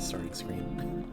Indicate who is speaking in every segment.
Speaker 1: Starting screen.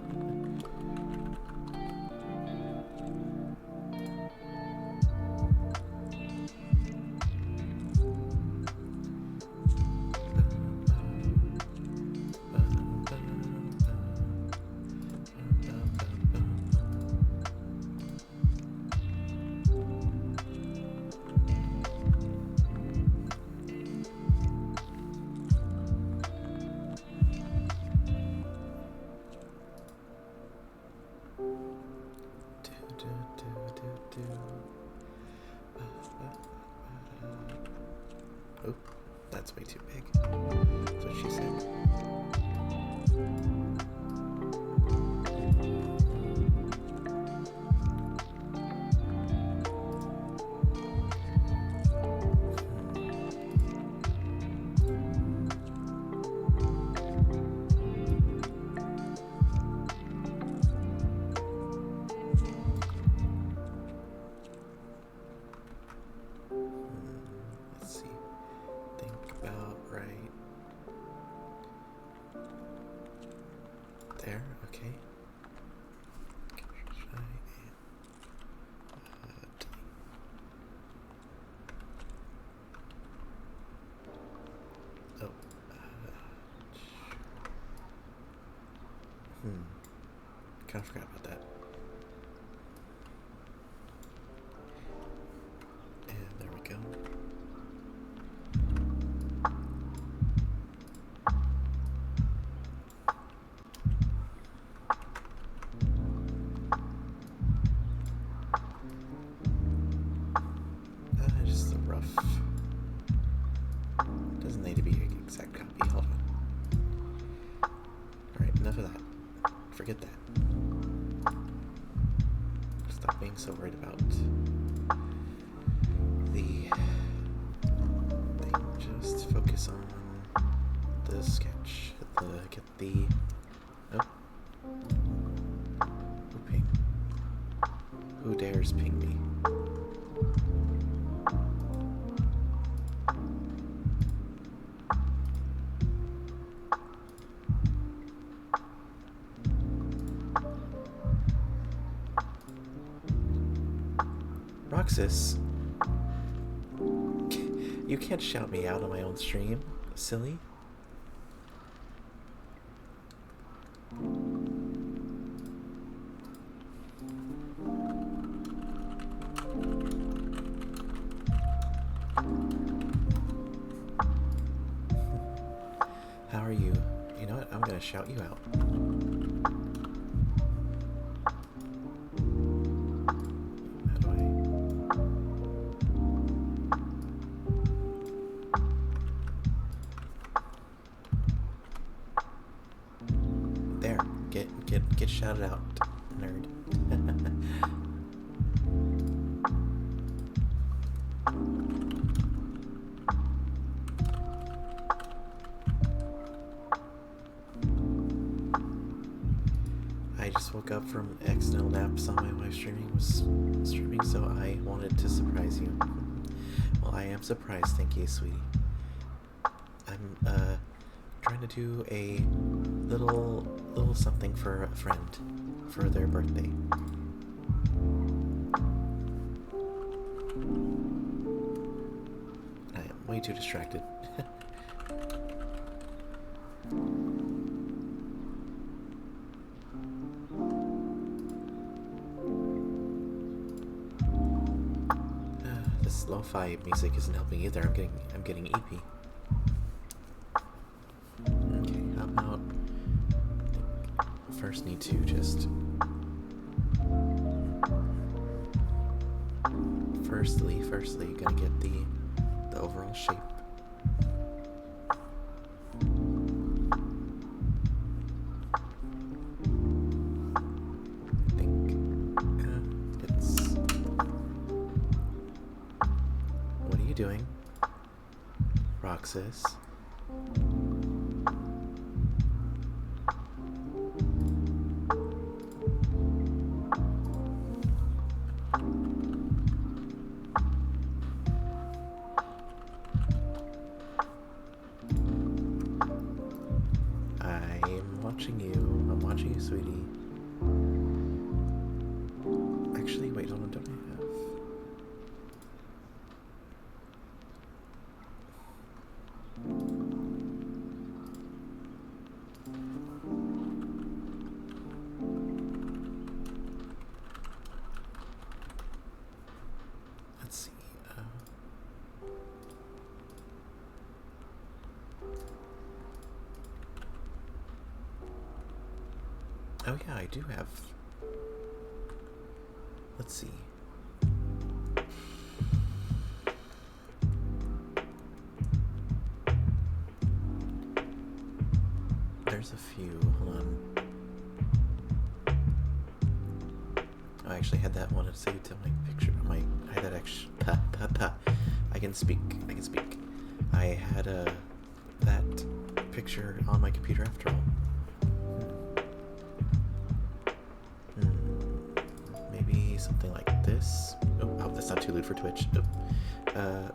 Speaker 1: Oh, that's way too big. That's what she said. There, okay. Try and oh, kind of forgot about that. And there we go. Just a rough. Doesn't need to be an exact copy. Hold on. Alright, enough of that. Forget that. Stop being so worried about the thing. Just focus on the sketch. Get the. Oh. Who ping? Who dares ping me? Roxas, you can't shout me out on my own stream, silly. How are you? You know what? I'm gonna shout you out. Get shouted out, nerd. I just woke up from accidental nap, saw my wife was streaming, so I wanted to surprise you. Well, I am surprised, thank you, sweetie. I'm trying to do a little something for a friend for their birthday. I am way too distracted. This lo-fi music isn't helping either. I'm getting EP. Okay, how about first need to just firstly gonna get the overall shape. I think it's what are you doing, Roxas? I'm watching you, sweetie. Actually, wait, hold on, don't I have... Let's see, oh yeah, I do have... Let's see. There's a few, hold on. I actually had that one saved to my picture. I had that actually... I can speak. I had that picture on my computer after all. Maybe something like this. Oh, that's not too lewd for Twitch. I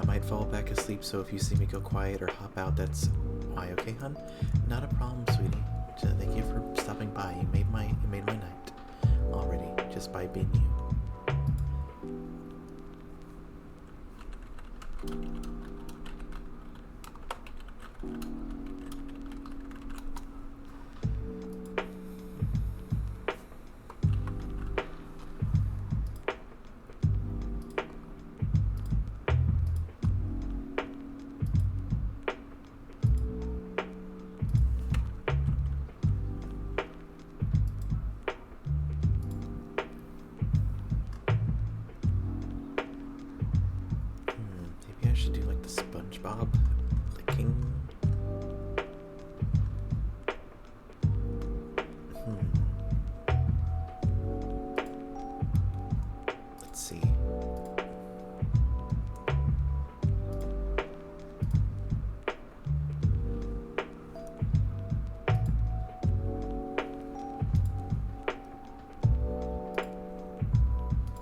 Speaker 1: might fall back asleep, so if you see me go quiet or hop out, that's why. Okay, hun? Not a problem, sweetie. Thank you for stopping by. You made my night already just by being you. Maybe I should do like the SpongeBob licking. Let's see.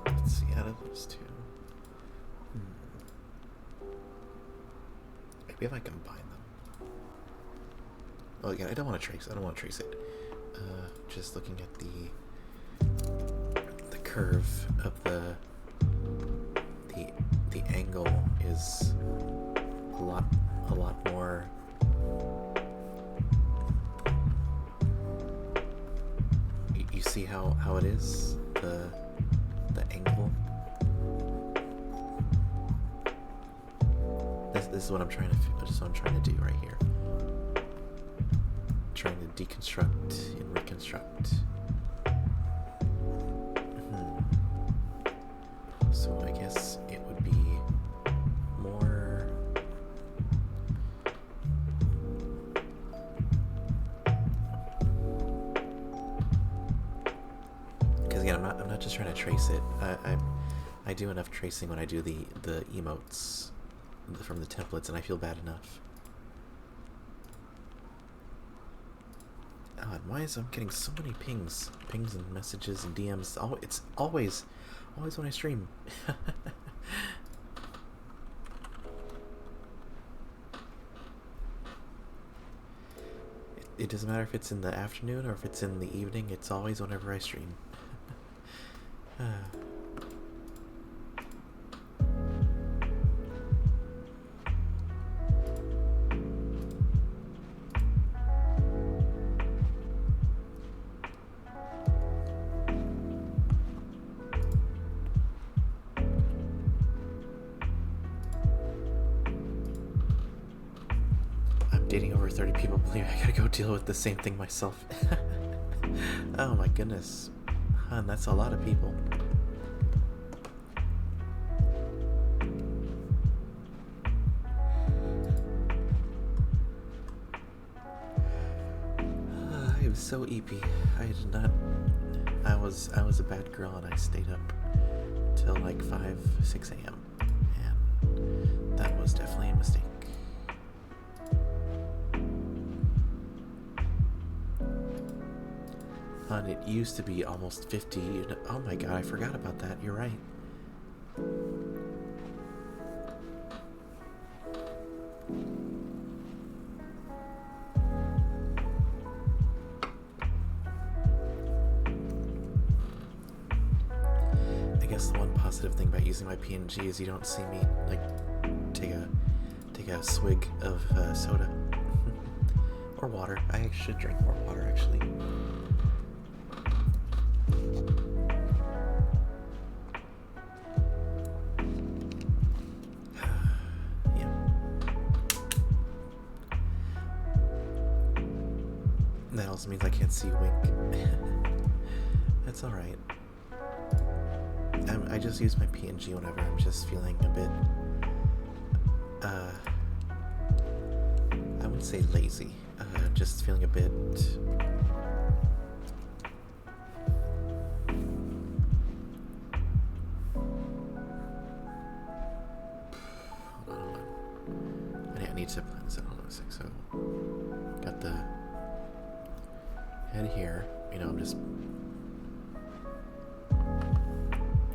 Speaker 1: Let's see, out of those two. Maybe if I combine them. Oh, again, I don't want to trace it. Just looking at the curve of the angle is a lot more. You see how it is, the angle. This is what I'm trying to do right here. Trying to deconstruct and reconstruct. So I guess it would be more trace it. I do enough tracing when I do the emotes from the templates, and I feel bad enough. God, why is I'm getting so many pings and messages and DMs? It's always when I stream. It doesn't matter if it's in the afternoon or if it's in the evening. It's always whenever I stream. Dating over 30 people, believe I gotta go deal with the same thing myself. Oh my goodness. Hun, that's a lot of people. I was so EP. I did not. I was a bad girl and I stayed up till like 5, 6 a.m. and that was definitely a mistake. It used to be almost 50. Oh my god, I forgot about that. You're right. I guess the one positive thing about using my PNG is you don't see me like take a swig of soda or water. I should drink more water actually. That also means I can't see Wink. That's alright. I just use my PNG whenever I'm just feeling a bit, I wouldn't say lazy, just feeling a bit, hold on. I need to plan this out. Hold on a sec. So, got the head here, you know, I'm just,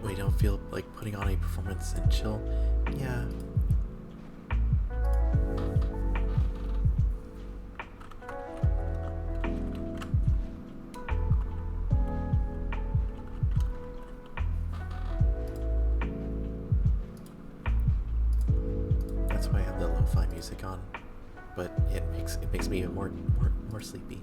Speaker 1: we don't feel like putting on a performance and chill. Yeah. That's why I have the lo-fi music on, but it makes me even more sleepy.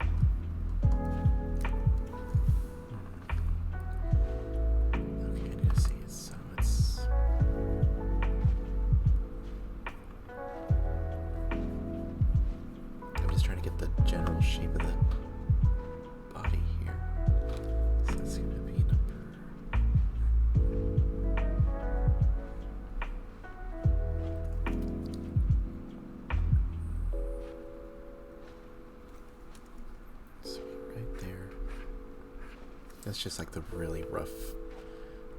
Speaker 1: That's just like the really rough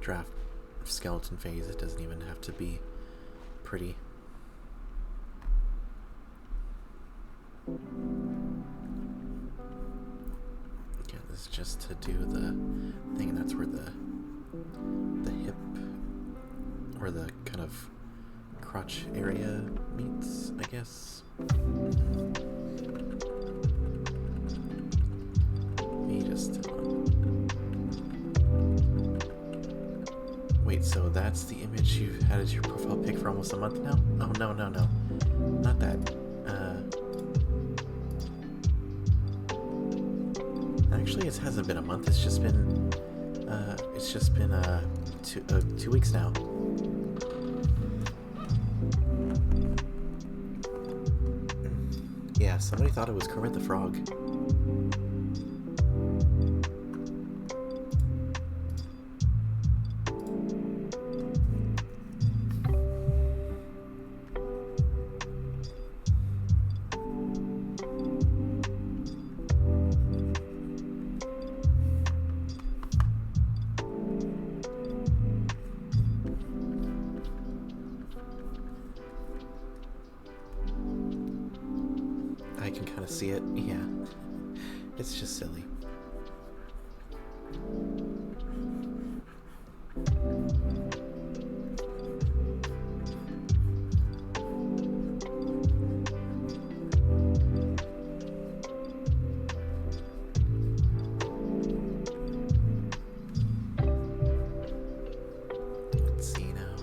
Speaker 1: draft skeleton phase. It doesn't even have to be pretty. Yeah, this is just to do the thing, and that's where the hip or the kind of crotch area meets, I guess. Me just wait, so that's the image you've had as your profile pic for almost a month now? Oh, no. Not that. Actually, it hasn't been a month. It's just been 2 weeks now. Yeah, somebody thought it was Kermit the Frog. gonna see it. Yeah. It's just silly. Let's see now.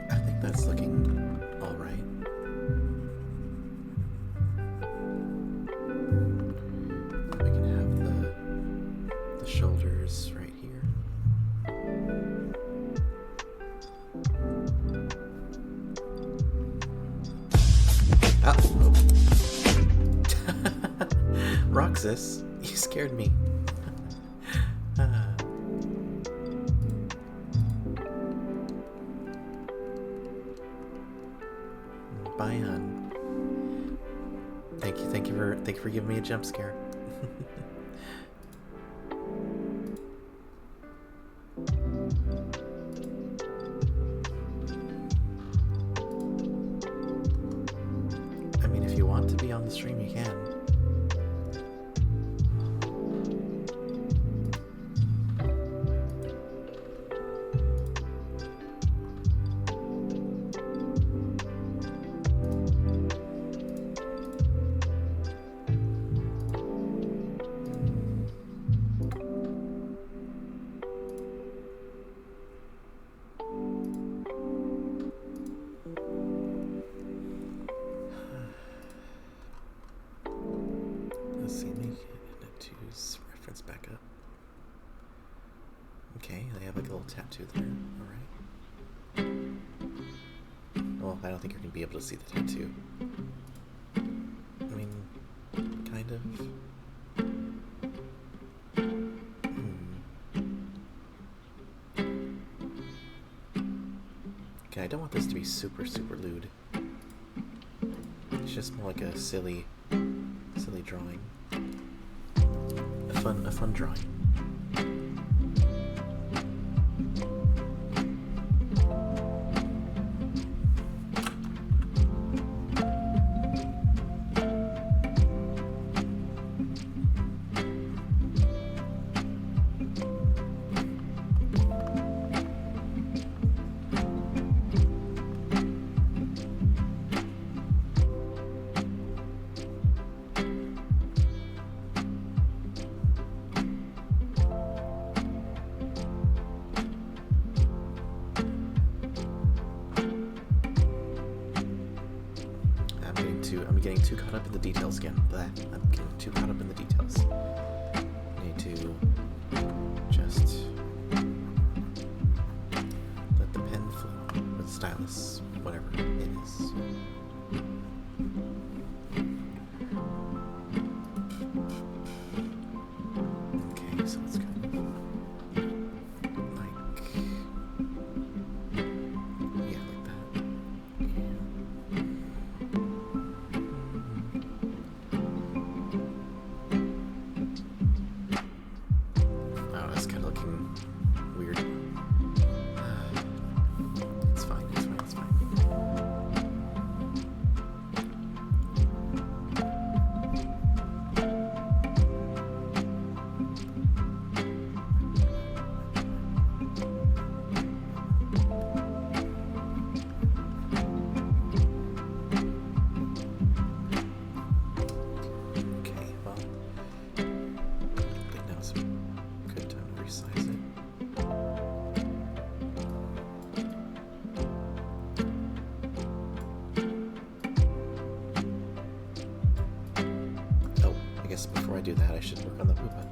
Speaker 1: I think that's looking all right. We can have the shoulders right here. Oh. Roxas, you scared me. Bye, hon. Thank you for giving me a jump scare. I mean, if you want to be on the stream, you can. Let's see, make tattoos reference back up. Okay, they have like a little tattoo there. Alright. Well, I don't think you're gonna be able to see the tattoo. I mean, kind of. Okay, I don't want this to be super lewd. It's just more like a silly drawing. A fun drawing. I'm getting too caught up in the details again. I'm getting too caught up in the details. I need to just let the pen flow, or the stylus, whatever it is. Okay, so it's kind of like, yeah, like that. Oh, that's kind of looking weird. It's fine, it's fine, it's fine. Okay, well, I think now's a good time to resize it. Oh, I guess before I do that, I should work on the pupa.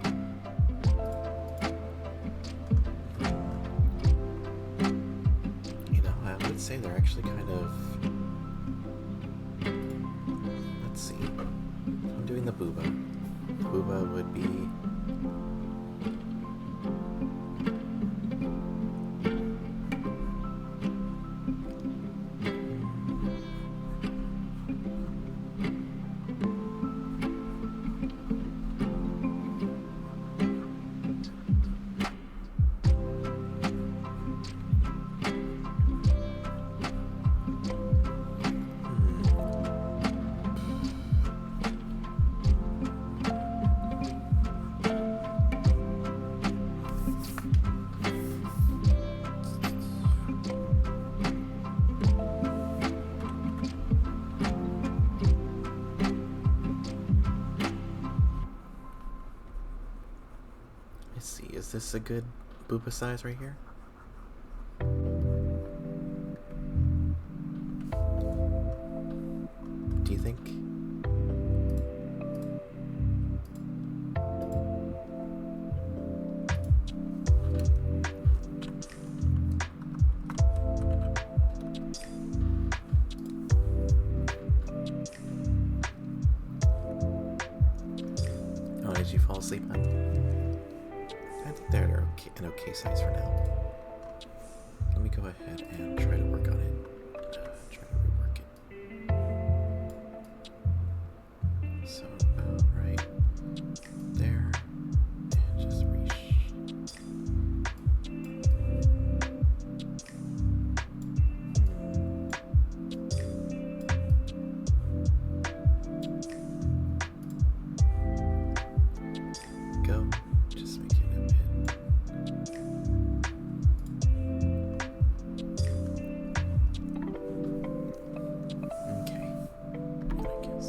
Speaker 1: You know, I would say they're actually kind of... Let's see. I'm doing the booba. Booba would be... this a good boopa size right here? Do you think? Oh, did you fall asleep, huh? I think they're okay, an okay size for now. Let me go ahead and try to work on it. Try to rework it. So about right there, and just reach. Go. Just make it a bit. Okay. I guess.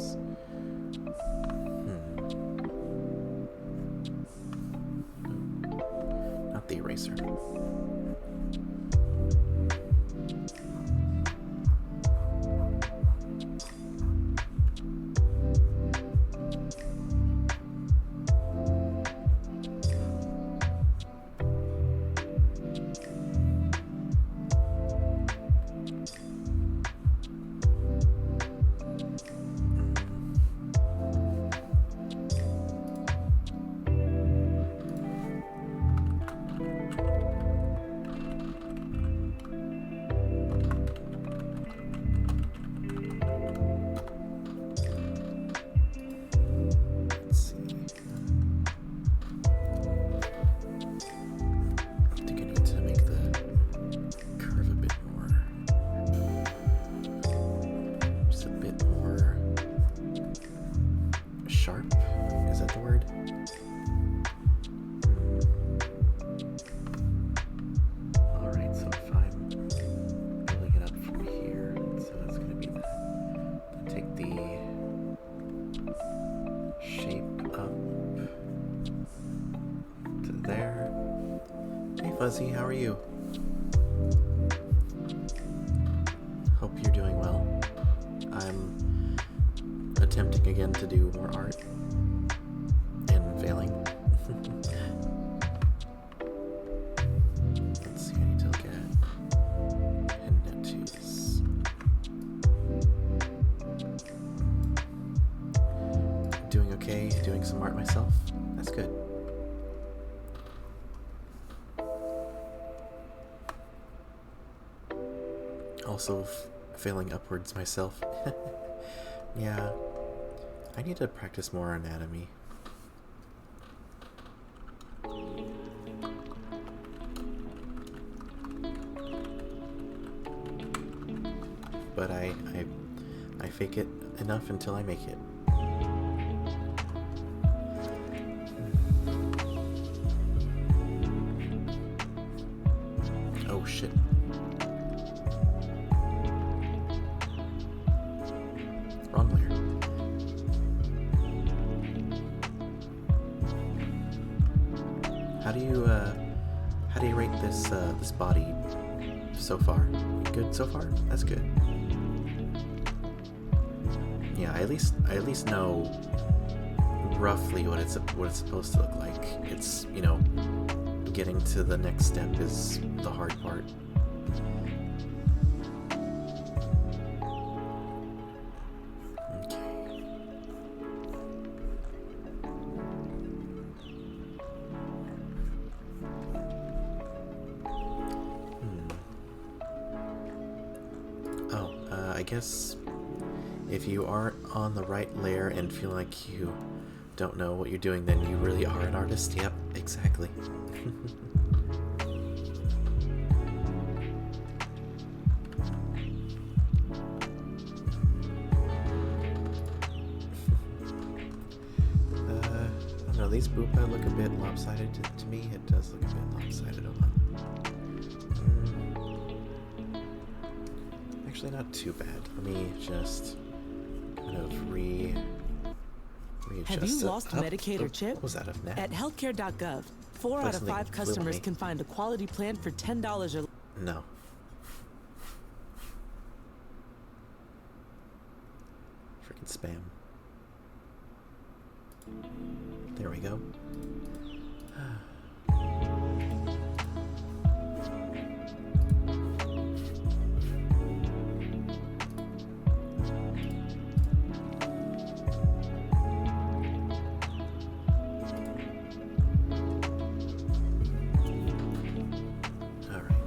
Speaker 1: Not the eraser. Let's see. I think I need to make the curve a bit more. Just a bit more sharp. Is that the word? Alright, so if I'm building it up from here, so that's going to be that. Take the shape up to there. Hey Fuzzy, how are you? Hope you're doing well. I'm attempting again to do more art and failing. Let's see, I need to look at pen tattoos. Doing okay, doing some art myself. That's good. Also failing upwards myself. Yeah, I need to practice more anatomy. But I fake it enough until I make it. Oh shit. Wrong layer. How do you rate this this body so far? Good so far? That's good. Yeah, I at least know roughly what it's supposed to look like. It's, you know, getting to the next step is the hard part. I guess if you aren't on the right layer and feel like you don't know what you're doing, then you really are an artist. Yep, exactly. I don't know, these Boopa look a bit lopsided to me. It does look a bit lopsided. Hold on. Actually, not too bad. Let me just kind of readjust.
Speaker 2: Have you lost Medicaid or CHIP?
Speaker 1: What was that of now?
Speaker 2: At healthcare.gov, 4 out of 5 customers can find a quality plan for $10 or...
Speaker 1: No. Freaking spam. There we go.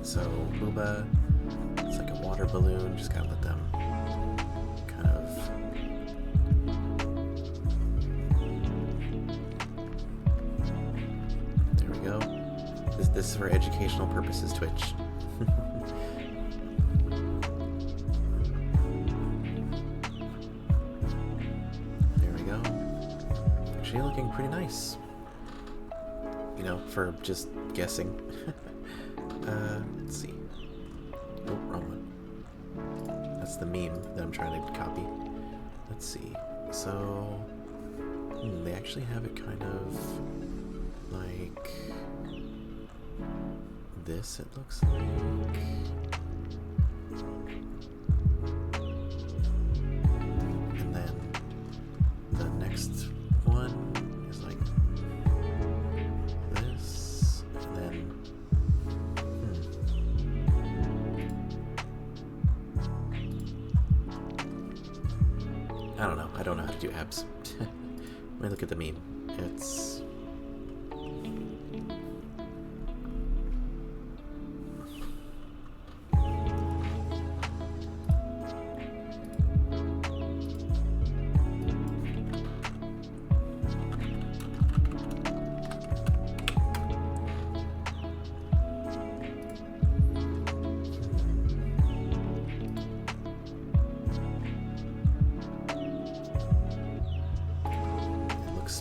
Speaker 1: So, Booba, it's like a water balloon, just gotta let them kind of... There we go. This is for educational purposes, Twitch. There we go. Actually looking pretty nice. You know, for just guessing. Let's see. Oh, wrong one. That's the meme that I'm trying to copy. Let's see. So, they actually have it kind of like this, it looks like. And then the next one is like this, and then I don't know. I don't know how to do abs. Let me look at the meme. It's...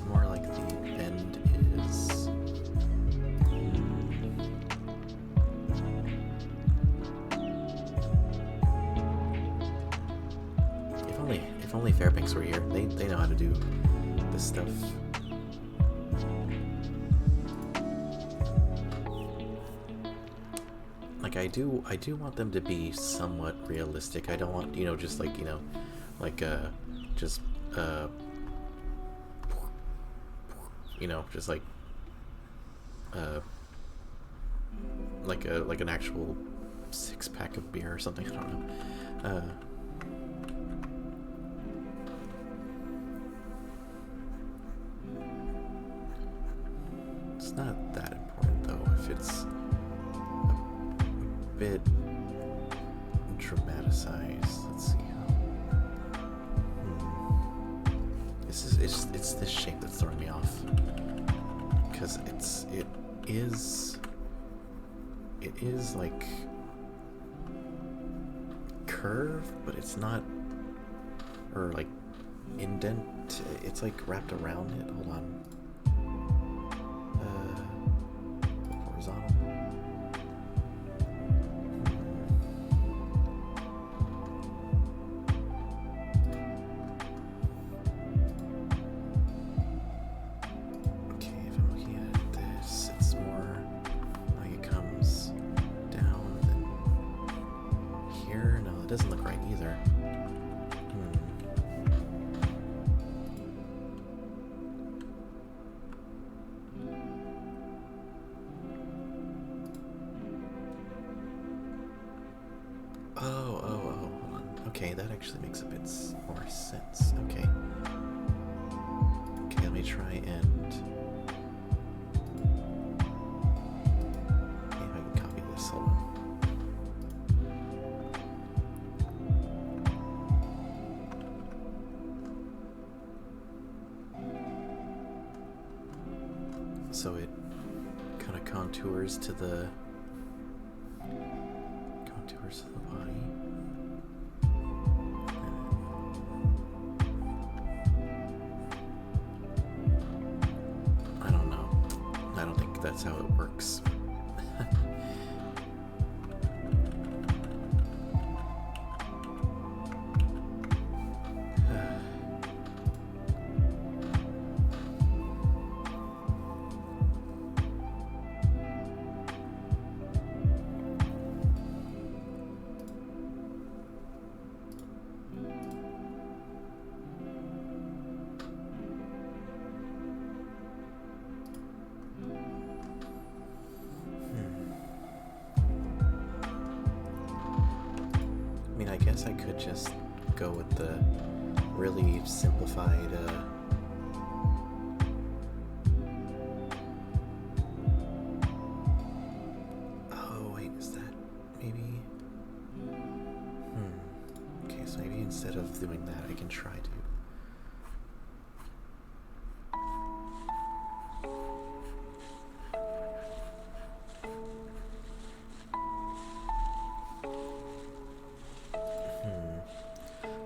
Speaker 1: more like the end is if only Fairbanks were here. They know how to do this stuff. Like I do want them to be somewhat realistic. I don't want, you know, just like, you know, like just you know, just like an actual 6-pack of beer or something. I don't know. It's not that important though if it's a bit dramatized. Let's see. It's this shape that's throwing me off, because it is like curved, but it's not, or like indent. It's like wrapped around it. Hold on. Horizontal. Doesn't look right either. Oh, hold on. Okay, that actually makes a bit more sense. Okay. Okay, let me try and... Okay, if I can copy this, hold on. So it kind of contours to the body. I don't know. I don't think that's how it works. guess I could just go with the really simplified. Oh wait, is that maybe? Okay, so maybe instead of doing that, I can try to.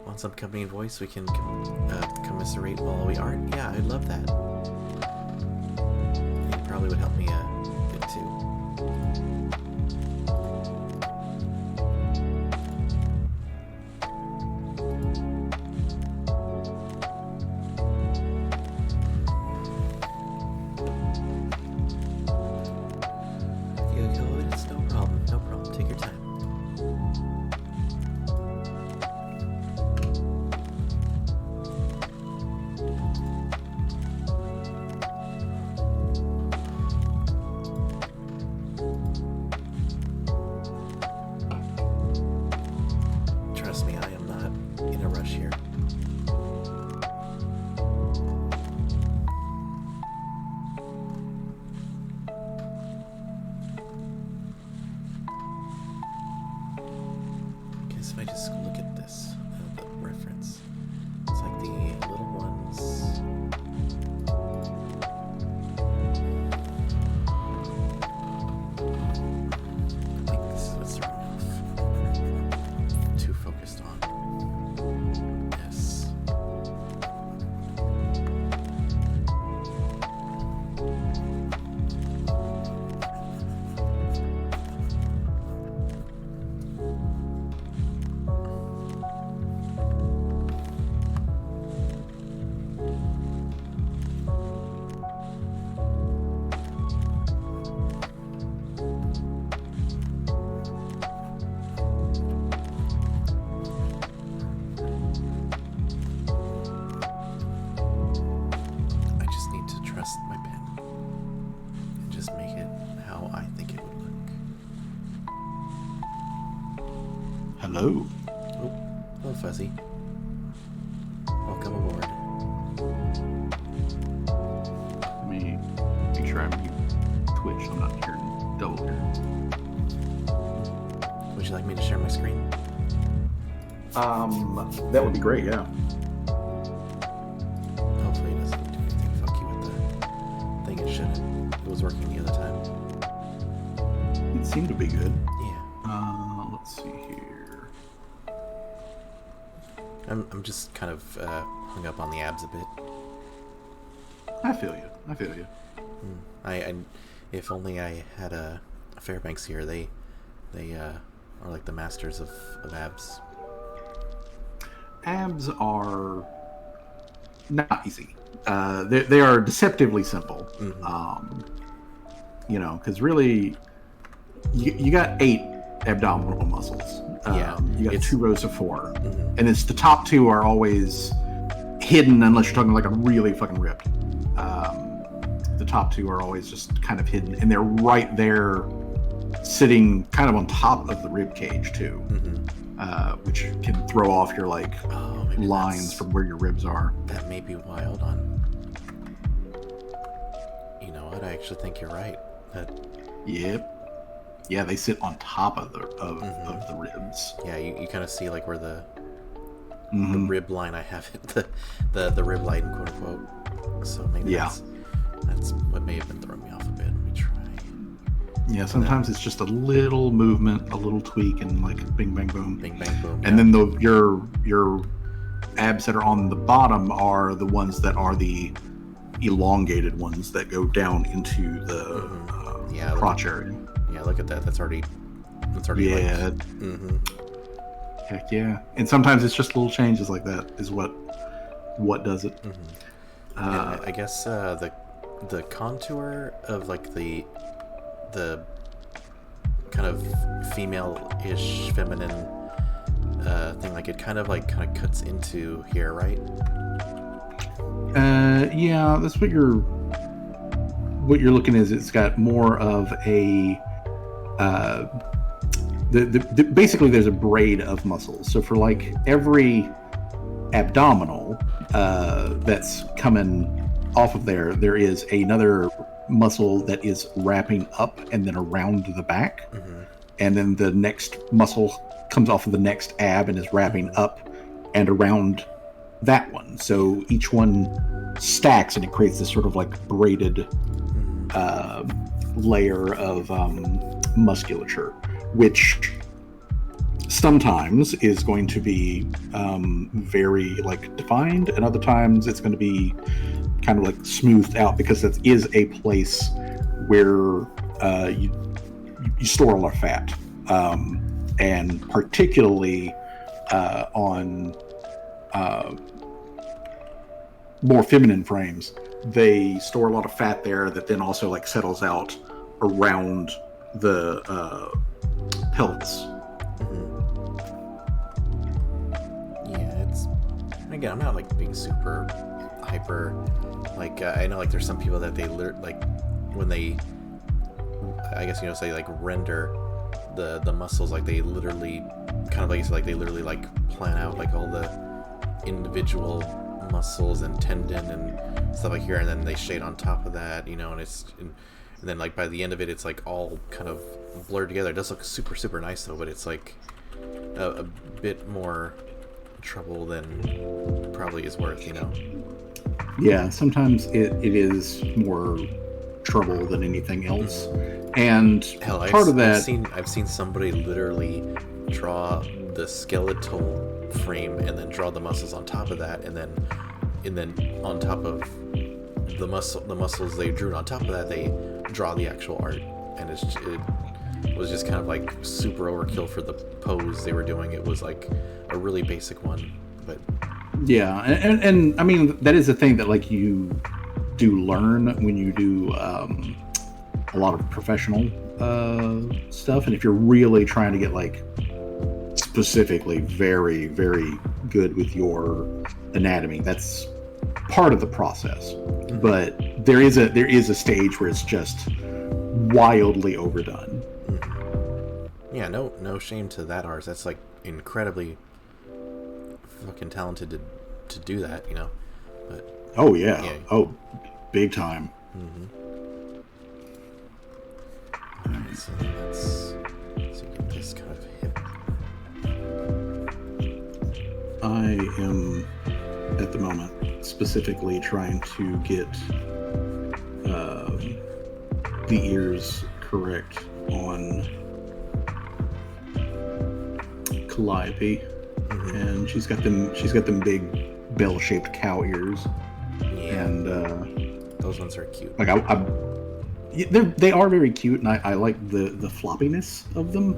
Speaker 1: On some company voice, we can commiserate while we aren't. Yeah, I'd love that. It probably would help me a bit too. It's no problem. No problem. Take your time. Trust me, I am not in a rush here. I guess if I just look at this, the reference, it's like the little ones. I think this is what's throwing me off. Too focused on this. I just need to trust my pen and just make it how I think it would look.
Speaker 3: Hello.
Speaker 1: Oh, hello, Fuzzy. Welcome aboard.
Speaker 3: Let me make sure I'm mute Twitch so I'm not hearing double here.
Speaker 1: Would you like me to share my screen?
Speaker 3: That would be great, yeah.
Speaker 1: Hopefully it doesn't do anything funky with the thing. It shouldn't. It was working the other time.
Speaker 3: It seemed to be good.
Speaker 1: Yeah.
Speaker 3: Let's see here.
Speaker 1: I'm just kind of hung up on the abs a bit.
Speaker 3: I feel you.
Speaker 1: I if only I had a Fairbanks here. They are like the masters of abs.
Speaker 3: Abs are not easy. They are deceptively simple. You know, because really, you got 8 abdominal muscles. You got 2 rows of 4, and it's the top 2 are always hidden unless you're talking like a really fucking ripped. The top 2 are always just kind of hidden, and they're right there, sitting kind of on top of the rib cage too, which can throw off your lines from where your ribs are.
Speaker 1: That may be wild on. You know what? I actually think you're right.
Speaker 3: Yep. Yeah, they sit on top of the ribs.
Speaker 1: Yeah, you kind of see like where the rib line I have it, the rib line, quote unquote. So maybe that's what may have been throwing me off a bit. Let me try.
Speaker 3: Yeah, sometimes it's just a little movement, a little tweak, and like bing bang boom.
Speaker 1: Bing bang boom.
Speaker 3: And then your abs that are on the bottom are the ones that are the elongated ones that go down into the crotch area.
Speaker 1: Yeah, look at that. That's already
Speaker 3: yeah. Heck yeah. And sometimes it's just little changes like that is what does it.
Speaker 1: And I guess the contour of like the kind of female-ish feminine thing, like it kind of cuts into here, right?
Speaker 3: Yeah, that's what you're looking is it's got more of a basically there's a braid of muscles. So for like every abdominal that's coming off of there, there is another muscle that is wrapping up and then around the back, and then the next muscle comes off of the next ab and is wrapping up and around that one. So each one stacks and it creates this sort of like braided layer of musculature, which sometimes is going to be very like defined, and other times it's going to be kind of like smoothed out, because that is a place where you store a lot of fat, and particularly on more feminine frames, they store a lot of fat there that then also like settles out around the pelvis.
Speaker 1: Yeah, it's, again, I'm not like being super hyper, like I know like there's some people that they like when they, I guess, you know, say like render the muscles, like they literally kind of like, like they literally like plan out like all the individual muscles and tendon and stuff like here, and then they shade on top of that, you know, and then like by the end of it, it's like all kind of blurred together. It does look super nice though, but it's like a bit more trouble than probably is worth, you know.
Speaker 3: Yeah, sometimes it is more trouble than anything else. And
Speaker 1: hell,
Speaker 3: part of that,
Speaker 1: I've seen somebody literally draw the skeletal frame and then draw the muscles on top of that, and then on top of the muscles they drew on top of that, they draw the actual art, and it was just kind of like super overkill for the pose they were doing. It was like a really basic one, but
Speaker 3: yeah, and I mean, that is the thing that like you do learn when you do a lot of professional stuff, and if you're really trying to get like specifically very good with your anatomy, that's part of the process. But there is a stage where it's just wildly overdone.
Speaker 1: Yeah, no shame to that artist. That's like incredibly fucking talented to do that, you know. But
Speaker 3: oh yeah. Oh, big time.
Speaker 1: Alright, so let's get this kind of hip.
Speaker 3: I am at the moment specifically trying to get the ears correct on Calliope, and she's got them big bell-shaped cow ears, and
Speaker 1: those ones are cute.
Speaker 3: Like they are very cute, and I like the floppiness of them,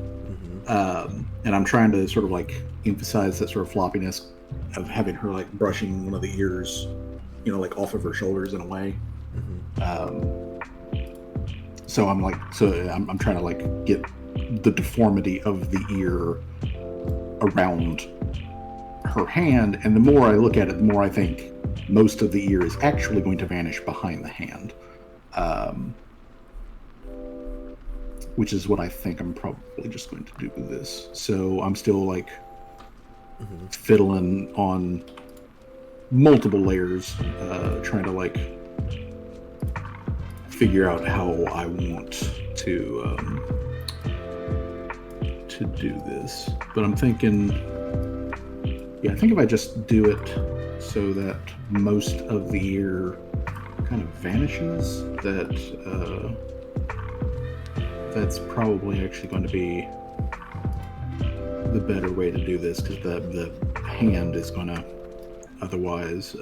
Speaker 3: and I'm trying to sort of like emphasize that sort of floppiness of having her like brushing one of the ears, you know, like off of her shoulders in a way. So I'm trying to like get the deformity of the ear around her hand, and the more I look at it, the more I think most of the ear is actually going to vanish behind the hand, which is what I think I'm probably just going to do with this. So I'm still like fiddling on multiple layers, trying to like figure out how I want to do this. But I'm thinking, I think if I just do it so that most of the ear kind of vanishes, that's probably actually going to be the better way to do this, because the hand is going to otherwise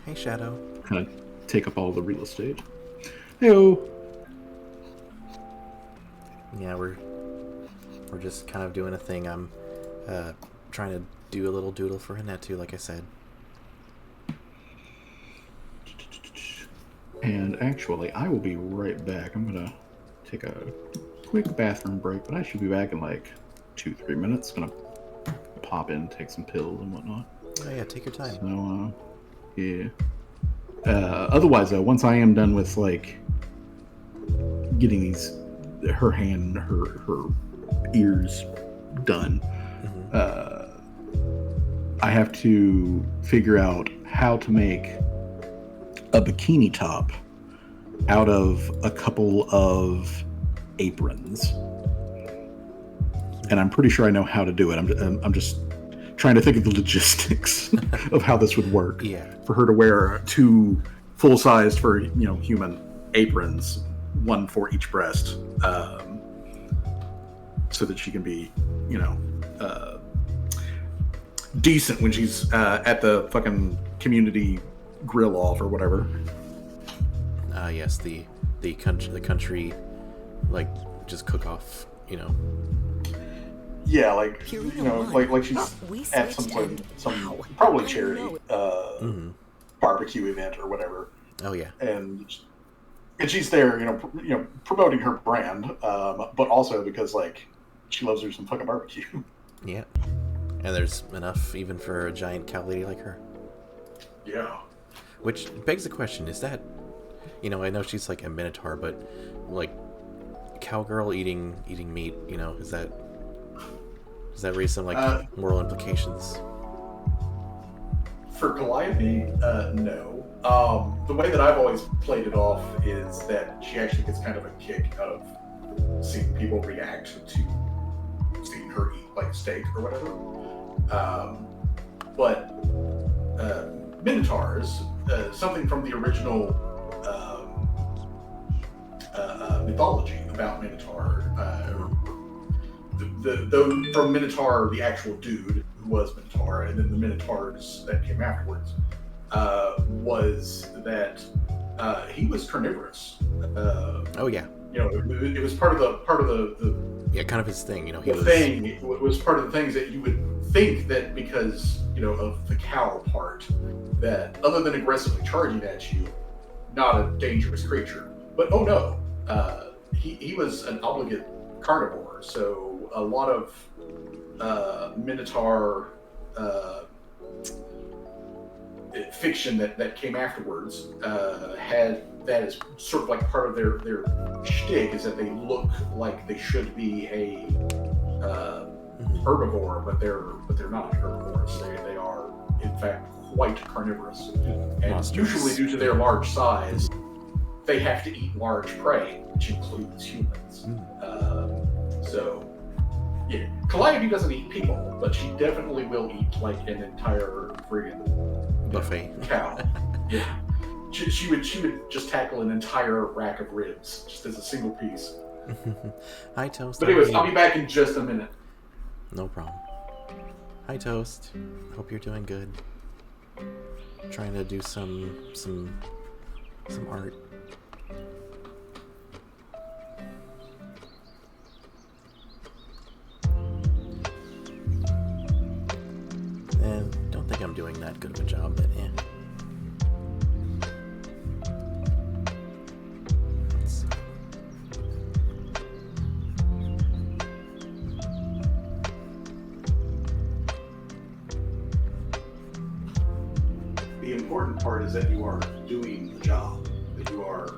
Speaker 1: hey, Shadow,
Speaker 3: kind of take up all the real estate. Heyo.
Speaker 1: Yeah, we're just kind of doing a thing. I'm trying to do a little doodle for Annette too, like I said.
Speaker 3: And actually, I will be right back. I'm gonna take a quick bathroom break, but I should be back in like 2-3 minutes. Gonna pop in, take some pills and whatnot.
Speaker 1: Oh yeah, take your time.
Speaker 3: So yeah. Otherwise, though, once I am done with like getting her hand, her ears done. I have to figure out how to make a bikini top out of a couple of aprons, and I'm pretty sure I know how to do it. I'm just trying to think of the logistics of how this would work.
Speaker 1: Yeah.
Speaker 3: For her to wear 2 full-sized for human aprons, 1 for each breast, so that she can be decent when she's at the fucking community grill off or whatever.
Speaker 1: Yes, the country, like, just cook off,
Speaker 3: Yeah, like like she's at some probably charity barbecue event or whatever.
Speaker 1: Oh yeah,
Speaker 3: and she's there, promoting her brand, but also because like she loves her some fucking barbecue.
Speaker 1: Yeah, and there's enough even for a giant cow lady like her.
Speaker 3: Yeah.
Speaker 1: Which begs the question: is that, I know she's like a minotaur, but like cowgirl eating meat, does that raise some like moral implications?
Speaker 3: For Calliope, no. The way that I've always played it off is that she actually gets kind of a kick out of seeing people react to seeing her eat like steak or whatever. But Minotaurs, something from the original mythology about Minotaur, from Minotaur, the actual dude who was Minotaur, and then the Minotaurs that came afterwards, was that he was carnivorous.
Speaker 1: Oh yeah.
Speaker 3: It was part of the
Speaker 1: yeah, kind of his thing.
Speaker 3: It was part of the things that you would think that because of the cow part, that other than aggressively charging at you, not a dangerous creature. But oh no, he was an obligate carnivore. So a lot of Minotaur fiction that came afterwards had that as sort of like part of their shtick, is that they look like they should be a herbivore, but they're not herbivores. They are in fact quite carnivorous, and
Speaker 1: Monsters.
Speaker 3: Usually due to their large size, they have to eat large prey, which includes humans. So yeah, Calliope doesn't eat people, but she definitely will eat like an entire friggin'
Speaker 1: buffet
Speaker 3: cow. Yeah. She would just tackle an entire rack of ribs just as a single piece.
Speaker 1: Hi, Toast.
Speaker 3: But anyways, I'll be back in just a minute.
Speaker 1: No problem. Hi, Toast. Hope you're doing good. Trying to do some art. And don't think I'm doing that good of a job, but yeah.
Speaker 3: The important part is that you are doing the job, that you are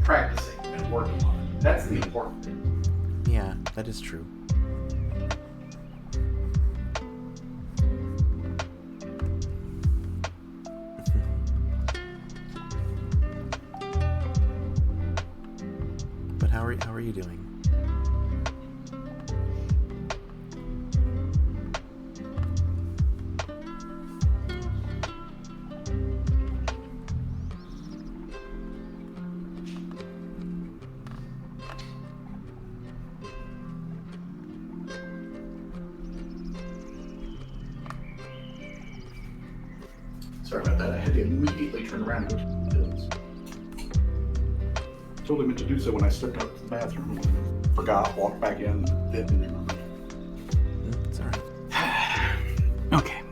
Speaker 3: practicing and working on it. That's the important thing.
Speaker 1: Yeah, that is true. But how are you doing?
Speaker 3: Sorry about that. I had to immediately turn around and go to the pills. Totally meant to do so when I stepped out to the bathroom. Forgot, walked back in, didn't remember.
Speaker 1: It's alright.
Speaker 3: Okay.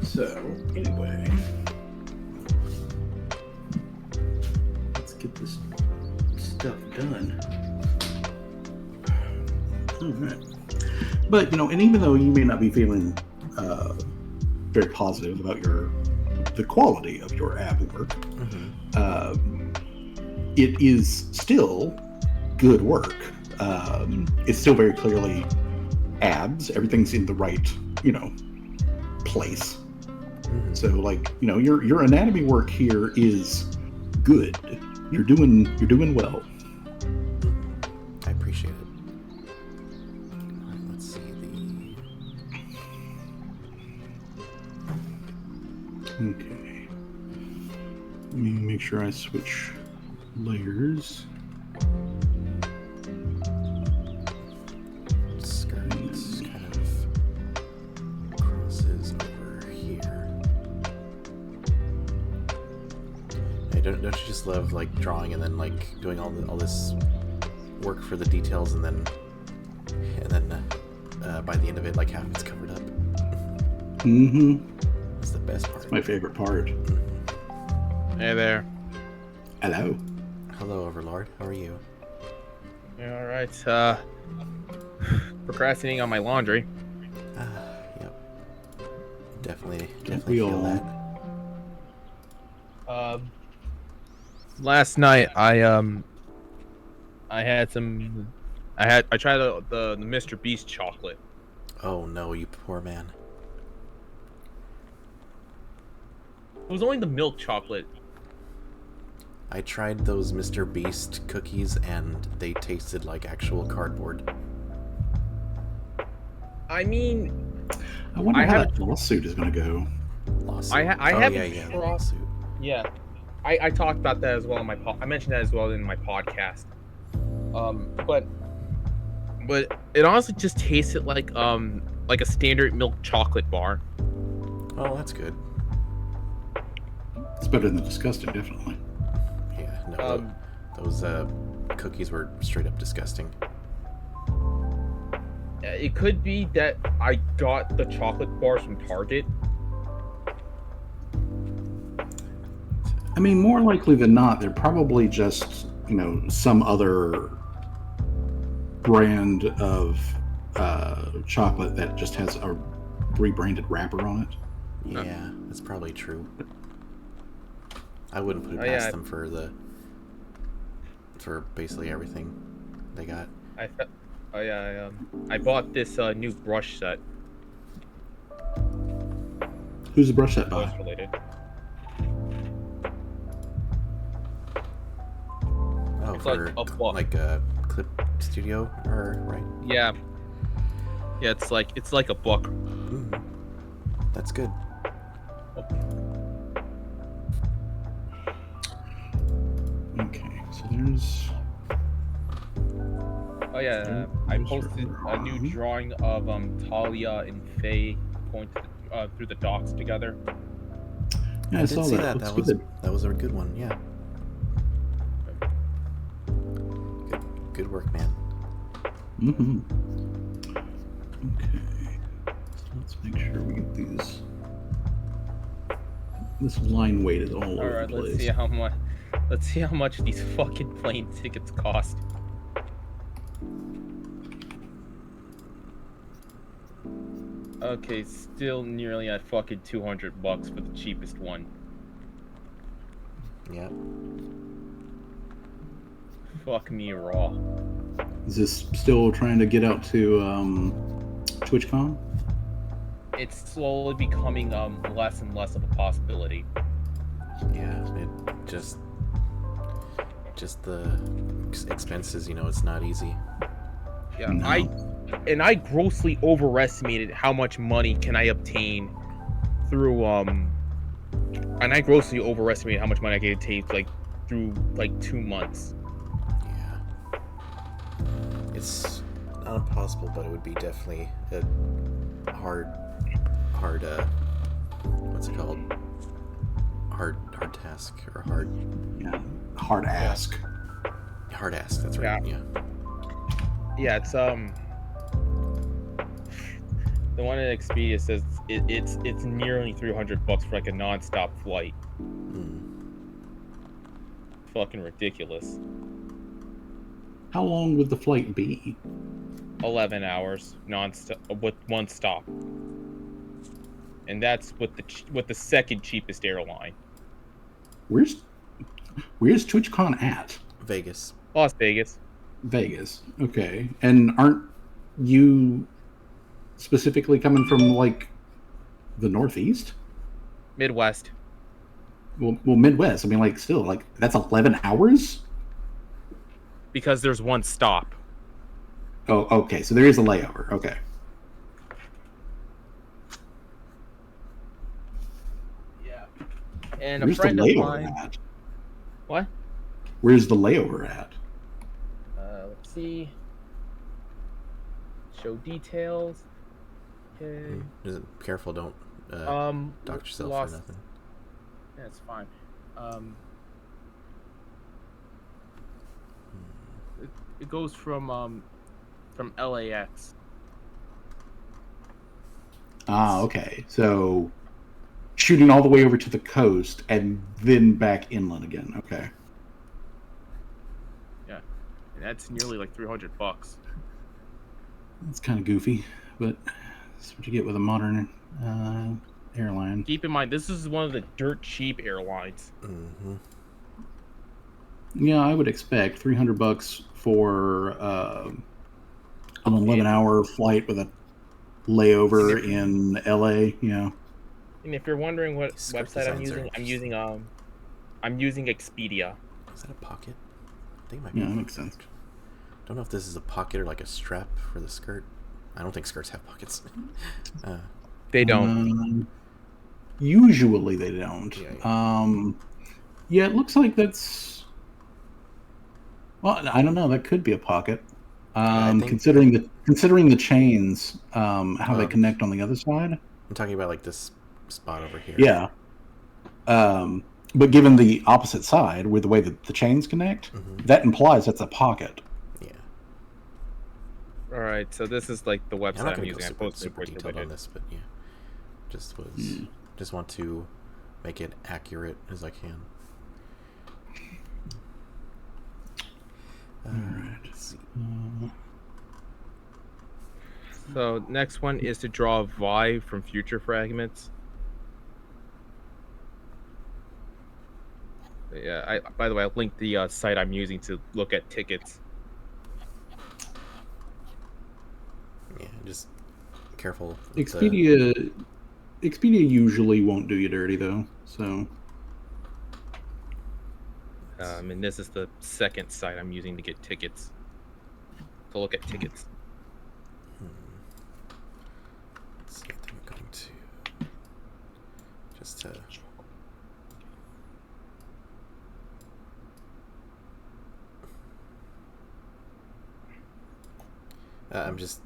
Speaker 3: So, anyway. Let's get this stuff done. Alright. But, and even though you may not be feeling very positive about the quality of your ab work, it is still good work. it's still very clearly abs. Everything's in the right, place. So, like, your anatomy work here is good. You're doing well.
Speaker 1: I appreciate it. All right, let's see
Speaker 3: Okay. Let me make sure I switch layers.
Speaker 1: skirt kind of crosses over here. Hey, don't you just love like drawing and then like doing all this work for the details and then by the end of it like half it's covered up.
Speaker 3: Mm-hmm.
Speaker 1: That's the best part.
Speaker 3: That's my favorite part.
Speaker 4: Hey there.
Speaker 3: Hello.
Speaker 1: Hello, Overlord. How are you?
Speaker 4: Yeah, all right. Procrastinating on my laundry.
Speaker 1: Yep. Definitely
Speaker 3: we
Speaker 1: feel
Speaker 3: all?
Speaker 1: that.
Speaker 4: Last night I tried the Mr. Beast chocolate.
Speaker 1: Oh no, you poor man.
Speaker 4: It was only the milk chocolate.
Speaker 1: I tried those Mr. Beast cookies and they tasted like actual cardboard.
Speaker 4: I mean,
Speaker 3: I wonder
Speaker 4: I
Speaker 3: how
Speaker 4: have-
Speaker 3: that lawsuit is going to go.
Speaker 1: Lawsuit.
Speaker 4: I
Speaker 1: oh,
Speaker 4: haven't
Speaker 1: yeah,
Speaker 4: tried-
Speaker 1: lawsuit.
Speaker 4: yeah, I talked about that as well in I mentioned that as well in my podcast. But it honestly just tasted like a standard milk chocolate bar.
Speaker 1: Oh, that's good.
Speaker 3: It's better than disgusting, definitely.
Speaker 1: Yeah, no, those cookies were straight up disgusting.
Speaker 4: It could be that I got the chocolate bars from Target.
Speaker 3: I mean, more likely than not, they're probably just, some other brand of chocolate that just has a rebranded wrapper on it.
Speaker 1: Yeah, that's probably true. I wouldn't put it
Speaker 4: Oh,
Speaker 1: past
Speaker 4: yeah.
Speaker 1: them for basically everything they got.
Speaker 4: I bought this new brush set.
Speaker 3: Who's the brush set
Speaker 4: Voice
Speaker 3: by?
Speaker 4: related.
Speaker 1: Oh,
Speaker 4: It's
Speaker 1: for
Speaker 4: like a book.
Speaker 1: like a clip studio, or right?
Speaker 4: Yeah, it's like a book.
Speaker 1: That's good.
Speaker 3: Okay, so there's...
Speaker 4: Oh yeah, I posted a new drawing of Talia and Faye going through the docks together.
Speaker 3: Yeah, I
Speaker 1: I
Speaker 3: saw
Speaker 1: did see
Speaker 3: that.
Speaker 1: that.
Speaker 3: Looks good.
Speaker 1: That was a good one. Yeah. Good work, man.
Speaker 3: Mm-hmm. Okay. So let's make sure we get these. This line weight is all over
Speaker 4: All right,
Speaker 3: the place.
Speaker 4: let's see how much. Let's see how much these fucking plane tickets cost. Okay, still nearly at fucking $200 for the cheapest one.
Speaker 1: Yeah.
Speaker 4: Fuck me raw.
Speaker 3: Is this still trying to get out to TwitchCon?
Speaker 4: It's slowly becoming less and less of a possibility.
Speaker 1: Yeah. It just the expenses. It's not easy.
Speaker 4: Yeah,
Speaker 3: No.
Speaker 4: I grossly overestimated how much money can I obtain through and I grossly overestimated how much money I could obtain through 2 months.
Speaker 1: Yeah. It's not impossible, but it would be definitely a hard what's it called? Hard task or hard
Speaker 3: Hard ask.
Speaker 1: hard ask. That's right. Yeah.
Speaker 4: Yeah, it's the one at Expedia says it's nearly $300 for like a non-stop flight. Fucking ridiculous.
Speaker 3: How long would the flight be?
Speaker 4: 11 hours non-stop with one stop, and that's with the second cheapest airline.
Speaker 3: Where's TwitchCon at?
Speaker 1: Vegas.
Speaker 4: Las Vegas.
Speaker 3: Vegas. Okay. And aren't you specifically coming from like the Northeast?
Speaker 4: Midwest.
Speaker 3: Well, Midwest. I mean, like, still, like, that's 11 hours?
Speaker 4: Because there's one stop.
Speaker 3: Oh, okay. So there is a layover. Okay.
Speaker 4: Yeah. And
Speaker 3: Where's
Speaker 4: a friend
Speaker 3: the
Speaker 4: of
Speaker 3: layover
Speaker 4: mine.
Speaker 3: at?
Speaker 4: What?
Speaker 3: Where's the layover at?
Speaker 4: Let's see. Show details. Okay.
Speaker 1: Just careful, don't dock yourself
Speaker 4: lost.
Speaker 1: or nothing.
Speaker 4: Yeah, it's fine. It goes from LAX.
Speaker 3: Ah, okay. So shooting all the way over to the coast and then back inland again. Okay.
Speaker 4: Yeah, and that's nearly like $300.
Speaker 3: That's kind of goofy, but that's what you get with a modern airline.
Speaker 4: Keep in mind, this is one of the dirt cheap airlines.
Speaker 1: Mm-hmm.
Speaker 3: Yeah, I would expect $300 for an 11-hour flight with a layover in LA. Yeah.
Speaker 4: And if you're wondering what
Speaker 1: Script
Speaker 4: website I'm
Speaker 1: designs are
Speaker 4: using, I'm using Expedia.
Speaker 1: Is that a pocket? I think it might be.
Speaker 3: Yeah, that makes sense.
Speaker 1: Don't know if this is a pocket or like a strap for the skirt. I don't think skirts have pockets.
Speaker 4: They don't.
Speaker 3: Usually they don't.
Speaker 1: Yeah.
Speaker 3: Yeah, it looks like that's. Well, I don't know. That could be a pocket. Considering the chains, how they connect on the other side.
Speaker 1: I'm talking about like this spot over here.
Speaker 3: Yeah. But given the opposite side, with the way that the chains connect, that implies that's a pocket.
Speaker 1: Yeah.
Speaker 4: All right, so this is like the website
Speaker 1: I'm not
Speaker 4: I'm
Speaker 1: going to
Speaker 4: using.
Speaker 1: go super detailed on this, but yeah, just want to make it accurate as I can.
Speaker 3: All right.
Speaker 1: Let's see.
Speaker 4: So next one is to draw a vibe from future fragments. Yeah, by the way, I linked the site I'm using to look at tickets.
Speaker 1: Yeah, just careful.
Speaker 3: Expedia usually won't do you dirty though, so.
Speaker 4: And this is the second site I'm using to get tickets. To look at tickets.
Speaker 1: Let's see, I think I'm going to just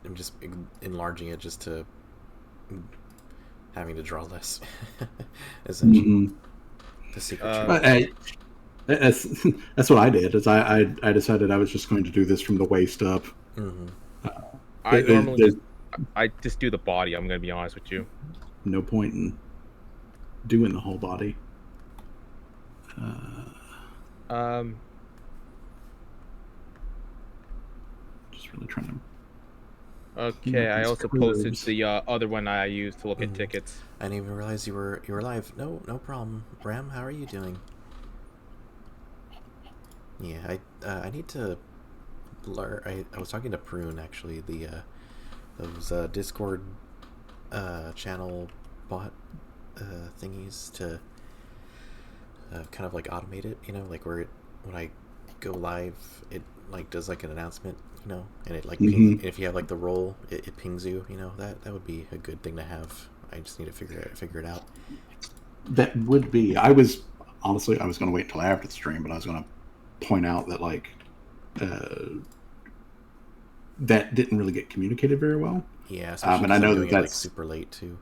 Speaker 1: I'm just enlarging it just to having to draw less. Essentially, the secret.
Speaker 3: That's what I did. Is I decided I was just going to do this from the waist up.
Speaker 4: I just do the body. I'm going to be honest with you.
Speaker 3: No point in doing the whole body. Just really trying to.
Speaker 4: Okay, I also posted the other one I used to look at tickets.
Speaker 1: I didn't even realize you were live. No problem. Ram, how are you doing? Yeah, I need to learn. I was talking to Prune actually. Those Discord channel bot thingies to kind of like automate it. You know, like where when I go live, it like does like an announcement. You know, and it like ping, if you have like the role, it pings you. You know, that would be a good thing to have. I just need to figure it out.
Speaker 3: That would be. I was going to wait until after the stream, but I was going to point out that like that didn't really get communicated very well.
Speaker 1: Yeah,
Speaker 3: and I know that that's
Speaker 1: like super late too.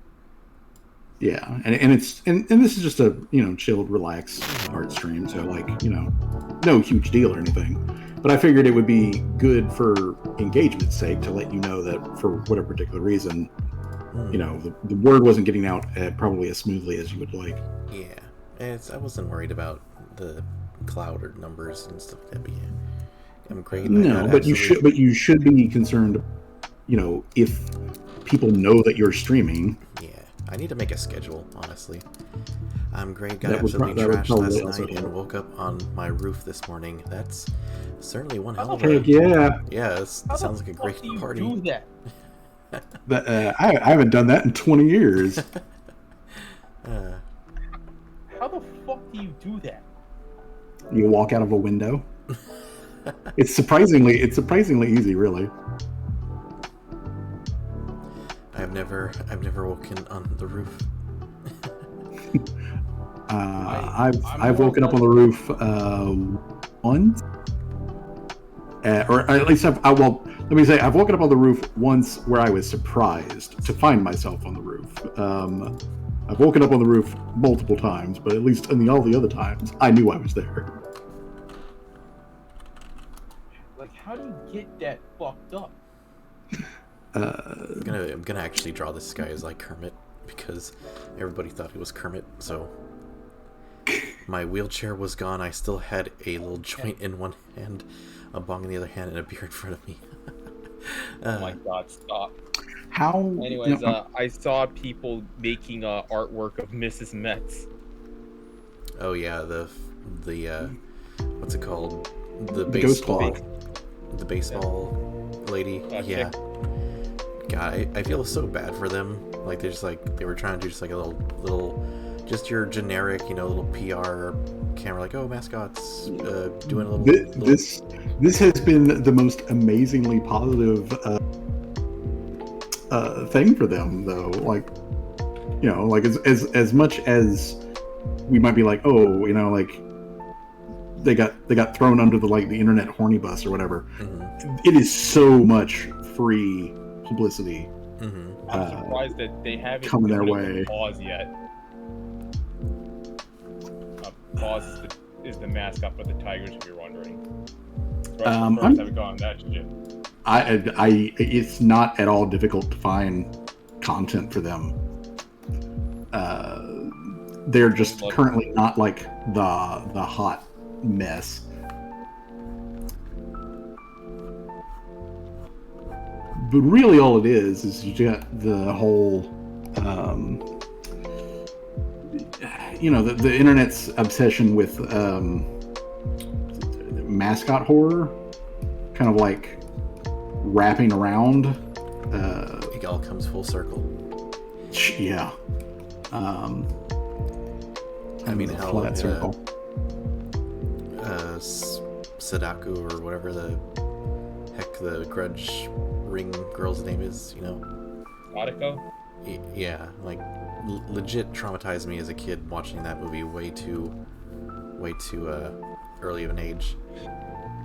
Speaker 3: Yeah, and this is just a chilled, relaxed art stream, so like no huge deal or anything. But I figured it would be good for engagement's sake to let you know that for whatever particular reason, the word wasn't getting out probably as smoothly as you would like.
Speaker 1: Yeah, I wasn't worried about the cloud or numbers and stuff like that. But yeah, I'm great.
Speaker 3: No, but you should be concerned. If people know that you're streaming,
Speaker 1: I need to make a schedule, honestly. Greg got
Speaker 3: That would
Speaker 1: absolutely
Speaker 3: that would
Speaker 1: trashed
Speaker 3: probably
Speaker 1: last
Speaker 3: also
Speaker 1: night and
Speaker 3: help.
Speaker 1: woke up on my roof this morning. That's certainly one hell of
Speaker 3: Heck
Speaker 1: a...
Speaker 3: yeah.
Speaker 1: Yeah, it
Speaker 4: How
Speaker 1: sounds
Speaker 4: the
Speaker 1: like a
Speaker 4: fuck
Speaker 1: great
Speaker 4: do you
Speaker 1: party.
Speaker 4: do that?
Speaker 3: I haven't done that in 20 years.
Speaker 4: How the fuck do you do that?
Speaker 3: You walk out of a window. It's surprisingly easy, really.
Speaker 1: I've never woken on the roof.
Speaker 3: I've woken up on the roof once, or at least I've woken up on the roof once where I was surprised to find myself on the roof. I've woken up on the roof multiple times, but at least in all the other times, I knew I was there.
Speaker 4: Like, how do you get that fucked up?
Speaker 1: I'm gonna actually draw this guy as like Kermit because everybody thought he was Kermit. So my wheelchair was gone. I still had a little joint in one hand, a bong in the other hand, and a beer in front of me.
Speaker 4: Oh my god, stop.
Speaker 3: How?
Speaker 4: Anyways, I saw people making artwork of Mrs. Metz.
Speaker 1: Oh yeah, the what's it called? The
Speaker 3: ghost
Speaker 1: baseball,
Speaker 3: clock.
Speaker 1: the baseball lady. Yeah. God, I feel so bad for them. Like they were trying to do just like a little, just your generic, little PR camera, like, oh, mascots, doing a little.
Speaker 3: This has been the most amazingly positive thing for them, though. Like, like as much as we might be like, oh, like they got thrown under the internet horny bus or whatever. Mm-hmm. It is so much free publicity.
Speaker 1: Mm-hmm.
Speaker 4: I'm surprised that they haven't
Speaker 3: coming their way.
Speaker 4: Paws yet. Paws is the mascot for the Tigers, if you're wondering. First I've gone that shit.
Speaker 3: It's not at all difficult to find content for them. They're just currently not like the hot mess. But really all it is you got the whole the internet's obsession with mascot horror, kind of like wrapping around.
Speaker 1: It all comes full circle.
Speaker 3: Yeah.
Speaker 1: I mean,
Speaker 3: a
Speaker 1: how
Speaker 3: flat circle.
Speaker 1: Sadako or whatever the heck the Grudge Ring girl's name is,
Speaker 4: Sadako?
Speaker 1: Yeah, like legit traumatized me as a kid watching that movie way too early of an age,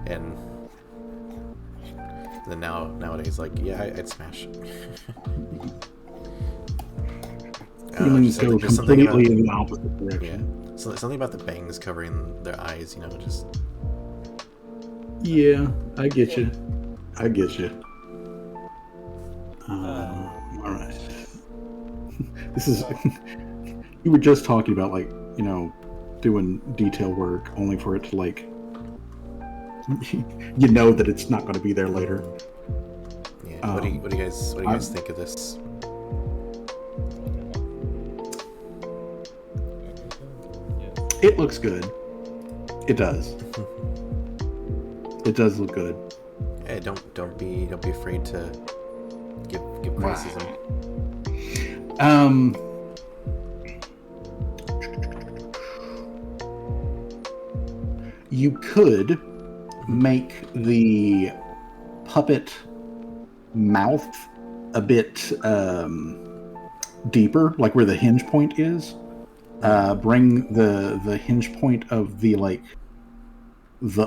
Speaker 1: and then nowadays, like, yeah, I'd smash.
Speaker 3: Feelings go completely in the opposite direction.
Speaker 1: Yeah, so something about the bangs covering their eyes, just.
Speaker 3: Yeah, I get you. All right. This is. You were just talking about doing detail work only for it to that it's not going to be there later.
Speaker 1: Yeah. What do you guys think of this?
Speaker 3: It looks good. It does. It does look good.
Speaker 1: Hey, don't be afraid to give criticism.
Speaker 3: You could make the puppet mouth a bit deeper, like where the hinge point is. Bring the hinge point of the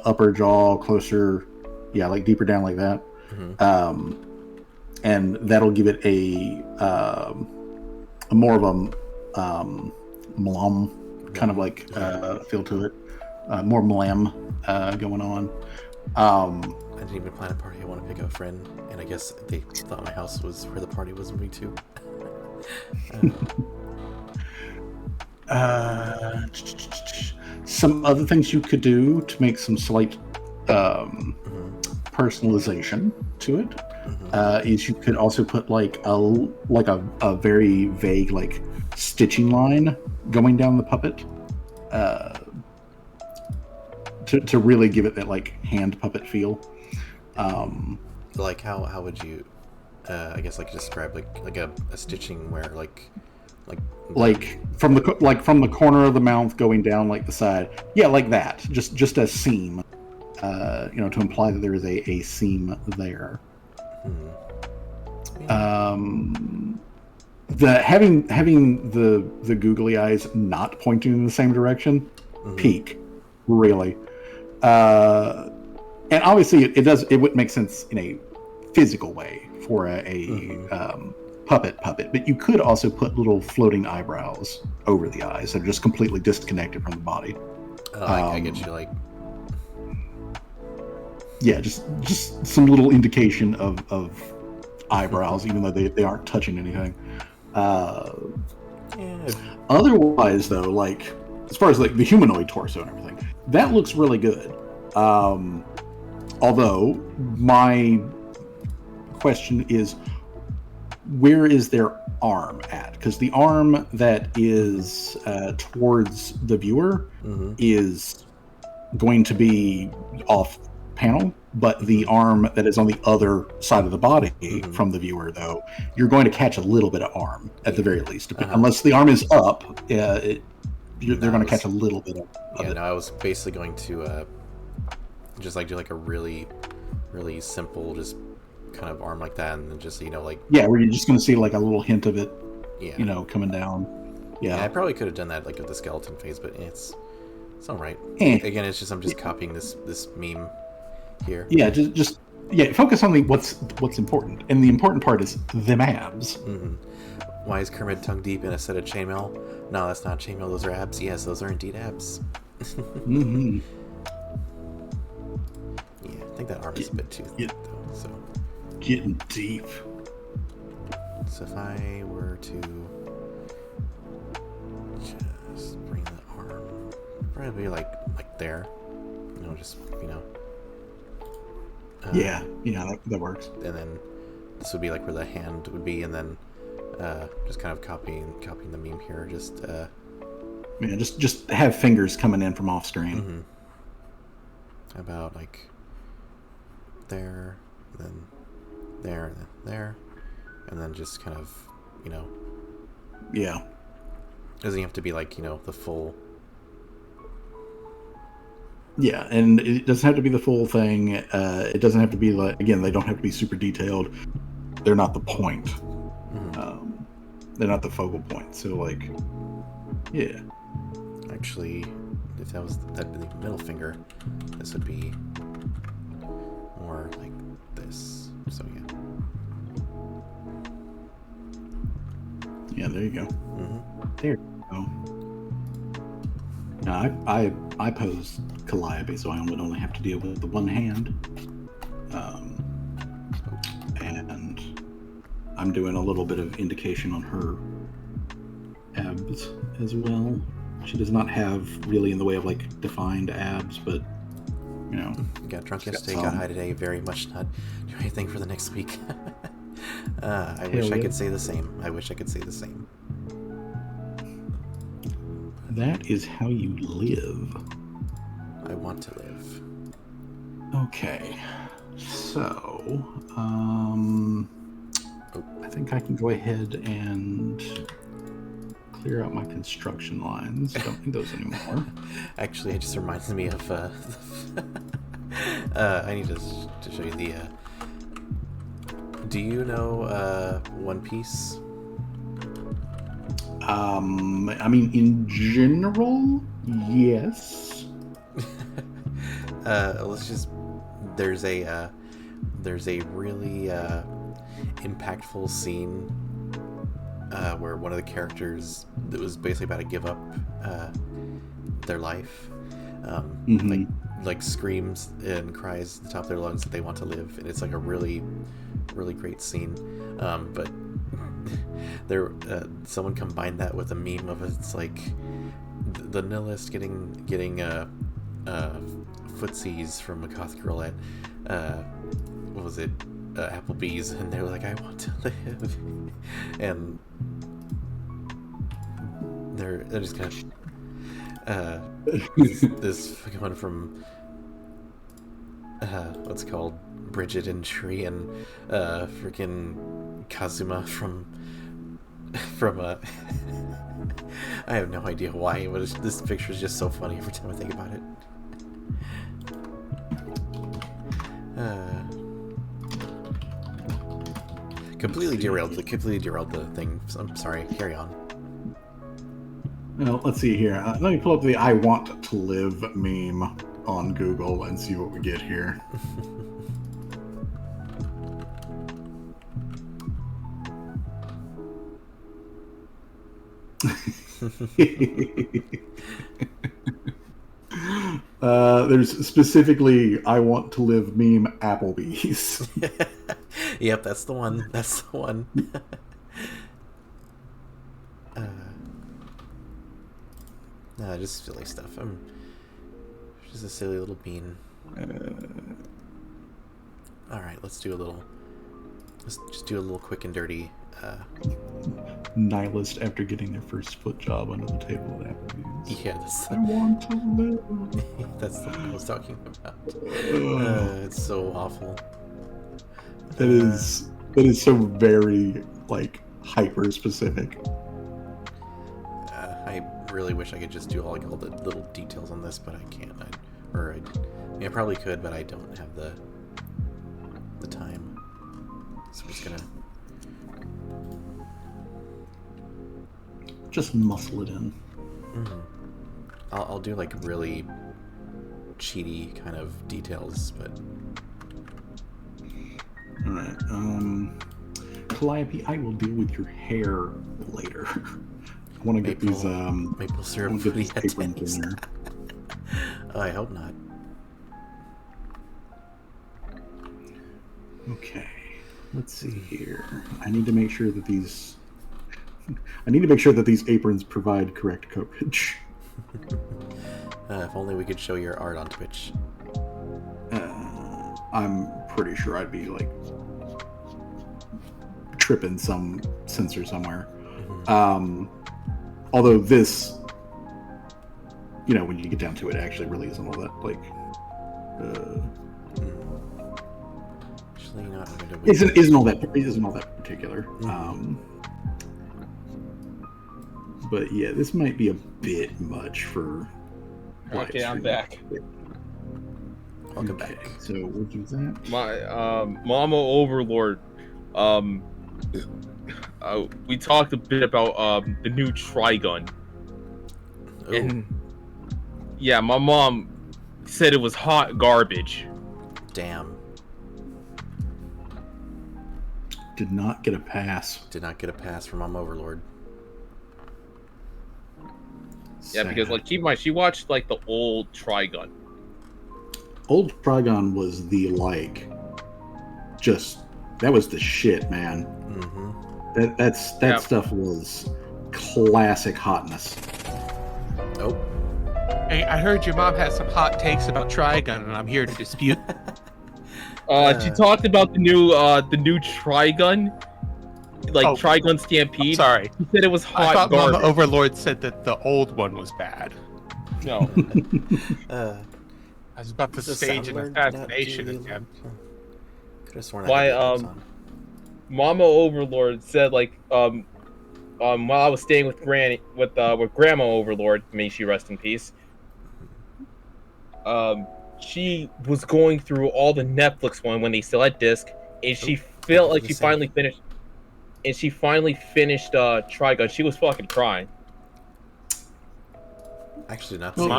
Speaker 3: upper jaw closer, deeper down like that. Mm-hmm. And that'll give it a more of a mlum kind of feel to it. More mlam going on.
Speaker 1: I didn't even plan a party. I want to pick up a friend, and I guess they thought my house was where the party was moving to.
Speaker 3: Some other things you could do to make some slight personalization to it. is you could also put like a very vague like stitching line going down the puppet to really give it that like hand puppet feel.
Speaker 1: Like how would you I guess like describe like a stitching where like
Speaker 3: from the corner of the mouth going down like the side, like that, just a seam, to imply that there is a seam there. The having the googly eyes not pointing in the same direction, peak, really, and obviously it would make sense in a physical way for a puppet, but you could also put little floating eyebrows over the eyes that are just completely disconnected from the body.
Speaker 1: I get you, like
Speaker 3: just some little indication of eyebrows, even though they aren't touching anything. Otherwise, though, like as far as like the humanoid torso and everything, that looks really good. Although my question is, where is their arm at? Because the arm that is towards the viewer is going to be off panel, but the arm that is on the other side of the body from the viewer, though, you're going to catch a little bit of arm at the very least. Unless the arm is up, they're going to catch a little bit of it.
Speaker 1: No, I was basically going to just like do like a really, really simple just kind of arm like that, and then just where
Speaker 3: you're just going to see like a little hint of it, coming down.
Speaker 1: I probably could have done that like with the skeleton phase, but it's all right. Again, it's just I'm just copying this meme here.
Speaker 3: Just focus on what's important, and the important part is them abs.
Speaker 1: Why is Kermit tongue deep in a set of chainmail? No, that's not chainmail, those are abs. Yes, those are indeed abs. I think that arm is a bit too thick though, so
Speaker 3: getting deep.
Speaker 1: So if I were to just bring the arm probably like there, just
Speaker 3: that works.
Speaker 1: And then this would be like where the hand would be, and then just kind of copying the meme here.
Speaker 3: Just have fingers coming in from off screen.
Speaker 1: About like there, then there, and then there, and then just kind of doesn't have to be like the full.
Speaker 3: Yeah, and it doesn't have to be the full thing. It doesn't have to be like, again, they don't have to be super detailed. They're not the point. They're not the focal point. So like,
Speaker 1: actually, if that'd be the middle finger, this would be more like this. So
Speaker 3: there you go. There you go. Now, I pose Calliope, so I would only have to deal with the one hand. And I'm doing a little bit of indication on her abs as well. She does not have really in the way of like defined abs, but
Speaker 1: got drunk yesterday, got high today, very much not do anything for the next week. I wish I could say the same.
Speaker 3: That is how you live.
Speaker 1: I want to live.
Speaker 3: Okay. So, I think I can go ahead and clear out my construction lines. I don't need those anymore.
Speaker 1: Actually, it just reminds me of I need to show you the do you know One Piece?
Speaker 3: I mean, in general, yes.
Speaker 1: Let's just there's a really impactful scene where one of the characters that was basically about to give up their life like screams and cries at the top of their lungs that they want to live, and it's like a really great scene, but there someone combined that with a meme of it's like the nihilist getting footsies from a goth girl at what was it, Applebee's, and they're like, I want to live. And they're just kind of this one from what's it called, Bridget and Tree, and freaking Kazuma from I have no idea why, but this picture is just so funny every time I think about it. Completely derailed the thing. So I'm sorry. Carry on.
Speaker 3: Well, let's see here. Let me pull up the "I want to live" meme on Google and see what we get here. There's specifically "I want to live" meme Applebee's.
Speaker 1: Yep, that's the one. Just silly stuff. I'm just a silly little bean. All right, let's just do a little quick and dirty.
Speaker 3: Nihilist after getting their first foot job under the table at Applebee's.
Speaker 1: Yeah, that's
Speaker 3: I want to live.
Speaker 1: that's the one I was talking about. It's so awful.
Speaker 3: That is so very like hyper specific.
Speaker 1: I really wish I could just do all the little details on this, but I can't. I probably could, but I don't have the time. So I'm just gonna
Speaker 3: just muscle it in.
Speaker 1: Mm-hmm. I'll do like really cheaty kind of details, but.
Speaker 3: All right. Calliope, I will deal with your hair later. I want to get these
Speaker 1: maple syrup
Speaker 3: for the aprons in there.
Speaker 1: I hope not.
Speaker 3: Okay. Let's see here. I need to make sure that these aprons provide correct coverage.
Speaker 1: If only we could show your art on Twitch.
Speaker 3: I'm pretty sure I'd be like tripping some sensor somewhere. Mm-hmm. Although this, when you get down to it, actually really isn't all that like.
Speaker 1: Actually, not
Speaker 3: isn't all that particular.
Speaker 1: Mm-hmm.
Speaker 3: But yeah, this might be a bit much for.
Speaker 4: Okay, I'm back.
Speaker 1: Welcome back.
Speaker 3: So we'll do that.
Speaker 4: My Mama Overlord. We talked a bit about the new Trigun.
Speaker 1: Ooh.
Speaker 4: And yeah, my mom said it was hot garbage.
Speaker 1: Damn.
Speaker 3: Did not get a pass.
Speaker 1: Did not get a pass from Mom Overlord.
Speaker 4: Yeah, because like keep in mind, she watched like the old Trigun.
Speaker 3: Old Trigun was that was the shit, man.
Speaker 1: Mm-hmm.
Speaker 3: That stuff was classic hotness.
Speaker 1: Oh.
Speaker 5: Hey, I heard your mom has some hot takes about Trigun, and I'm here to dispute.
Speaker 4: She talked about the new Trigun, Trigun Stampede.
Speaker 5: Sorry,
Speaker 4: she said it was hot.
Speaker 5: I thought
Speaker 4: garbage.
Speaker 5: Mama Overlord said that the old one was bad.
Speaker 4: No.
Speaker 5: I was about to stage an assassination attempt.
Speaker 1: Could have sworn
Speaker 4: Why? Mama Overlord said while I was staying with Grandma Overlord, may she rest in peace. She was going through all the Netflix one when they still had disc, and she felt like she finally finished. And she finally finished Trigun. She was fucking crying.
Speaker 1: Actually, not
Speaker 3: well,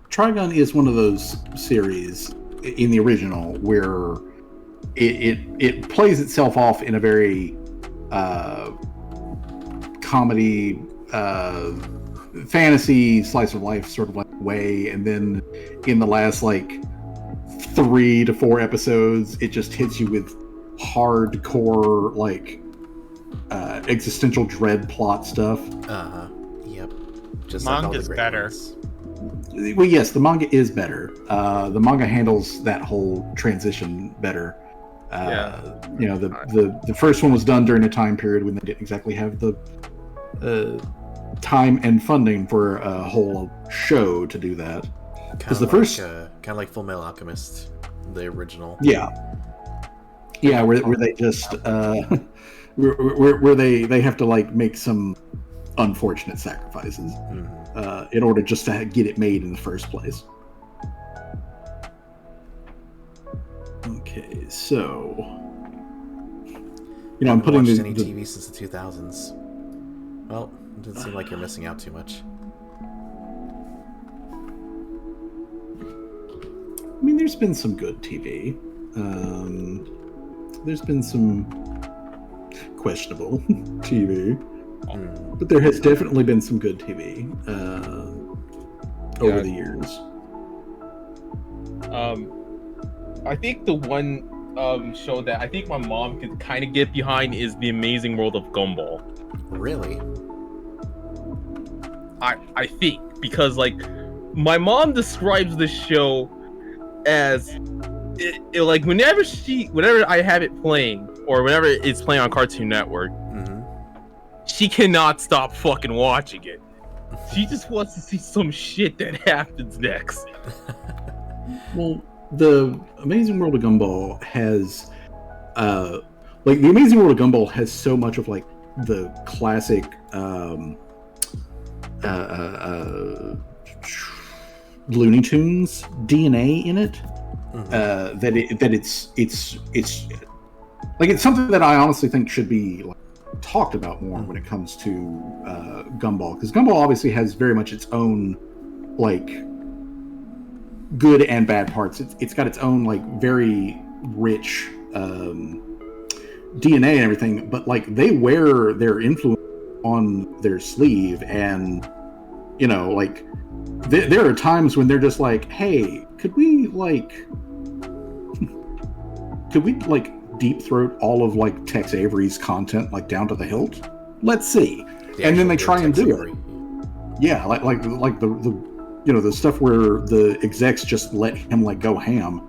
Speaker 5: Trigun
Speaker 3: is one of those series in the original where it plays itself off in a very comedy, fantasy, slice of life sort of like way, and then in the last 3 to 4 episodes, it just hits you with hardcore existential dread plot stuff.
Speaker 1: Yep. Just
Speaker 5: manga's better.
Speaker 3: Well, yes, the manga is better. The manga handles that whole transition better. You know, the first one was done during a time period when they didn't exactly have the time and funding for a whole show to do that. Because the first,
Speaker 1: kind of like Full Metal Alchemist, the original.
Speaker 3: Yeah, where they just where they have to like make some unfortunate sacrifices in order just to get it made in the first place. Okay, so I'm putting
Speaker 1: watched any TV since the 2000s. Well, it doesn't seem like you're missing out too much.
Speaker 3: I mean, there's been some good TV. There's been some questionable TV, but there has definitely been some good TV over the years.
Speaker 4: I think the one show that I think my mom could kind of get behind is The Amazing World of Gumball.
Speaker 1: Really?
Speaker 4: I think, because like my mom describes the show as it like whenever I have it playing or whenever it's playing on Cartoon Network, she cannot stop fucking watching it. She just wants to see some shit that happens next.
Speaker 3: Well, the Amazing World of Gumball has like the Amazing World of Gumball has so much of like the classic Looney Tunes DNA in it, that it's like it's something that I honestly think should be like talked about more when it comes to Gumball, because Gumball obviously has very much its own like good and bad parts. It's got its own like very rich DNA and everything, but like they wear their influence on their sleeve, and like there are times when they're just like, hey, could we deep throat all of like Tex Avery's content like down to the hilt? Let's see. And then they try and do it. Yeah, like the the stuff where the execs just let him like go ham.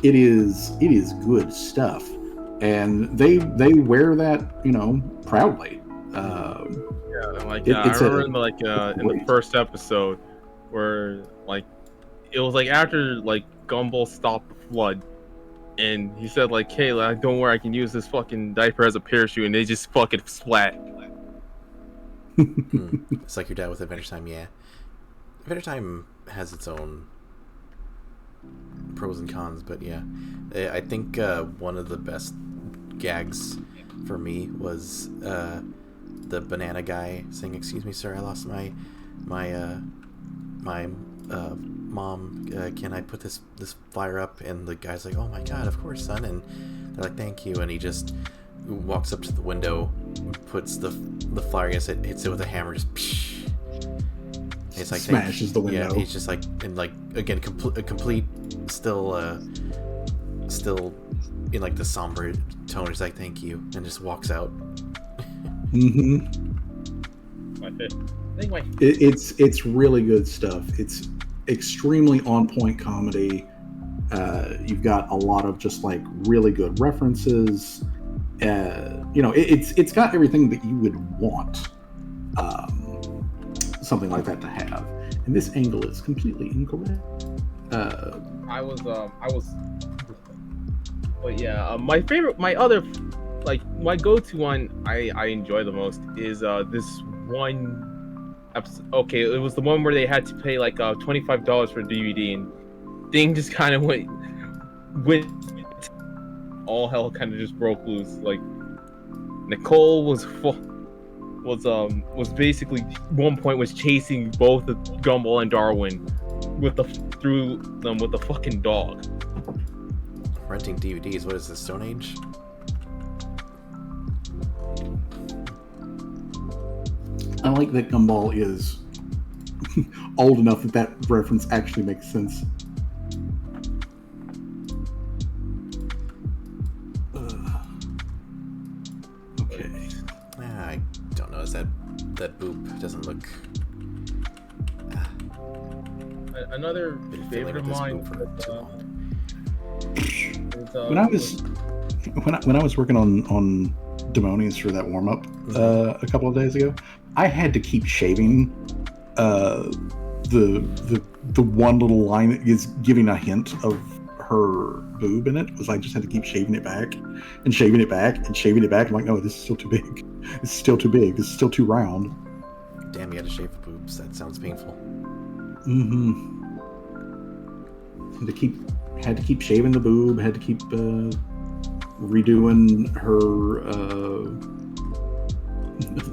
Speaker 3: It is good stuff, and they wear that proudly.
Speaker 4: I remember in the first episode where like it was like after like Gumball stopped the flood, and he said like, hey, like, don't worry, I can use this fucking diaper as a parachute, and they just fucking splat.
Speaker 1: It's like your dad with Adventure Time. Yeah, Adventure Time has its own pros and cons, but yeah, I think one of the best gags for me was the banana guy saying, "Excuse me, sir, I lost my mom. Can I put this flyer up?" And the guy's like, "Oh my god, of course, son." And they're like, "Thank you." And he just walks up to the window, puts the flyer against it, hits it with a hammer, just psh. It's like
Speaker 3: smashes the window.
Speaker 1: Yeah, he's just like, and like again, a complete still in like the somber tone. He's like, "Thank you," and just walks out.
Speaker 3: It's really good stuff. It's extremely on point comedy. You've got a lot of just like really good references. It's got everything that you would want something like that to have. And this angle is completely incorrect.
Speaker 4: But yeah, my go-to one I enjoy the most is this one episode. Okay, it was the one where they had to pay like $25 for a DVD, and thing just kind of went all hell kind of just broke loose. Like Nicole was basically one point was chasing both Gumball and Darwin through them with the fucking dog.
Speaker 1: Renting DVDs. What is this, Stone Age?
Speaker 3: I like that Gumball is old enough that reference actually makes sense. Okay.
Speaker 1: I don't know. Is that boop doesn't look.
Speaker 4: Another favorite of mine.
Speaker 3: when I was working on Demonies for that warm up a couple of days ago, I had to keep shaving the one little line that is giving a hint of her boob in it. Was I just had to keep shaving it back and shaving it back and shaving it back. I'm like, no, this is still too big. This is still too big. This is still too round.
Speaker 1: Damn, you had to shave the boobs. That sounds painful.
Speaker 3: Mm-hmm. Had to keep shaving the boob. Had to keep redoing her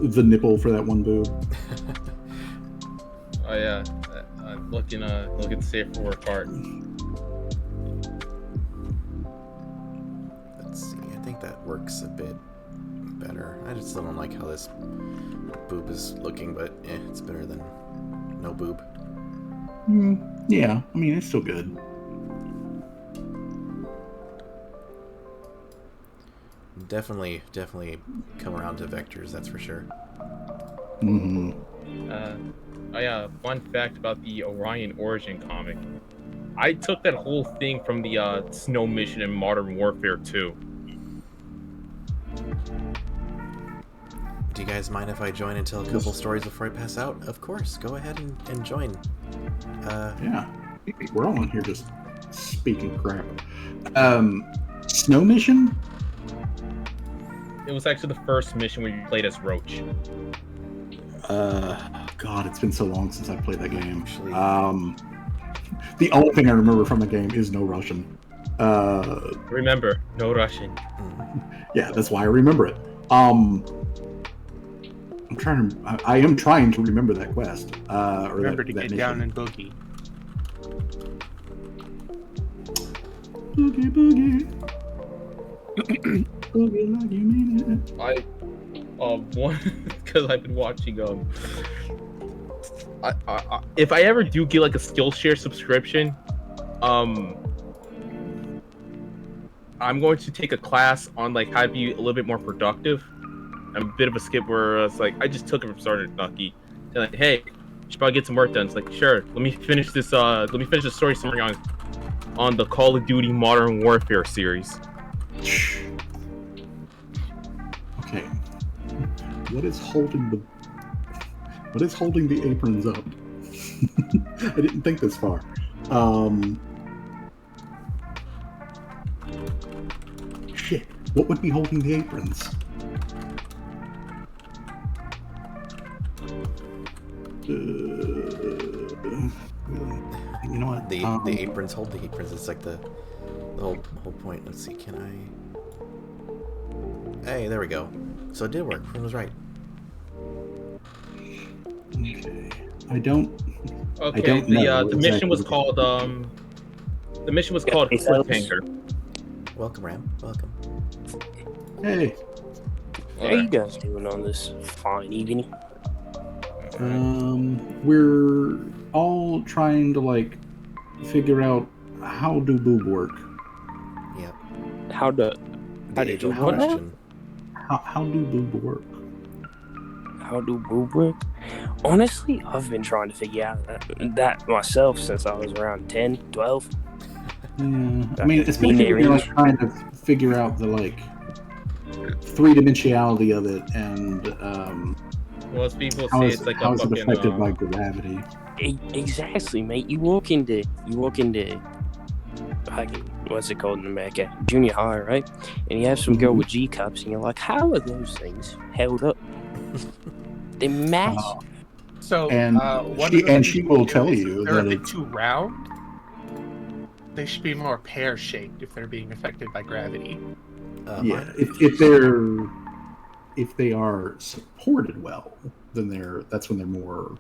Speaker 3: the nipple for that one boob.
Speaker 4: Oh yeah, looking safe for work hard.
Speaker 1: Let's see. I think that works a bit better. I just still don't like how this boob is looking, but it's better than no boob.
Speaker 3: Yeah, I mean, it's still good.
Speaker 1: Definitely come around to vectors, that's for sure.
Speaker 3: Mm-hmm.
Speaker 4: Oh yeah, fun fact about the Orion Origin comic. I took that whole thing from the Snow mission in Modern Warfare 2.
Speaker 1: Do you guys mind if I join and tell a couple stories before I pass out? Of course, go ahead and join.
Speaker 3: Yeah, we're all in here just speaking crap. Snow mission?
Speaker 4: It was actually the first mission where you played as Roach.
Speaker 3: God, it's been so long since I played that game.
Speaker 1: Actually,
Speaker 3: the only thing I remember from the game is no Russian.
Speaker 4: Remember, no Russian.
Speaker 3: Yeah, that's why I remember it. I am trying to remember that quest.
Speaker 5: Remember to
Speaker 3: that
Speaker 5: get
Speaker 3: mission.
Speaker 5: down and boogie.
Speaker 3: Boogie, boogie. Boogie like you mean it.
Speaker 4: One, because I've been watching if I ever do get like a Skillshare subscription, I'm going to take a class on like how to be a little bit more productive. I'm a bit of a skip where it's like I just took it from Sergeant Nucky. They're like, hey, you should probably get some work done. It's like, sure, let me finish this story summary on the Call of Duty Modern Warfare series.
Speaker 3: Okay. What is holding the aprons up? I didn't think this far. Shit. What would be holding the aprons? You know what?
Speaker 1: the aprons hold the aprons. It's like the whole point. Let's see. Can I? Hey, there we go. So it did work. Fren was right.
Speaker 3: Okay. I don't know
Speaker 4: the mission
Speaker 3: exactly
Speaker 4: was
Speaker 3: what-
Speaker 4: called Cliffhanger.
Speaker 1: Welcome, Ram. Welcome.
Speaker 3: Hey.
Speaker 6: How you guys doing on this fine evening?
Speaker 3: We're all trying to like figure out how do boob work.
Speaker 1: Yep.
Speaker 6: How do
Speaker 1: The
Speaker 6: did you
Speaker 1: age-old
Speaker 6: what now?
Speaker 1: question.
Speaker 3: How do boob work?
Speaker 6: How do boob work? Honestly, I've been trying to figure out that myself since I was around 10, 12.
Speaker 3: Yeah, I mean, especially when you're like trying to figure out the like three-dimensionality of it and
Speaker 4: Well, as people
Speaker 3: how
Speaker 4: say,
Speaker 3: is
Speaker 4: it's like
Speaker 3: how
Speaker 4: a
Speaker 3: is it
Speaker 4: fucking.
Speaker 3: affected by gravity?
Speaker 6: Exactly, mate. You walk into fucking, what's it called in America? Junior high, right? And you have some girl with G cups, and you're like, how are those things held up? They're massive.
Speaker 5: So,
Speaker 3: And
Speaker 5: one
Speaker 3: she-
Speaker 5: of the
Speaker 3: and
Speaker 5: things
Speaker 3: she will
Speaker 5: do
Speaker 3: tell
Speaker 5: is
Speaker 3: you
Speaker 5: if they're
Speaker 3: that
Speaker 5: a bit
Speaker 3: it's-
Speaker 5: too round. They should be more pear-shaped if they're being affected by gravity.
Speaker 3: Yeah,
Speaker 1: Mine-
Speaker 3: if they are supported well, then that's when they're more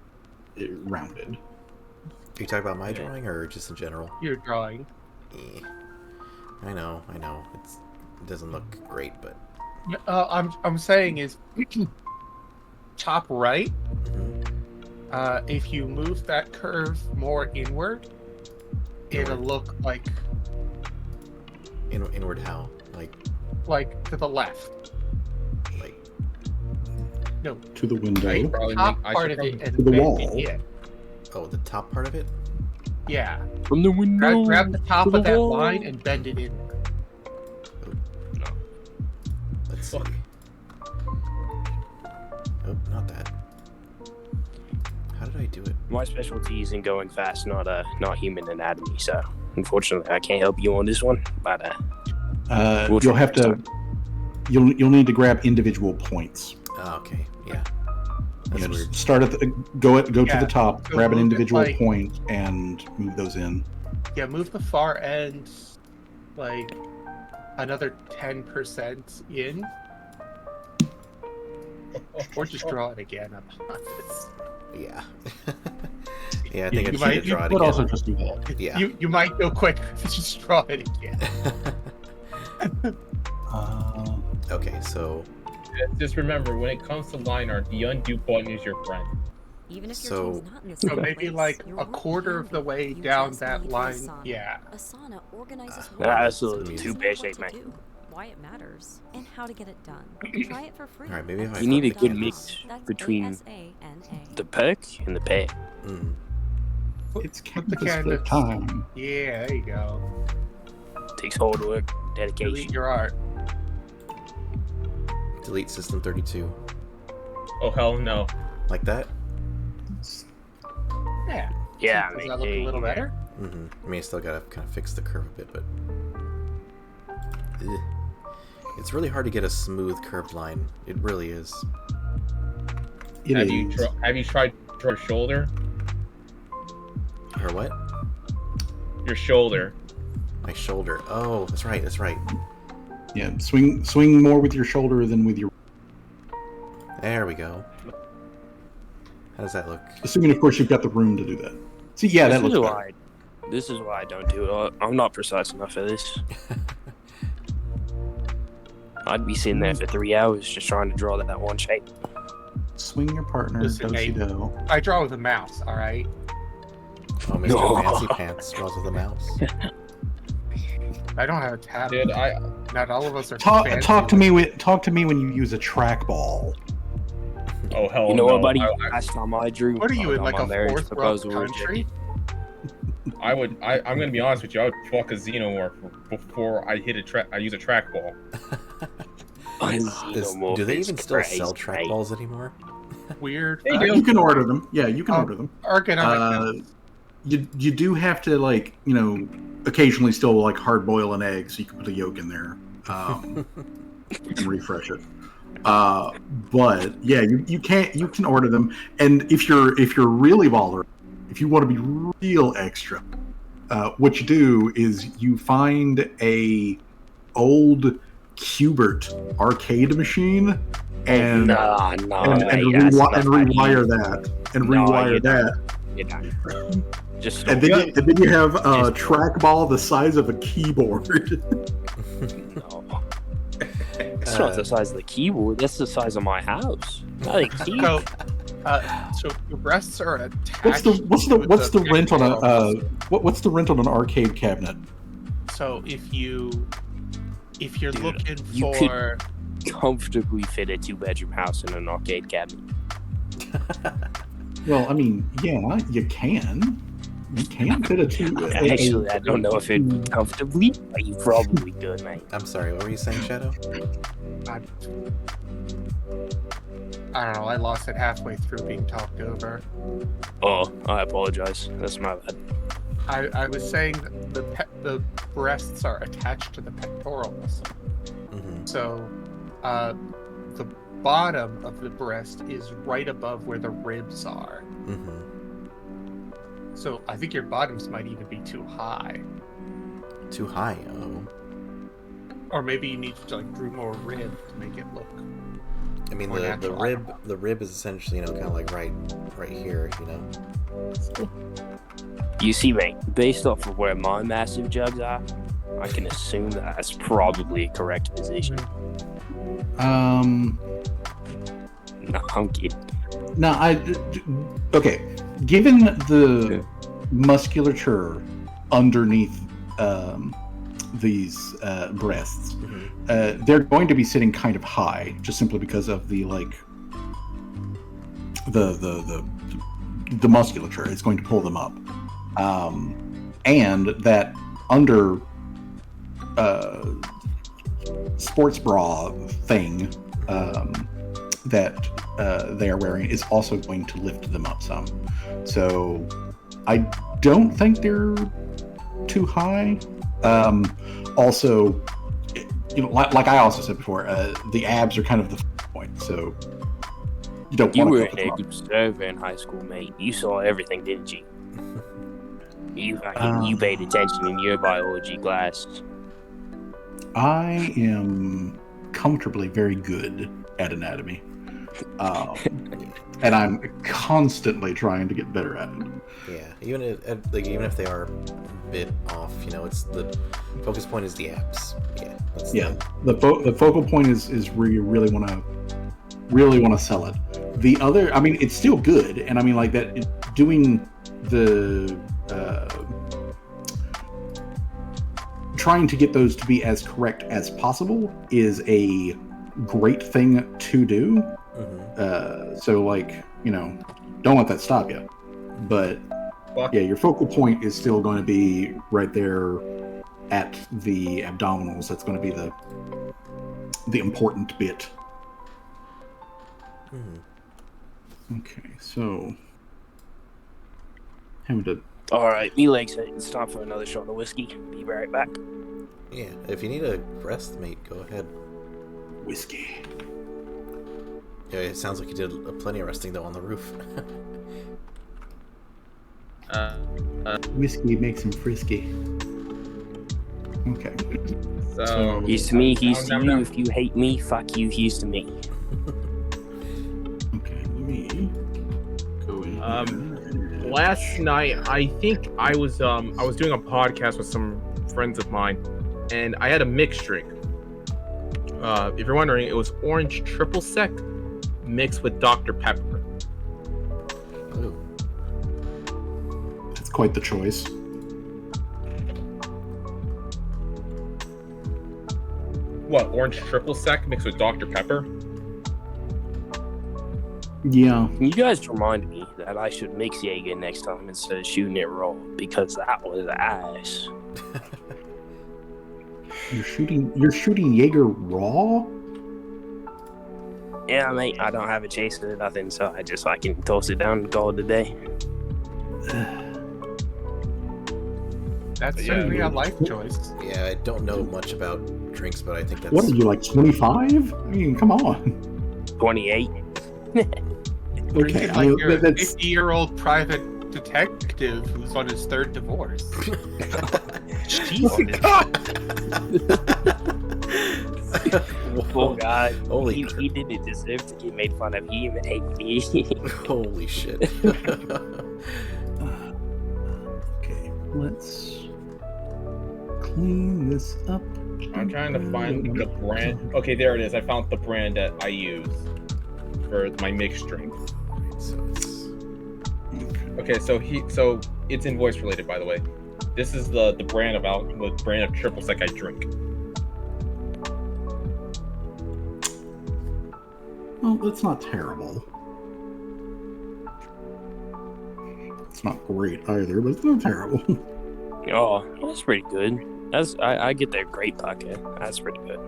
Speaker 3: rounded.
Speaker 1: Are you talking about my drawing or just in general?
Speaker 5: Your drawing.
Speaker 1: Eh. I know. It doesn't look great, but
Speaker 5: I'm saying is top right.
Speaker 1: mhm.
Speaker 5: If you move that curve more inward, it'll look like
Speaker 1: Inward how? Like
Speaker 5: to the left. No,
Speaker 3: To the window.
Speaker 4: I probably
Speaker 5: top
Speaker 4: make- I
Speaker 5: part
Speaker 4: should
Speaker 5: of it
Speaker 4: probably-
Speaker 5: and
Speaker 3: To the
Speaker 5: bend
Speaker 3: wall.
Speaker 5: it in.
Speaker 1: oh, the top part of it?
Speaker 5: Yeah.
Speaker 6: From the window.
Speaker 5: Grab the top
Speaker 6: to the
Speaker 5: of that
Speaker 6: wall.
Speaker 5: line and bend it in.
Speaker 1: see. Oh, not that. How did I do it?
Speaker 6: My specialty is in going fast, not human anatomy. So unfortunately, I can't help you on this one. But we'll
Speaker 3: you'll
Speaker 6: try
Speaker 3: have
Speaker 6: next
Speaker 3: to.
Speaker 6: time.
Speaker 3: You'll need to grab individual points.
Speaker 1: Oh, okay, yeah. That's
Speaker 3: Yeah,
Speaker 1: weird.
Speaker 3: just start at the go to
Speaker 5: Yeah,
Speaker 3: the top,
Speaker 5: so
Speaker 3: grab an
Speaker 5: move it,
Speaker 3: individual
Speaker 5: like-
Speaker 3: point, and move those in.
Speaker 5: Yeah, move the far end like another 10% in. Or just draw it again. I'm not this.
Speaker 1: Yeah. Yeah, I think I
Speaker 5: You
Speaker 1: should
Speaker 5: might-
Speaker 1: draw it
Speaker 3: But
Speaker 1: again.
Speaker 3: also just do that.
Speaker 1: Yeah.
Speaker 5: You might go quicker if you just draw it again.
Speaker 1: Okay, so
Speaker 4: Just remember, when it comes to line art, the undo button is your friend.
Speaker 7: Even if your
Speaker 1: So-
Speaker 7: team's not in the
Speaker 5: So
Speaker 7: same
Speaker 5: maybe
Speaker 7: place,
Speaker 5: like
Speaker 7: your
Speaker 5: a
Speaker 7: work
Speaker 5: quarter of the
Speaker 7: handled.
Speaker 5: way
Speaker 7: You
Speaker 5: down
Speaker 7: just
Speaker 5: that
Speaker 7: need
Speaker 5: line.
Speaker 7: Asana.
Speaker 5: Yeah.
Speaker 7: Asana organizes
Speaker 1: Ah,
Speaker 7: work.
Speaker 6: absolutely.
Speaker 7: So
Speaker 6: Too
Speaker 7: you know
Speaker 6: pear-shaped,
Speaker 7: what to
Speaker 6: mate.
Speaker 7: do, why it matters, and how to get it done. Try it for free.
Speaker 1: Alright, maybe if I
Speaker 6: You need a
Speaker 1: find
Speaker 6: good
Speaker 1: the
Speaker 6: mix
Speaker 7: That's
Speaker 6: between
Speaker 7: ASANA.
Speaker 6: the perk and the pay.
Speaker 1: Mm.
Speaker 3: It's
Speaker 5: Put the
Speaker 3: canvas for
Speaker 5: canvas.
Speaker 3: time.
Speaker 5: Yeah, there you go.
Speaker 6: Takes hard work, dedication.
Speaker 5: Delete your art.
Speaker 1: Delete system 32.
Speaker 4: Oh hell no.
Speaker 1: Like that?
Speaker 5: Yeah.
Speaker 6: Yeah,
Speaker 5: Does
Speaker 6: I mean,
Speaker 5: that look a little better?
Speaker 1: Mm-hmm. I mean, I still gotta kind of fix the curve a bit, but... Ugh. It's really hard to get a smooth curved line. It really is.
Speaker 3: It
Speaker 4: Have
Speaker 3: is.
Speaker 4: you tried to draw your shoulder?
Speaker 1: Or what?
Speaker 4: Your shoulder.
Speaker 1: My shoulder. Oh, that's right, that's right.
Speaker 3: Yeah, swing more with your shoulder than with your.
Speaker 1: There we go. How does that look?
Speaker 3: Assuming, of course, you've got the room to do that. See, yeah, that
Speaker 6: this
Speaker 3: looks
Speaker 6: is
Speaker 3: better.
Speaker 6: why. This is why I don't do it. I'm not precise enough for this. I'd be sitting there for 3 hours just trying to draw that one shape.
Speaker 3: Swing your partner,
Speaker 5: Listen,
Speaker 3: do-si-do.
Speaker 5: mate. I draw with a mouse, alright?
Speaker 1: Oh, Mr.
Speaker 6: No.
Speaker 1: Fancy Pants draws with a mouse.
Speaker 5: I don't have a tablet.
Speaker 4: Dude,
Speaker 5: Not all of us are
Speaker 3: Talk
Speaker 5: fancy.
Speaker 3: to me when you use a trackball.
Speaker 4: oh hell
Speaker 6: You know
Speaker 4: no.
Speaker 6: what, buddy?
Speaker 4: I,
Speaker 6: Last time I drew,
Speaker 5: What are you
Speaker 6: I
Speaker 5: in,
Speaker 6: got
Speaker 5: like
Speaker 6: my
Speaker 5: a
Speaker 6: marriage
Speaker 5: fourth world
Speaker 6: proposal
Speaker 5: country?
Speaker 6: rejected.
Speaker 4: I'm gonna be honest with you. I would fuck a xenomorph before I use a trackball.
Speaker 1: Do they even still sell
Speaker 6: Christ, mate.
Speaker 1: trackballs anymore?
Speaker 5: Weird.
Speaker 4: They do.
Speaker 3: You can order them. Yeah, you can order them.
Speaker 5: Ergonomic.
Speaker 3: You do have to, like, you know, occasionally still like hard boil an egg so you can put a yolk in there and refresh it. But yeah, you can order them, and if you're really baller, if you want to be real extra, what you do is you find a old Qbert arcade machine and
Speaker 6: Nah,
Speaker 3: and
Speaker 6: mate,
Speaker 3: rewire that and
Speaker 6: No,
Speaker 3: rewire
Speaker 6: you don't.
Speaker 3: that.
Speaker 6: You're done. Just
Speaker 3: And
Speaker 6: stop.
Speaker 3: then you have a
Speaker 6: Just-
Speaker 3: trackball the size of a keyboard.
Speaker 6: No. That's not the size of the keyboard. That's the size of my house. Not a key.
Speaker 5: So, so your breasts are attached.
Speaker 3: What's the rent on
Speaker 5: pectoral
Speaker 3: a what's the rent on an arcade cabinet?
Speaker 5: So if you're
Speaker 6: Dude,
Speaker 5: looking
Speaker 6: you
Speaker 5: for
Speaker 6: Comfortably fit a 2-bedroom house in an arcade cabinet.
Speaker 3: Well, I mean, yeah, you can. You can fit a two.
Speaker 6: Actually, I don't know if it'd be comfortably, but you probably could, mate.
Speaker 1: I'm sorry, what were you saying, Shadow?
Speaker 5: I don't know. I lost it halfway through being talked over.
Speaker 6: Oh, I apologize. That's my bad.
Speaker 5: I was saying that the breasts are attached to the pectoral muscle.
Speaker 1: Mm-hmm.
Speaker 5: So, the bottom of the breast is right above where the ribs are.
Speaker 1: Mm-hmm.
Speaker 5: So I think your bottoms might even be too high,
Speaker 1: Too high, oh.
Speaker 5: or maybe you need to like drew more rib to make it look.
Speaker 1: I mean,
Speaker 5: More
Speaker 1: the
Speaker 5: natural, I
Speaker 1: rib the rib is essentially, kind of like right here,
Speaker 6: You see, mate, based off of where my massive jugs are, I can assume that that's probably a correct position. No, I'm kidding.
Speaker 3: No, okay. Given the musculature underneath these breasts,
Speaker 1: Mm-hmm.
Speaker 3: they're going to be sitting kind of high, just simply because of the the musculature. It's going to pull them up, and that under sports bra thing that they are wearing is also going to lift them up some. So I don't think they're too high. Also, like I also said before, the abs are kind of the point. So you don't.
Speaker 6: You
Speaker 3: want
Speaker 6: were
Speaker 3: to
Speaker 6: an observer in high school, mate. You saw everything, didn't you? You paid attention in your biology class.
Speaker 3: I am comfortably very good at anatomy, and I'm constantly trying to get better at it.
Speaker 1: Yeah, even if they are a bit off, it's the focus point is the abs. Yeah,
Speaker 3: the focal point is where you really want to sell it. The other, I mean, it's still good, and I mean like that doing the trying to get those to be as correct as possible is a great thing to do.
Speaker 1: Mm-hmm.
Speaker 3: So like, don't let that stop you. But yeah, your focal point is still going to be right there at the abdominals. That's going to be the important bit.
Speaker 1: Mm-hmm.
Speaker 3: Okay, so having to.
Speaker 6: All right, me legs. It's time for another shot of whiskey. Be right back.
Speaker 1: Yeah, if you need a rest, mate, go ahead.
Speaker 3: Whiskey.
Speaker 1: Yeah, it sounds like you did plenty of resting though on the roof.
Speaker 3: Whiskey makes him frisky. Okay.
Speaker 4: So
Speaker 6: He's to me, he's to you. If you hate me, fuck you, he's to me.
Speaker 3: Okay, let me go in.
Speaker 4: Last night, I think I was doing a podcast with some friends of mine, and I had a mixed drink. If you're wondering, it was orange triple sec mixed with Dr. Pepper.
Speaker 1: Ooh.
Speaker 3: That's quite the choice.
Speaker 4: What, orange triple sec mixed with Dr. Pepper?
Speaker 3: Yeah.
Speaker 6: You guys remind me that I should mix Jaeger next time instead of shooting it raw, because that was ass.
Speaker 3: You're shooting Jaeger raw?
Speaker 6: Yeah, mate, I don't have a chaser or nothing, so I can toss it down and call it a day.
Speaker 5: That's
Speaker 4: Yeah.
Speaker 5: certainly a life choice.
Speaker 1: Yeah, I don't know much about drinks, but I think that's...
Speaker 3: What are you, like 25? I mean, come on.
Speaker 6: 28.
Speaker 3: Okay,
Speaker 5: Like you're a 50-year-old private detective who's on his third divorce. Jesus.
Speaker 6: Poor guy.
Speaker 1: Holy
Speaker 6: He didn't deserve to get made fun of. He even hated me.
Speaker 1: Holy shit.
Speaker 3: Okay, let's clean this up.
Speaker 4: I'm trying to find the brand. Okay, there it is. I found the brand that I use for my mixed drink.
Speaker 1: So it's...
Speaker 4: Okay, so it's invoice related, by the way. This is the brand of triple sec I drink.
Speaker 3: Well, that's not terrible. It's not great either, but it's not terrible.
Speaker 6: Oh, that's pretty good. I get their great pocket. That's pretty good.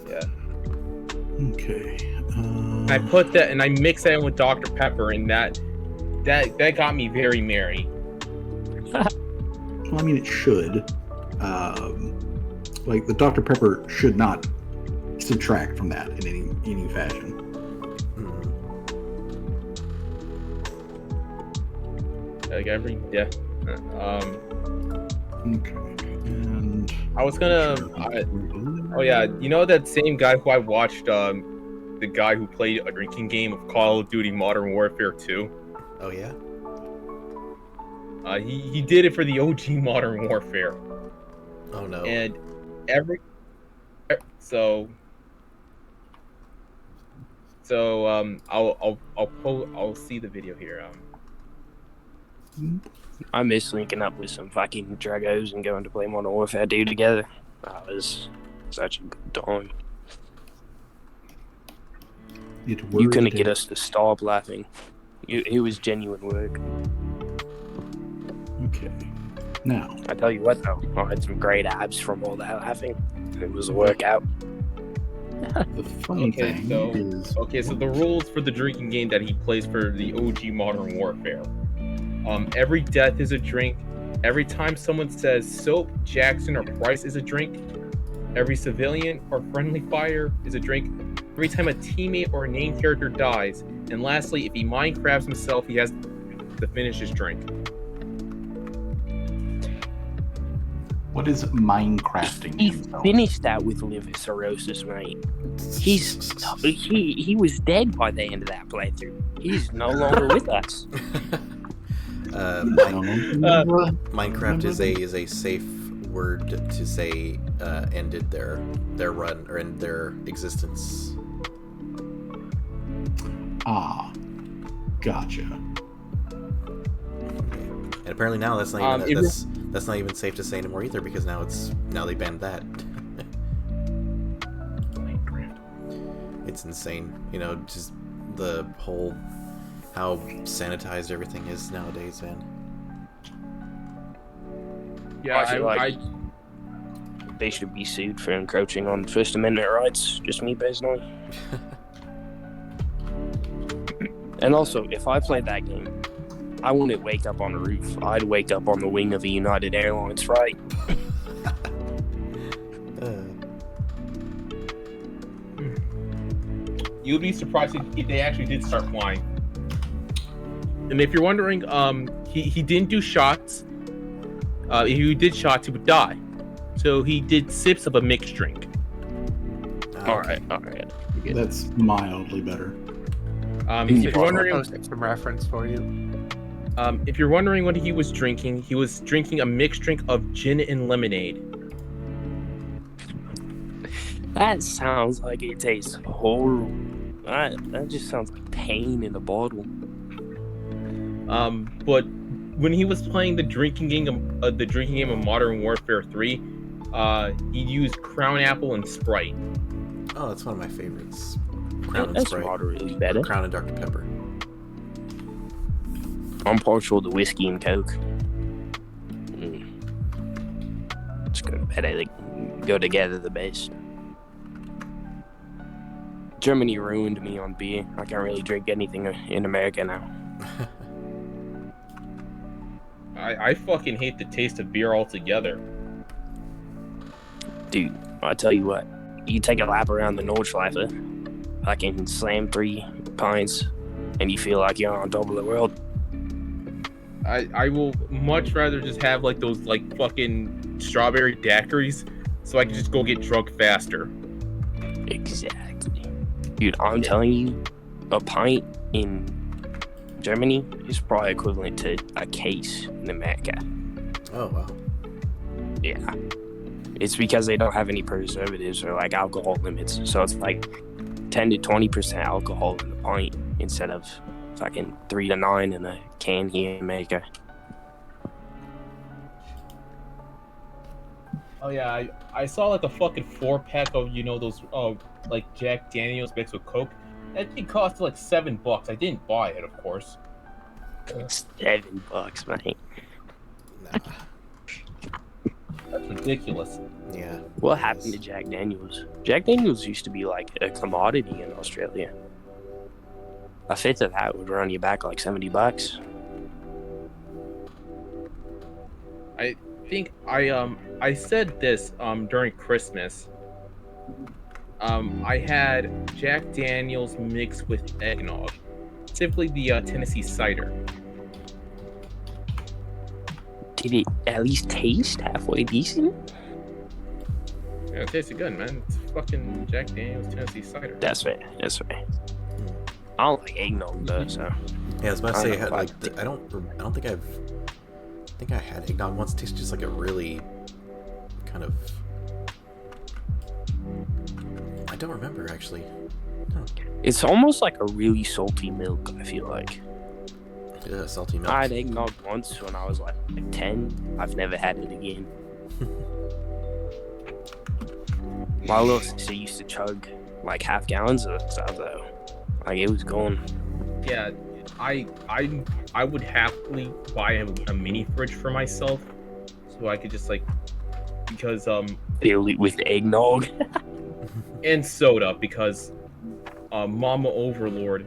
Speaker 4: Yeah.
Speaker 3: Okay.
Speaker 4: I put that and I mix that in with Dr. Pepper, and that got me very merry.
Speaker 3: Well, I mean, it should. Like the Dr. Pepper should not subtract from that in any fashion.
Speaker 4: Like every
Speaker 3: Okay. And
Speaker 4: I was gonna. Oh yeah, you know that same guy who I watched, the guy who played a drinking game of Call of Duty Modern Warfare 2.
Speaker 1: Oh yeah?
Speaker 4: He did it for the OG Modern Warfare.
Speaker 1: Oh no.
Speaker 4: And I'll see the video here.
Speaker 6: I miss linking up with some fucking Dragos and going to play Modern Warfare 2 together. That was such a good time. You couldn't get us to stop laughing. It was genuine work.
Speaker 3: Okay. No.
Speaker 6: I tell you what, though, I had some great abs from all that laughing. It was a workout.
Speaker 3: The funny
Speaker 4: Okay,
Speaker 3: thing
Speaker 4: so
Speaker 3: is.
Speaker 4: so the rules for the drinking game that he plays for the OG Modern Warfare. Every death is a drink. Every time someone says Soap, Jackson, or Price is a drink. Every civilian or friendly fire is a drink. Every time a teammate or a named character dies. And lastly, if he Minecrafts himself, he has to finish his drink.
Speaker 3: What is Minecrafting?
Speaker 6: He
Speaker 3: himself?
Speaker 6: finished that with liver cirrhosis, mate. He was dead by the end of that playthrough. He's no longer with us.
Speaker 1: Minecraft is a safe word to say ended their run or end their existence.
Speaker 3: Ah, gotcha.
Speaker 1: And apparently now that's not even that's not even safe to say anymore either, because now they banned that.
Speaker 4: Minecraft.
Speaker 1: It's insane, just the whole how sanitized everything is nowadays, man.
Speaker 4: Yeah,
Speaker 6: I feel like they should be sued for encroaching on First Amendment rights. Just me personally. And also, if I played that game, I wouldn't wake up on a roof. I'd wake up on the wing of a United Airlines flight.
Speaker 4: You'd be surprised if they actually did start flying. And if you're wondering, he didn't do shots. If he did shots, he would die. So he did sips of a mixed drink.
Speaker 6: All right.
Speaker 3: That's mildly better.
Speaker 4: If you're wondering,
Speaker 5: I'll post some reference for you.
Speaker 4: if you're wondering what he was drinking a mixed drink of gin and lemonade.
Speaker 6: That sounds like it tastes horrible. That just sounds like pain in a bottle.
Speaker 4: But when he was playing the drinking game of Modern Warfare 3, he used Crown Apple and Sprite.
Speaker 1: Oh, that's one of my favorites. Crown and
Speaker 6: That's
Speaker 1: Sprite.
Speaker 6: moderately better.
Speaker 1: Crown and Dr. Pepper.
Speaker 6: I'm partial to whiskey and Coke. It's good. They go together the best. Germany ruined me on beer. I can't really drink anything in America now.
Speaker 4: I fucking hate the taste of beer altogether.
Speaker 6: Dude, I tell you what. You take a lap around the Nordschleife, I can slam 3 pints, and you feel like you're on top of the world.
Speaker 4: I will much rather just have like those like fucking strawberry daiquiris, so I can just go get drunk faster.
Speaker 6: Exactly. Dude, I'm telling you, a pint in Germany is probably equivalent to a case in America.
Speaker 1: Oh, wow.
Speaker 6: Yeah. It's because they don't have any preservatives or like alcohol limits. So it's like 10 to 20% alcohol in a pint instead of fucking 3 to 9 in a can here in America.
Speaker 4: Oh yeah, I saw like a fucking 4-pack of those like Jack Daniels mixed with Coke. That thing cost like $7. I didn't buy it, of course.
Speaker 6: It's $7, mate.
Speaker 1: Nah.
Speaker 4: That's ridiculous.
Speaker 1: Yeah.
Speaker 6: What happened to Jack Daniels? Jack Daniels used to be like a commodity in Australia. A fifth of that would run you back like $70.
Speaker 4: I think I said this during Christmas. I had Jack Daniels mixed with eggnog, specifically the Tennessee cider.
Speaker 6: Did it at least taste halfway decent?
Speaker 4: Yeah, it tasted good, man. It's fucking Jack Daniels Tennessee cider.
Speaker 6: That's right. I don't like eggnog though, so.
Speaker 1: Yeah, I was about to
Speaker 6: I
Speaker 1: say,
Speaker 6: don't know,
Speaker 1: I think I had eggnog once. It tastes just like a really kind of. I don't remember actually. No.
Speaker 6: It's almost like a really salty milk, I feel like.
Speaker 1: Yeah, salty milk.
Speaker 6: I had eggnog once when I was like 10. I've never had it again. My little sister used to chug like half gallons of that stuff though. Like it was gone.
Speaker 4: Yeah, I would happily buy a mini fridge for myself so I could just like, because
Speaker 6: Fill it with eggnog.
Speaker 4: and soda, because Mama Overlord,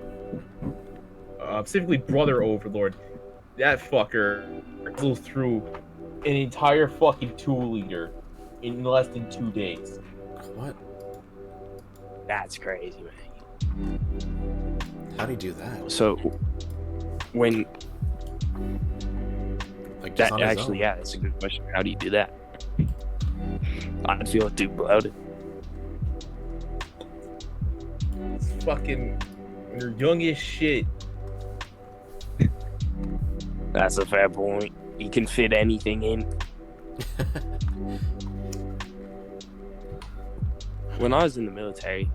Speaker 4: specifically Brother Overlord, that fucker blew through an entire fucking 2-liter in less than 2 days.
Speaker 1: What?
Speaker 6: That's crazy, man.
Speaker 1: How'd he do that?
Speaker 6: So when
Speaker 1: Like just
Speaker 6: that
Speaker 1: on his
Speaker 6: actually,
Speaker 1: own?
Speaker 6: yeah, that's a good question. How do you do that? I'd feel too bloated.
Speaker 4: It's fucking, when you're young as shit.
Speaker 6: That's a fair point. You can fit anything in. When I was in the military,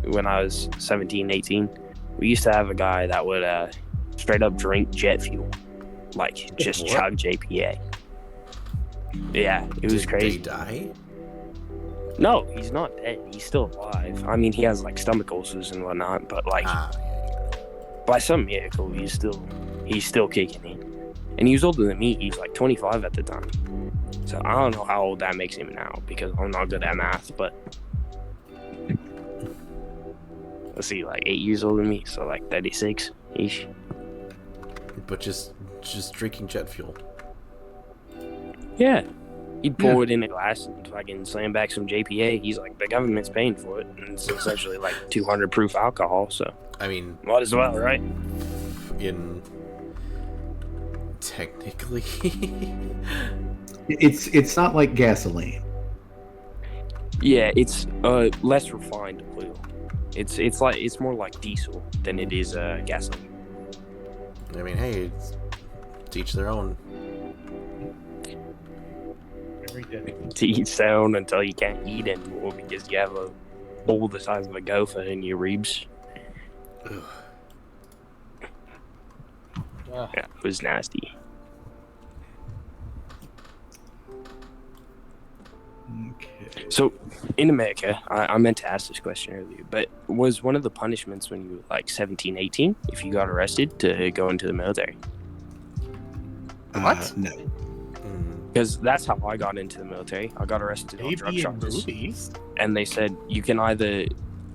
Speaker 6: when I was 17, 18, we used to have a guy that would straight up drink jet fuel. Like, just
Speaker 1: What?
Speaker 6: chug JPA. Yeah, it was
Speaker 1: Did
Speaker 6: crazy.
Speaker 1: they die?
Speaker 6: No, he's not dead. He's still alive. I mean, he has, like, stomach ulcers and whatnot, but, like, by some miracle, he's still kicking in. And he was older than me. He was, like, 25 at the time. So I don't know how old that makes him now, because I'm not good at math, but... Let's see, like 8 years older than me, so like 36-ish.
Speaker 1: But just drinking jet fuel.
Speaker 6: Yeah. He'd pour it in a glass and fucking slam back some JPA. He's like, the government's paying for it, and it's essentially like 200 proof alcohol, so
Speaker 1: I mean,
Speaker 6: might as well, right?
Speaker 1: in technically,
Speaker 3: It's not like gasoline.
Speaker 6: Yeah, it's less refined oil. It's more like diesel than it is gasoline.
Speaker 1: I mean, hey, it's to each their own.
Speaker 6: To each their own until you can't eat anymore because you have a bowl the size of a gopher in your ribs.
Speaker 1: Ugh.
Speaker 6: Yeah, it was nasty.
Speaker 3: Okay.
Speaker 6: So, in America, I meant to ask this question earlier, but was one of the punishments when you were like 17, 18, if you got arrested, to go into the military?
Speaker 5: What?
Speaker 3: No.
Speaker 6: Because that's how I got into the military. I got arrested on drug
Speaker 5: Maybe in
Speaker 6: charges,
Speaker 5: movies.
Speaker 6: and they said you can either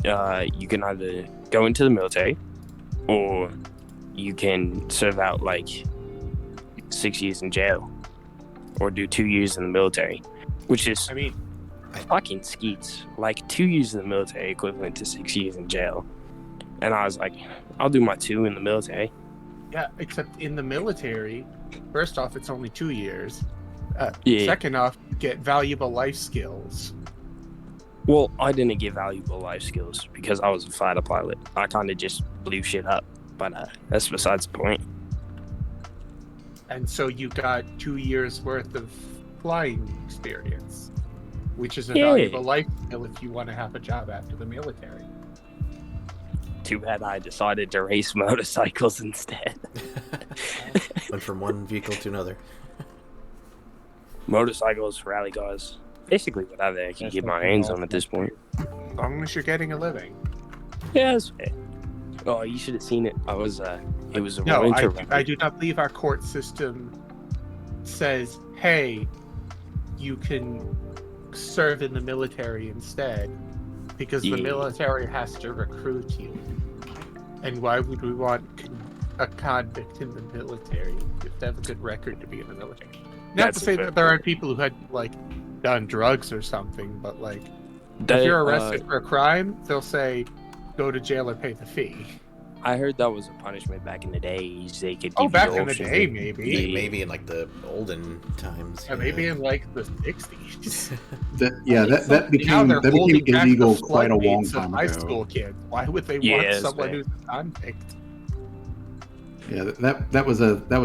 Speaker 6: go into the military, or you can serve out like 6 years in jail, or do 2 years in the military, which is
Speaker 5: I mean,
Speaker 6: fucking skeets. Like 2 years in the military equivalent to 6 years in jail. And I was like, I'll do my 2 in the military.
Speaker 5: yeah, except in the military, first off, it's only 2 years.
Speaker 6: Yeah.
Speaker 5: Second off, you get valuable life skills.
Speaker 6: Well, I didn't get valuable life skills because I was a fighter pilot. I kind of just blew shit up, but that's besides the point.
Speaker 5: And so you got 2 years worth of flying experience, which is a
Speaker 6: Yeah.
Speaker 5: valuable life skill if you want to have a job after the military.
Speaker 6: Too bad I decided to race motorcycles instead.
Speaker 1: Went from one vehicle to another.
Speaker 6: Motorcycles, rally cars, basically whatever I can
Speaker 4: That's
Speaker 6: get my
Speaker 4: something
Speaker 6: hands
Speaker 4: else.
Speaker 6: on at this point.
Speaker 5: As long as you're getting a living.
Speaker 6: Yeah, that's fair. Oh, you should have seen it. It was a
Speaker 5: No,
Speaker 6: winter
Speaker 5: I do not believe our court system says, hey, you can serve in the military instead, because the
Speaker 6: Yeah.
Speaker 5: military has to recruit you. And why would we want a convict in the military if they have a good record to be in the military? Not
Speaker 6: That's
Speaker 5: to
Speaker 6: a
Speaker 5: say
Speaker 6: fair
Speaker 5: that there aren't people who had, like, done drugs or something, but, like,
Speaker 6: That,
Speaker 5: if you're arrested for a crime, they'll say, go to jail or pay the fee.
Speaker 6: I heard that was a punishment back in the days. They could give
Speaker 5: Oh,
Speaker 6: you
Speaker 5: back
Speaker 6: the
Speaker 5: in the
Speaker 6: option.
Speaker 5: day, maybe.
Speaker 6: Yeah.
Speaker 1: Maybe in like the olden times.
Speaker 5: Yeah, maybe in, like, the 60s.
Speaker 3: That became
Speaker 5: Now they're holding back
Speaker 3: illegal
Speaker 5: the
Speaker 3: quite a long
Speaker 5: floodgates of
Speaker 3: time
Speaker 5: high
Speaker 3: ago.
Speaker 5: school kids. Why would they
Speaker 6: Yeah,
Speaker 5: want
Speaker 6: that's
Speaker 5: someone
Speaker 6: fair.
Speaker 5: who's a convict?
Speaker 3: Yeah, that was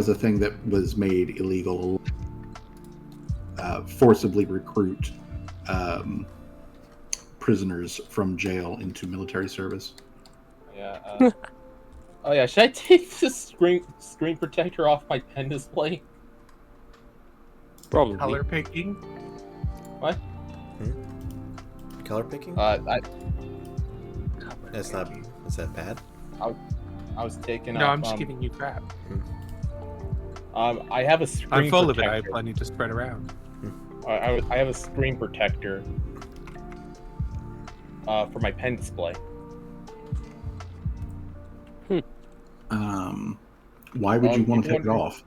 Speaker 3: a thing that was made illegal. Forcibly recruit prisoners from jail into military service.
Speaker 4: Yeah. Oh yeah, should I take the screen protector off my pen display?
Speaker 6: Probably.
Speaker 5: Color picking?
Speaker 4: What?
Speaker 1: Color picking? That's not. Is that bad?
Speaker 4: I was taking
Speaker 5: No,
Speaker 4: off.
Speaker 5: I'm just giving you crap.
Speaker 4: I have a screen
Speaker 5: I'm full of it. I have
Speaker 4: protector.
Speaker 5: plenty to spread around.
Speaker 4: I have a screen protector for my pen display.
Speaker 3: Why would you want to take it off?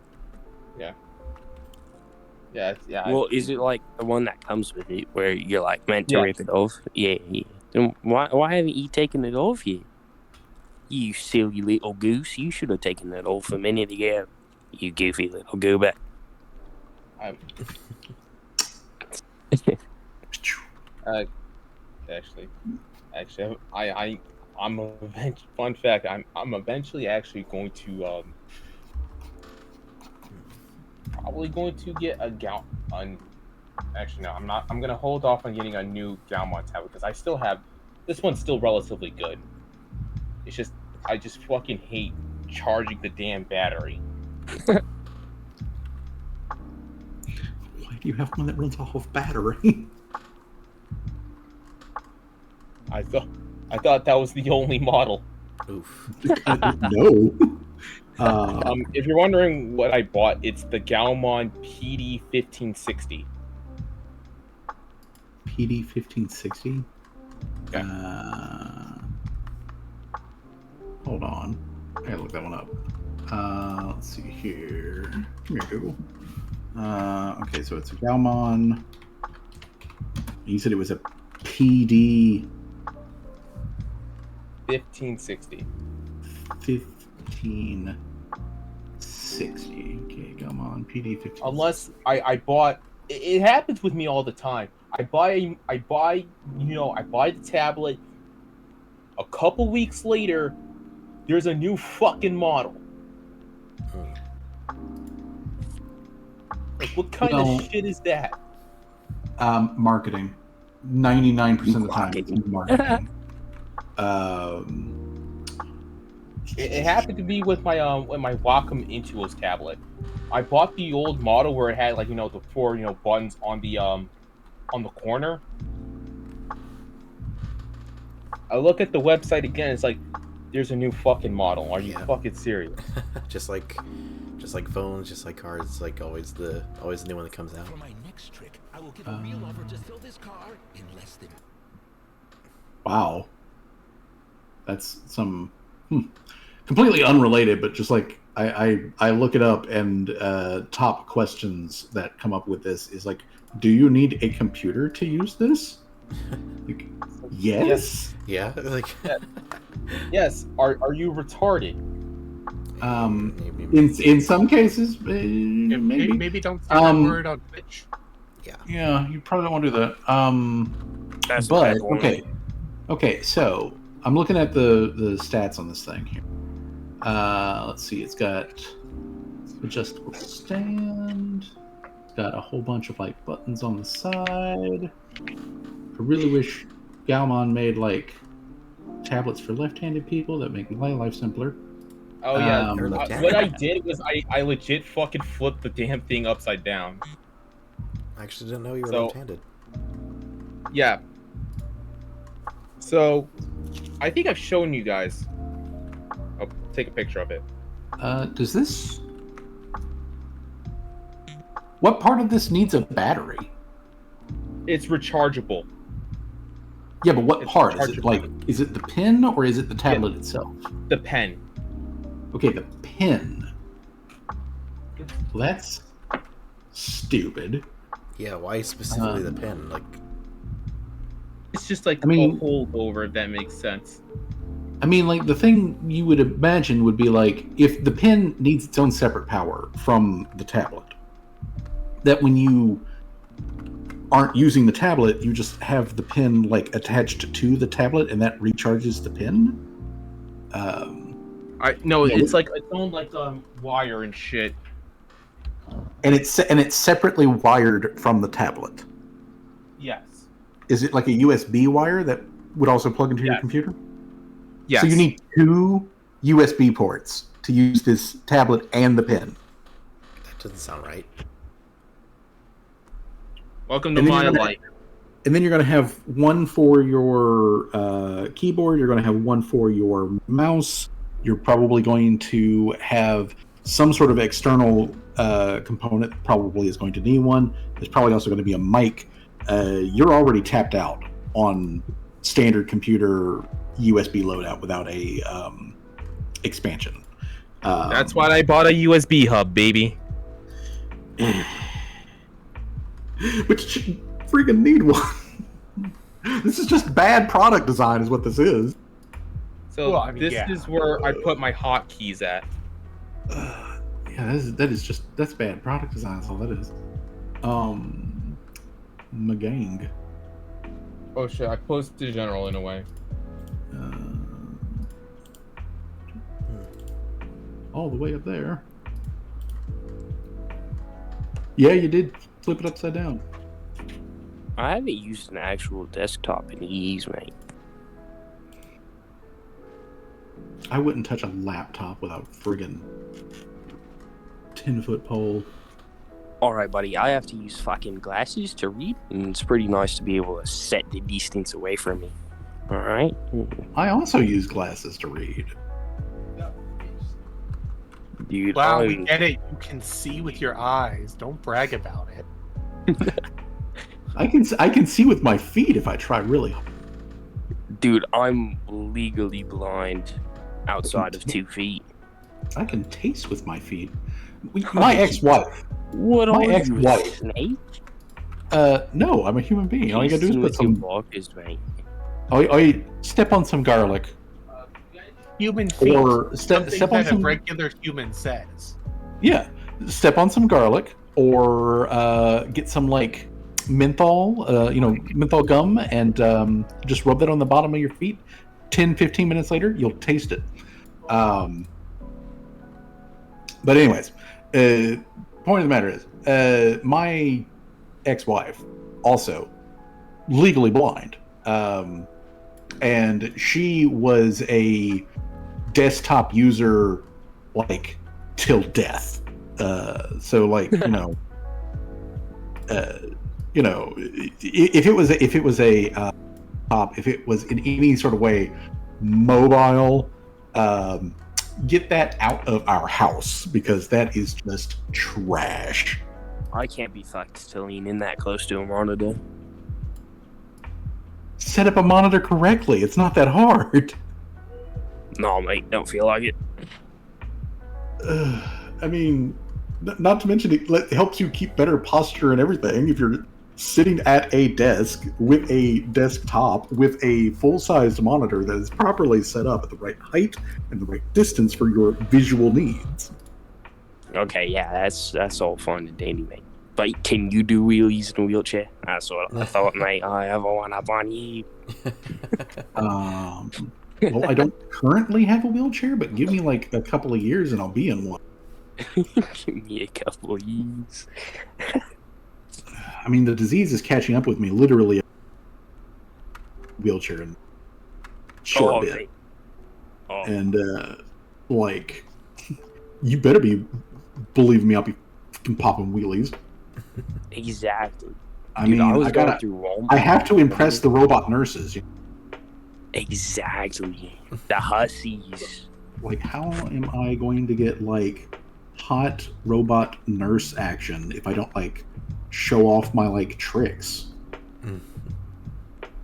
Speaker 4: Yeah.
Speaker 6: Well, is it like the one that comes with it, where you're like meant to rip it off? Yeah. Then why haven't you taken it off yet? You silly little goose! You should have taken it off a minute ago. You goofy little goober.
Speaker 4: I'm actually, fun fact. I'm eventually actually going to probably going to get a actually, no, I'm not. I'm gonna hold off on getting a new Galmon tablet because I still have this one's still relatively good. It's just I just fucking hate charging the damn battery.
Speaker 3: Why do you have one that runs off of battery?
Speaker 4: I thought that was the only model.
Speaker 1: Oof.
Speaker 3: No.
Speaker 4: If you're wondering what I bought, it's the Galmon PD 1560.
Speaker 3: PD 1560.
Speaker 4: Yeah.
Speaker 3: Hold on, I gotta look that one up. Let's see here. Come here, Google. Okay, so it's a Galmon. You said it was a PD
Speaker 4: 1560.
Speaker 3: 1560. Okay, Galmon PD 1560.
Speaker 4: Unless I bought, it happens with me all the time. I buy the tablet. A couple weeks later, there's a new fucking model. Like, what kind of shit is that?
Speaker 3: Marketing. 99% of the time, it's marketing.
Speaker 4: It happened to be with my Wacom Intuos tablet. I bought the old model where it had the four buttons on the corner. I look at the website again. It's like there's a new fucking model. Are you fucking serious?
Speaker 1: just like phones, just like cars. It's like always the new one that comes out.
Speaker 8: For my next trick, I will give a real offer to sell this car in less than.
Speaker 3: Wow. That's some completely unrelated, but just like I look it up, and top questions that come up with this is like, do you need a computer to use this? Like, yes.
Speaker 1: Yeah. Like.
Speaker 4: Yes. Are you retarded?
Speaker 3: In some cases,
Speaker 5: maybe don't say that word on Twitch.
Speaker 3: Yeah, you probably don't want to do that.
Speaker 6: That's
Speaker 3: but okay. So I'm looking at the stats on this thing here. Let's see. It's got adjustable stand. It's got a whole bunch of like buttons on the side. I really wish Galmon made like tablets for left-handed people that make my life simpler.
Speaker 4: Oh yeah. What I did was I legit fucking flipped the damn thing upside down.
Speaker 1: I actually didn't know you were left-handed.
Speaker 4: Yeah. So, I think I've shown you guys. I'll take a picture of it.
Speaker 3: Does this? What part of this needs a battery?
Speaker 4: It's rechargeable.
Speaker 3: Yeah, but what part? Is it like? Is it the pen or is it the tablet itself?
Speaker 4: The pen.
Speaker 3: Okay, the pen. Well, that's stupid.
Speaker 1: Yeah, why specifically the pen? Like,
Speaker 4: it's just like a holdover, if that makes sense.
Speaker 3: I mean, like, the thing you would imagine would be like, if the pen needs its own separate power from the tablet, that when you aren't using the tablet, you just have the pen like attached to the tablet, and that recharges the pen.
Speaker 4: It's like its own like wire and shit.
Speaker 3: And it's separately wired from the tablet.
Speaker 4: Yes.
Speaker 3: Is it like a USB wire that would also plug into your computer?
Speaker 4: Yes.
Speaker 3: So you need two USB ports to use this tablet and the pen.
Speaker 1: That doesn't sound right.
Speaker 4: Welcome to my life.
Speaker 3: And then you're going to have one for your keyboard. You're going to have one for your mouse. You're probably going to have some sort of external component probably is going to need one. There's probably also going to be a mic. You're already tapped out on standard computer USB loadout without a expansion.
Speaker 4: That's why I bought a USB hub, baby.
Speaker 3: But you freaking need one. This is just bad product design is what this is.
Speaker 4: So this is where I put my hotkeys at.
Speaker 3: Yeah, that's bad product design. That's all that is. Magang.
Speaker 4: Oh shit! I closed the general in a way.
Speaker 3: All the way up there. Yeah, you did flip it upside down.
Speaker 6: I haven't used an actual desktop in years, mate.
Speaker 3: I wouldn't touch a laptop without a friggin' 10-foot pole.
Speaker 6: Alright, buddy, I have to use fucking glasses to read, and it's pretty nice to be able to set the distance away from me. Alright?
Speaker 3: I also use glasses to read.
Speaker 6: Dude,
Speaker 5: wow, we get it. You can see with your eyes. Don't brag about it.
Speaker 3: I can see with my feet if I try really hard.
Speaker 6: Dude, I'm legally blind outside of 2 feet.
Speaker 3: I can taste with my feet. My ex-wife.
Speaker 6: What
Speaker 3: my
Speaker 6: are
Speaker 3: ex-wife.
Speaker 6: you, a snake?
Speaker 3: No, I'm a human being. All you gotta do is put some.
Speaker 6: Walkers, mate.
Speaker 3: All you step on some garlic.
Speaker 5: Human feet.
Speaker 3: Or step on some.
Speaker 5: A regular human says.
Speaker 3: Yeah, step on some garlic, or get some like menthol, menthol gum, and just rub that on the bottom of your feet. 10-15 minutes later, you'll taste it. But anyways, point of the matter is, my ex-wife also legally blind, and she was a desktop user like till death. So like if it was a top, if it was in any sort of way mobile, get that out of our house because that is just trash.
Speaker 6: I can't be fucked to lean in that close to a monitor.
Speaker 3: Set up a monitor correctly. It's not that hard.
Speaker 6: No, mate, don't feel like it.
Speaker 3: I mean, not to mention it helps you keep better posture and everything if you're sitting at a desk with a desktop with a full-sized monitor that is properly set up at the right height and the right distance for your visual needs.
Speaker 6: Okay, yeah, that's all fine and dandy, mate. But can you do wheelies in a wheelchair? That's what I thought, mate. I have one up on you.
Speaker 3: Well, I don't currently have a wheelchair, but give me like a couple of years and I'll be in one.
Speaker 6: Give me a couple of years.
Speaker 3: I mean, the disease is catching up with me literally. Wheelchair in short bit.
Speaker 6: Oh.
Speaker 3: And like, you better believe me, I'll be fucking popping wheelies.
Speaker 6: Exactly.
Speaker 3: I mean, I have to impress the robot nurses.
Speaker 6: Exactly. The hussies.
Speaker 3: Like, how am I going to get like hot robot nurse action if I don't like show off my like tricks?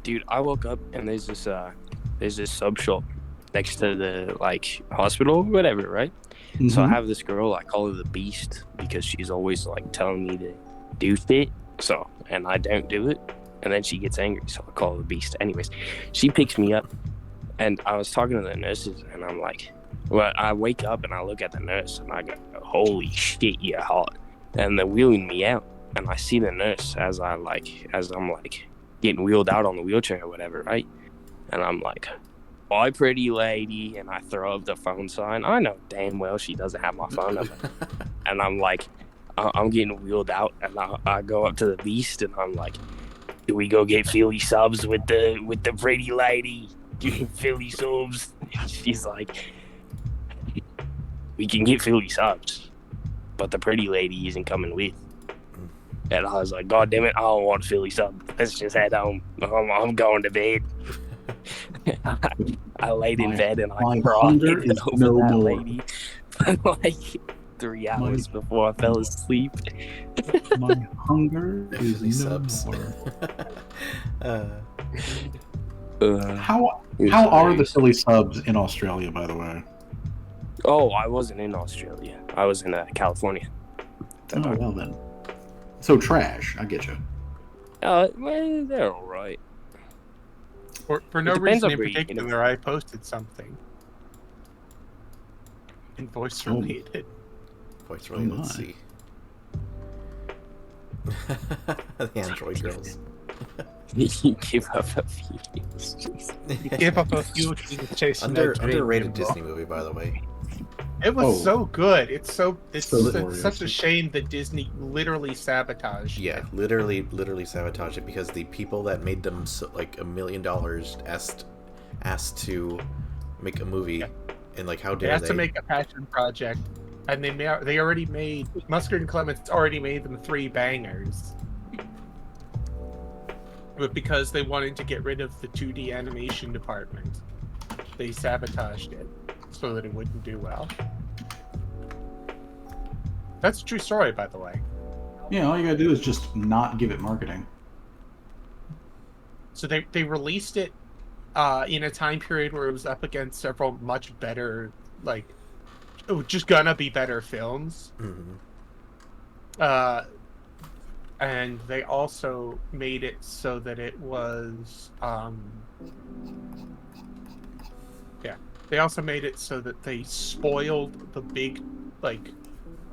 Speaker 6: Dude, I woke up and there's this sub shop next to the like hospital or whatever, right? Mm-hmm. So I have this girl, I call her the Beast because she's always like telling me to do shit. So, and I don't do it. And then she gets angry, so I call her the Beast. Anyways, she picks me up, and I was talking to the nurses, and I'm like, well, I wake up and I look at the nurse, and I go, holy shit, you're hot. And they're wheeling me out, and I see the nurse as I'm getting wheeled out on the wheelchair or whatever, right? And I'm like, bye, pretty lady, and I throw up the phone sign. I know damn well she doesn't have my phone number. And I'm like, I'm getting wheeled out, and I go up to the Beast, and I'm like, do we go get Philly subs with the pretty lady? Philly subs. She's like, we can get Philly subs, but the pretty lady isn't coming with. And I was like, God damn it, I don't want Philly sub. Let's just head home. I'm going to bed. I laid in bed and I cried over that lady. But like, 3 hours before I fell asleep.
Speaker 3: My hunger is
Speaker 1: Silly
Speaker 3: no
Speaker 1: subs.
Speaker 3: more.
Speaker 6: It
Speaker 3: How
Speaker 6: was
Speaker 3: are the
Speaker 6: hilarious.
Speaker 3: silly subs in Australia, by the way?
Speaker 6: Oh, I wasn't in Australia. I was in California.
Speaker 3: Oh, well then. So trash. I get you.
Speaker 6: Well, they're all right.
Speaker 5: For no
Speaker 6: depends
Speaker 5: reason
Speaker 6: on
Speaker 5: in
Speaker 6: where you-
Speaker 5: particular, I posted something. And voice related.
Speaker 1: Voice related, let's
Speaker 3: my.
Speaker 1: see. The Android girls.
Speaker 6: You give up a few. Jesus.
Speaker 5: Give up a few things chasing that dream,
Speaker 1: Underrated
Speaker 5: Jimbo.
Speaker 1: Disney movie, by the way.
Speaker 5: It was
Speaker 3: Oh.
Speaker 5: so good. It's
Speaker 3: glorious.
Speaker 5: such a shame that Disney literally sabotaged
Speaker 1: Yeah,
Speaker 5: it.
Speaker 1: literally sabotage it because the people that made them like $1 million asked to make a movie, and like how
Speaker 5: They
Speaker 1: dare
Speaker 5: have
Speaker 1: they?
Speaker 5: to make a passion project, and they already made Mustard and Clements already made them 3 bangers. But because they wanted to get rid of the 2D animation department, they sabotaged it so that it wouldn't do well. That's a true story, by the way.
Speaker 3: Yeah, all you gotta do is just not give it marketing.
Speaker 5: So they released it in a time period where it was up against several much better, like, just gonna be better films.
Speaker 1: Mm-hmm.
Speaker 5: And they also made it so that it was they also made it so that they spoiled the big, like,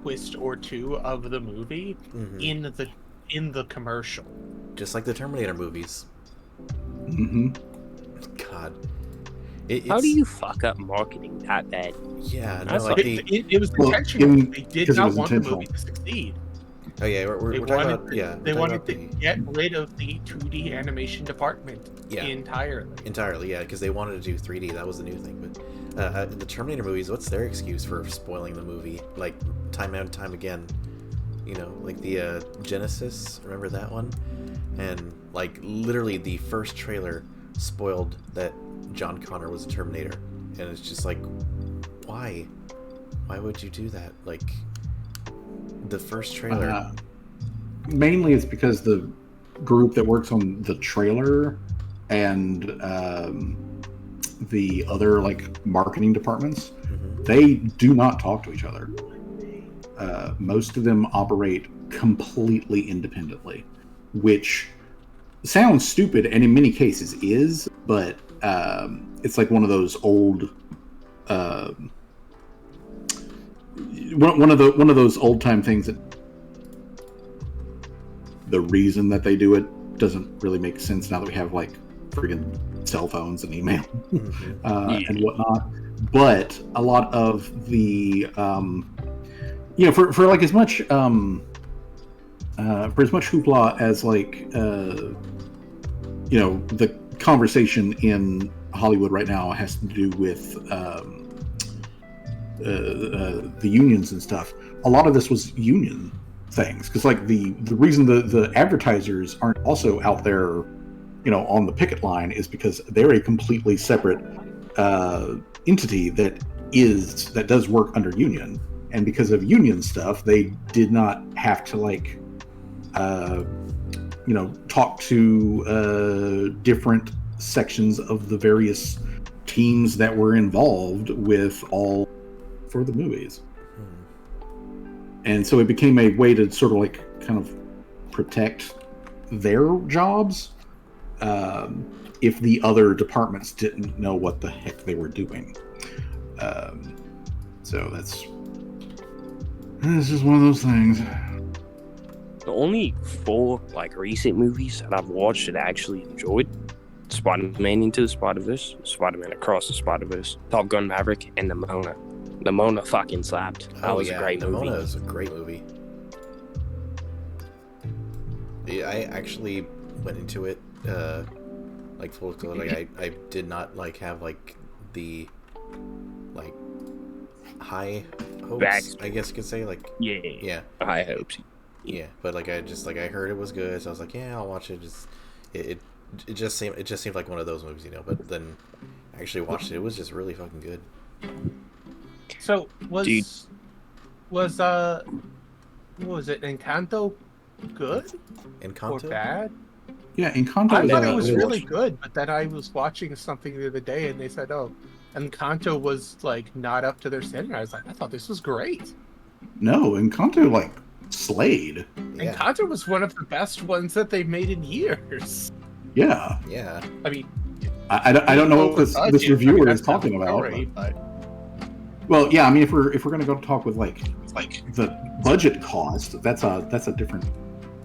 Speaker 5: twist or two of the movie in the commercial.
Speaker 1: Just like the Terminator movies.
Speaker 3: Mm-hmm.
Speaker 1: God.
Speaker 6: How do you fuck up marketing that bad?
Speaker 1: Yeah, no,
Speaker 6: That's
Speaker 1: like
Speaker 5: It was intentional. They did
Speaker 3: because it
Speaker 5: not
Speaker 3: was
Speaker 5: want the
Speaker 3: intentional.
Speaker 5: movie to succeed.
Speaker 1: oh yeah, we're
Speaker 5: They
Speaker 1: talking
Speaker 5: wanted,
Speaker 1: about
Speaker 5: they
Speaker 1: we're
Speaker 5: wanted
Speaker 1: talking
Speaker 5: to
Speaker 1: about
Speaker 5: get rid of the 2D animation department entirely.
Speaker 1: yeah, because they wanted to do 3D. That was the new thing. But the Terminator movies, what's their excuse for spoiling the movie? Like time and time again. You know, like the Genesis. Remember that one? And like literally the first trailer spoiled that John Connor was a Terminator, and it's just like, why? Why would you do that? Like the first trailer.
Speaker 3: Mainly it's because the group that works on the trailer and the other like marketing departments, they do not talk to each other. Most of them operate completely independently, which sounds stupid and in many cases is, but it's like one of those old one of those old time things that the reason that they do it doesn't really make sense now that we have like friggin' cell phones and email and whatnot. But a lot of the for like as much for as much hoopla as like the conversation in Hollywood right now has to do with the unions and stuff. A lot of this was union things because like the reason the advertisers aren't also out there on the picket line is because they're a completely separate entity that does work under union, and because of union stuff they did not have to like talk to different sections of the various teams that were involved with all for the movies. And so it became a way to sort of like kind of protect their jobs if the other departments didn't know what the heck they were doing. So it's just one of those things.
Speaker 6: The only 4 like recent movies that I've watched that I actually enjoyed: Spider-Man Into the Spider-Verse, Spider-Man Across the Spider-Verse, Top Gun Maverick, and Nimona. Nimona fucking slapped. That was a great movie.
Speaker 1: Nimona is a great movie. Yeah, I actually went into it like full disclosure. Like I did not like have like the like high hopes, I guess you could say. Like
Speaker 6: yeah, high hopes.
Speaker 1: Yeah, but like I heard it was good, so I was like, yeah, I'll watch it. It just seemed like one of those movies, But then I actually watched it. It was just really fucking good.
Speaker 5: So was Was what was it? Encanto good or
Speaker 1: Encanto?
Speaker 5: bad?
Speaker 3: Yeah, Encanto
Speaker 5: I
Speaker 3: was
Speaker 5: thought
Speaker 3: a,
Speaker 5: it was really good, but then I was watching something the other day and they said, "Oh, Encanto was like not up to their standard." I was like, "I thought this was great."
Speaker 3: No, Encanto like slayed.
Speaker 1: Yeah.
Speaker 5: Encanto was one of the best ones that they've made in years.
Speaker 3: Yeah.
Speaker 1: Yeah.
Speaker 5: I mean,
Speaker 3: I don't know what this
Speaker 5: budget,
Speaker 3: reviewer
Speaker 5: that's
Speaker 3: is talking
Speaker 5: the
Speaker 3: about.
Speaker 5: story, but
Speaker 3: Well, yeah, I mean, if we're gonna go talk with like the budget cost, that's a different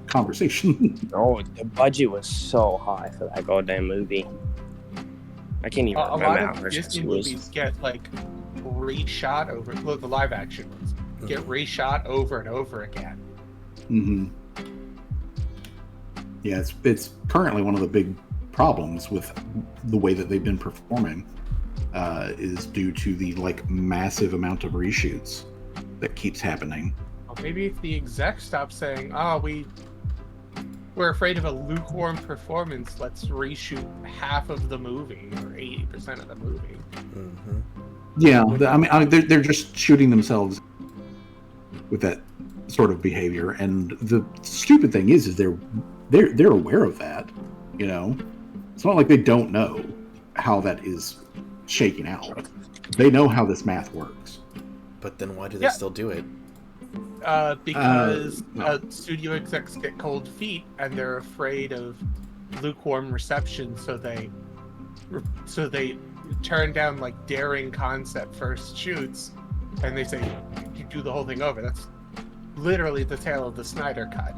Speaker 3: conversation.
Speaker 6: Oh, the budget was so high for that goddamn movie. I can't even
Speaker 5: a
Speaker 6: remember
Speaker 5: lot
Speaker 6: how
Speaker 5: of
Speaker 6: much
Speaker 5: Disney
Speaker 6: it was.
Speaker 5: movies get like reshot over. Well, the live action ones get
Speaker 1: Mm-hmm.
Speaker 5: reshot over and over again.
Speaker 3: Hmm. Yeah, it's currently one of the big problems with the way that they've been performing, is due to the like massive amount of reshoots that keeps happening.
Speaker 5: Well, maybe if the exec stops saying, "Oh, we're afraid of a lukewarm performance. Let's reshoot half of the movie or 80% of the movie."
Speaker 1: Mm-hmm.
Speaker 3: Yeah, they're just shooting themselves with that sort of behavior, and the stupid thing is they're aware of that. You know, it's not like they don't know how that is shaking out. They know how this math works.
Speaker 1: But then why do they still do it?
Speaker 5: Because
Speaker 3: No.
Speaker 5: studio execs get cold feet and they're afraid of lukewarm reception, so they turn down like daring concept first shoots, and they say you do the whole thing over. That's literally the tale of the Snyder Cut.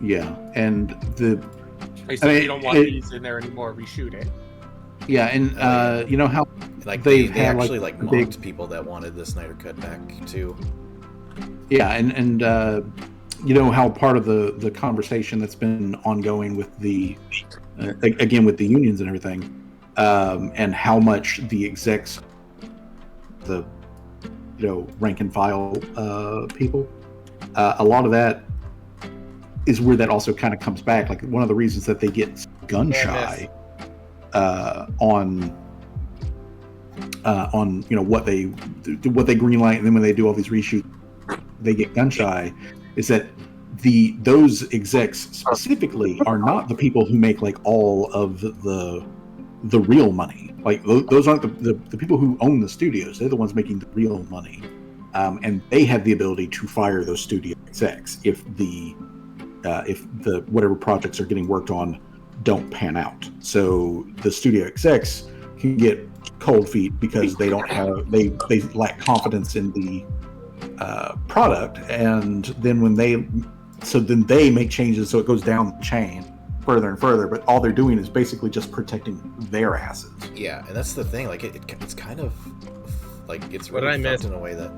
Speaker 3: Yeah, and
Speaker 5: They say you don't want these in there anymore. Reshoot it.
Speaker 3: Yeah, and you know how
Speaker 1: Like
Speaker 3: They've
Speaker 1: they
Speaker 3: had,
Speaker 1: actually
Speaker 3: like,
Speaker 1: like
Speaker 3: big-
Speaker 1: mocked people that wanted the Snyder Cut back too.
Speaker 3: yeah, and you know how part of the conversation that's been ongoing with the again with the unions and everything, and how much the execs, the rank and file people, a lot of that is where that also kind of comes back. Like one of the reasons that they get gun shy on what they greenlight, and then when they do all these reshoots, they get gun shy. Is that those execs specifically are not the people who make like all of the real money. Like those aren't the people who own the studios. They're the ones making the real money, and they have the ability to fire those studio execs if the whatever projects are getting worked on don't pan out. So the studio execs can get cold feet because they don't have they lack confidence in the product, and then when they make changes, so it goes down the chain further and further, but all they're doing is basically just protecting their asses.
Speaker 1: Yeah, and that's the thing. Like it's kind of like it's
Speaker 4: What did
Speaker 1: really
Speaker 4: I
Speaker 1: fucked
Speaker 4: miss?
Speaker 1: in a way that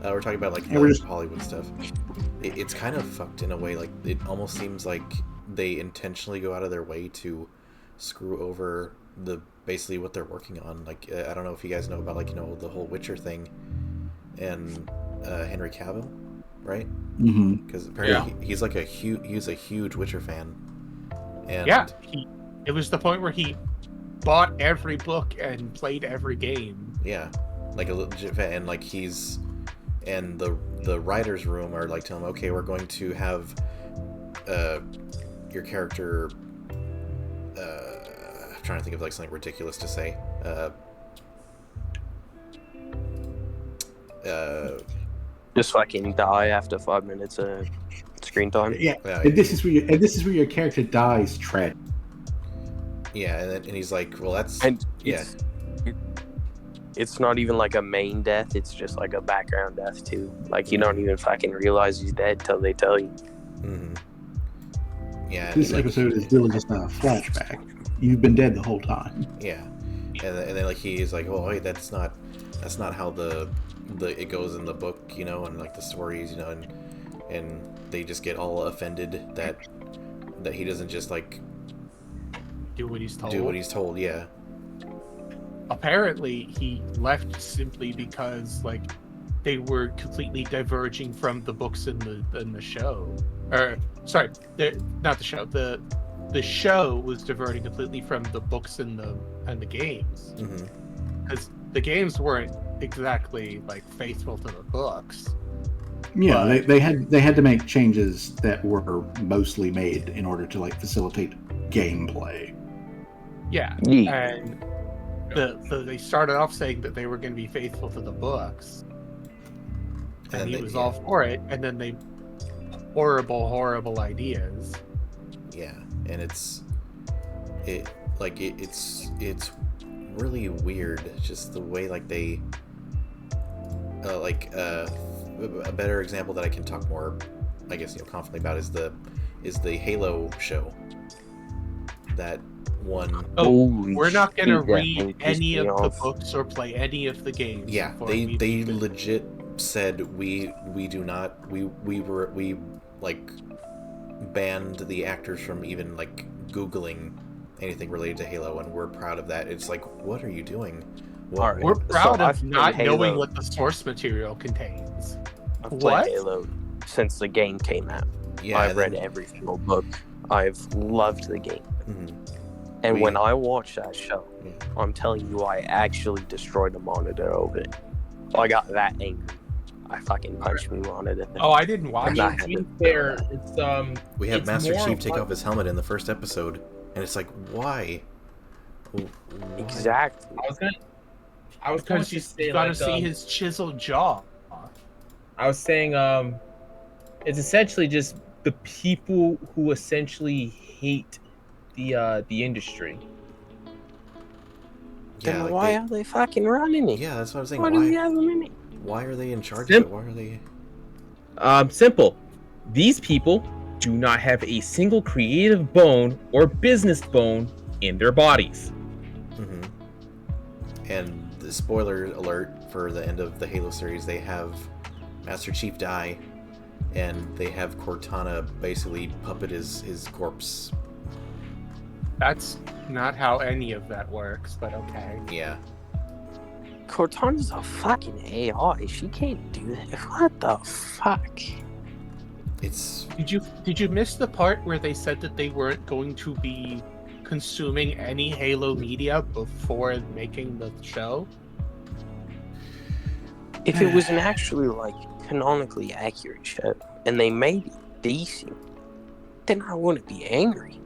Speaker 1: we're talking about like
Speaker 3: Yeah, we're
Speaker 1: other
Speaker 3: just-
Speaker 1: Hollywood stuff. It's kind of fucked in a way. Like it almost seems like they intentionally go out of their way to screw over basically what they're working on. Like I don't know if you guys know about like the whole Witcher thing and Henry Cavill, right?
Speaker 3: Mm-hmm.
Speaker 1: Because apparently he's like he's a huge Witcher fan. And
Speaker 5: Yeah, it was the point where he bought every book and played every game.
Speaker 1: yeah, like a legit fan, and like and the writers' room are like telling him, okay, we're going to have your character. I'm trying to think of like something ridiculous to say.
Speaker 6: Just fucking die after 5 minutes of screen time.
Speaker 3: Yeah,
Speaker 1: Yeah,
Speaker 3: and this is where your character dies tragic.
Speaker 1: yeah, and he's like, well, that's
Speaker 6: And
Speaker 1: yeah,
Speaker 6: it's not even like a main death, it's just like a background death too. Like you don't even fucking realize he's dead till they tell you.
Speaker 1: mm-hmm. Yeah.
Speaker 3: This
Speaker 1: and, like,
Speaker 3: episode is really just a flashback. You've been dead the whole time.
Speaker 1: yeah, and then like he's like, oh, wait, that's not how the it goes in the book, and like the stories, and they just get all offended that he doesn't just like
Speaker 5: Do what he's told.
Speaker 1: do what he's told. Yeah.
Speaker 5: Apparently, he left simply because like they were completely diverging from the books in the show. Or sorry, not the show. The show was diverting completely from the books and the games,
Speaker 1: Mm-hmm.
Speaker 5: because the games weren't exactly like faithful to the books.
Speaker 3: Yeah,
Speaker 5: But-
Speaker 3: they had to make changes that were mostly made in order to like facilitate gameplay.
Speaker 5: Yeah,
Speaker 6: Yeah.
Speaker 5: and they started off saying that they were going to be faithful to the books, and he was all for it, and then they horrible ideas.
Speaker 1: Yeah, and it's really weird. Just the way like they a better example that I can talk more, I guess, confidently about is the Halo show. That one.
Speaker 5: We're not going to read
Speaker 6: pissed
Speaker 5: any
Speaker 6: me
Speaker 5: of the
Speaker 6: off.
Speaker 5: books or play any of the games.
Speaker 1: Yeah,
Speaker 5: before
Speaker 1: they
Speaker 5: we
Speaker 1: legit said we do not we like banned the actors from even like Googling anything related to Halo, and we're proud of that. It's like, what are you doing?
Speaker 6: All right.
Speaker 5: We're proud
Speaker 6: So
Speaker 5: of
Speaker 6: I've played
Speaker 5: not knowing
Speaker 6: Halo.
Speaker 5: what the source material contains.
Speaker 6: I've
Speaker 5: What?
Speaker 6: played Halo since the game came out.
Speaker 1: Yeah,
Speaker 6: I've
Speaker 1: and
Speaker 6: read
Speaker 1: then-
Speaker 6: every single book. I've loved the game.
Speaker 1: Mhm.
Speaker 6: And
Speaker 1: We-
Speaker 6: when I watched that show,
Speaker 1: Yeah.
Speaker 6: I'm telling you, I actually destroyed a monitor over it. I got that angry. I fucking punched my monitor.
Speaker 5: Oh, I didn't watch
Speaker 6: Nah.
Speaker 5: it.
Speaker 4: To be fair, it's
Speaker 1: We have
Speaker 4: it's
Speaker 1: Master
Speaker 4: more
Speaker 1: Chief take
Speaker 4: like-
Speaker 1: off his helmet in the first episode, and it's like, why? Why?
Speaker 6: Exactly.
Speaker 4: I was going
Speaker 5: Because
Speaker 4: to
Speaker 5: you
Speaker 4: say
Speaker 5: got to
Speaker 4: like,
Speaker 5: see his chiseled jaw.
Speaker 4: I was saying it's essentially just the people who essentially hate the industry.
Speaker 1: Yeah,
Speaker 6: Then
Speaker 1: like
Speaker 6: why
Speaker 1: they-
Speaker 6: are they fucking running it?
Speaker 1: yeah, that's what I'm saying.
Speaker 6: Why do we
Speaker 1: Why?
Speaker 6: have them in it?
Speaker 1: Why are they in charge
Speaker 4: Sim-
Speaker 1: of it? Why are they?
Speaker 4: Simple. These people do not have a single creative bone or business bone in their bodies.
Speaker 1: hmm And the spoiler alert for the end of the Halo series, they have Master Chief die, and they have Cortana basically puppet his corpse.
Speaker 5: That's not how any of that works, but okay.
Speaker 1: Yeah.
Speaker 6: Cortana's a fucking AI. She can't do that. What the fuck?
Speaker 1: It's
Speaker 5: Did you miss the part where they said that they weren't going to be consuming any Halo media before making the show?
Speaker 6: If it was an actually like canonically accurate show and they made it decent, then I wouldn't be angry.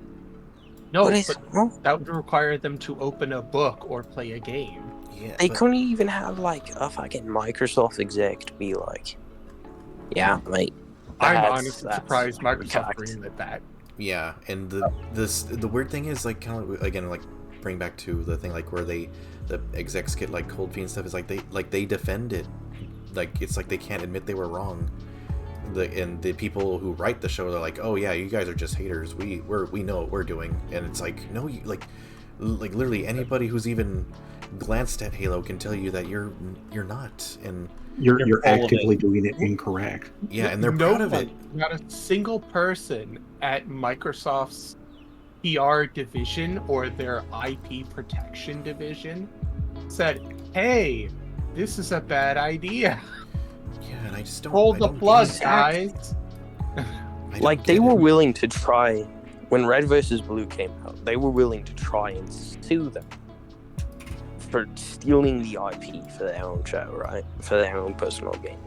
Speaker 5: No,
Speaker 6: But it's
Speaker 5: but
Speaker 6: not.
Speaker 5: that would require them to open a book or play a game.
Speaker 1: yeah.
Speaker 6: They
Speaker 1: but-
Speaker 6: couldn't even have like a fucking Microsoft exec to be like, "Yeah, mate."
Speaker 5: I'm
Speaker 6: that's-
Speaker 5: honestly
Speaker 6: that's
Speaker 5: surprised Microsoft
Speaker 6: fucked."
Speaker 5: greenlit that.
Speaker 1: Yeah, and the weird thing is like kind of again like bring back to the thing like where the execs get like cold feet and stuff is like they defend it, like it's like they can't admit they were wrong. And the people who write the show, they're like, oh yeah, you guys are just haters. We know what we're doing, and it's like no, you like literally anybody who's even glanced at Halo can tell you that you're not, and
Speaker 3: You're
Speaker 4: full of
Speaker 3: actively doing it incorrect.
Speaker 1: yeah, and they're
Speaker 5: No
Speaker 1: proud of it.
Speaker 5: one, not a single person at Microsoft's PR division or their IP protection division said, "Hey, this is a bad idea.
Speaker 1: Yeah, and I just don't
Speaker 5: Hold
Speaker 1: I
Speaker 5: the
Speaker 1: don't
Speaker 5: plug,
Speaker 1: get it.
Speaker 5: guys."
Speaker 1: I don't
Speaker 6: Like they
Speaker 1: get
Speaker 6: were
Speaker 1: it.
Speaker 6: willing to try when Red vs. Blue came out. They were willing to try and sue them for stealing the IP for their own show, right? For their own personal gain.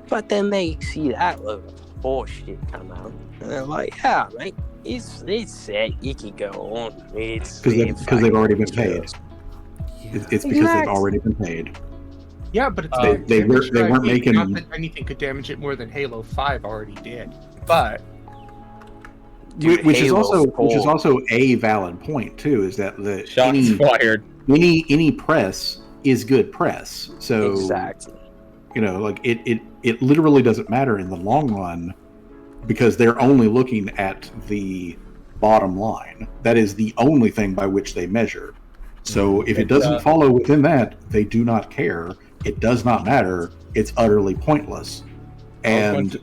Speaker 6: But then they see that load of horseshit come out, and they're like, "Yeah, mate, it's set. You can go on. It's
Speaker 3: Because they've already been paid.
Speaker 1: Yeah.
Speaker 3: It's because they've
Speaker 6: Exactly.
Speaker 3: already been paid.
Speaker 5: Yeah, but it's
Speaker 3: They weren't making-
Speaker 5: not that anything could damage it more than Halo 5 already did. But
Speaker 6: Dude,
Speaker 3: Which is
Speaker 6: Halo
Speaker 3: also
Speaker 6: 4.
Speaker 3: a valid point too. Is that the
Speaker 4: Shots fired.
Speaker 3: any press is good press. So
Speaker 6: Exactly.
Speaker 3: like it literally doesn't matter in the long run because they're only looking at the bottom line. That is the only thing by which they measure. So if it doesn't follow within that, they do not care. It does not matter. It's utterly pointless. And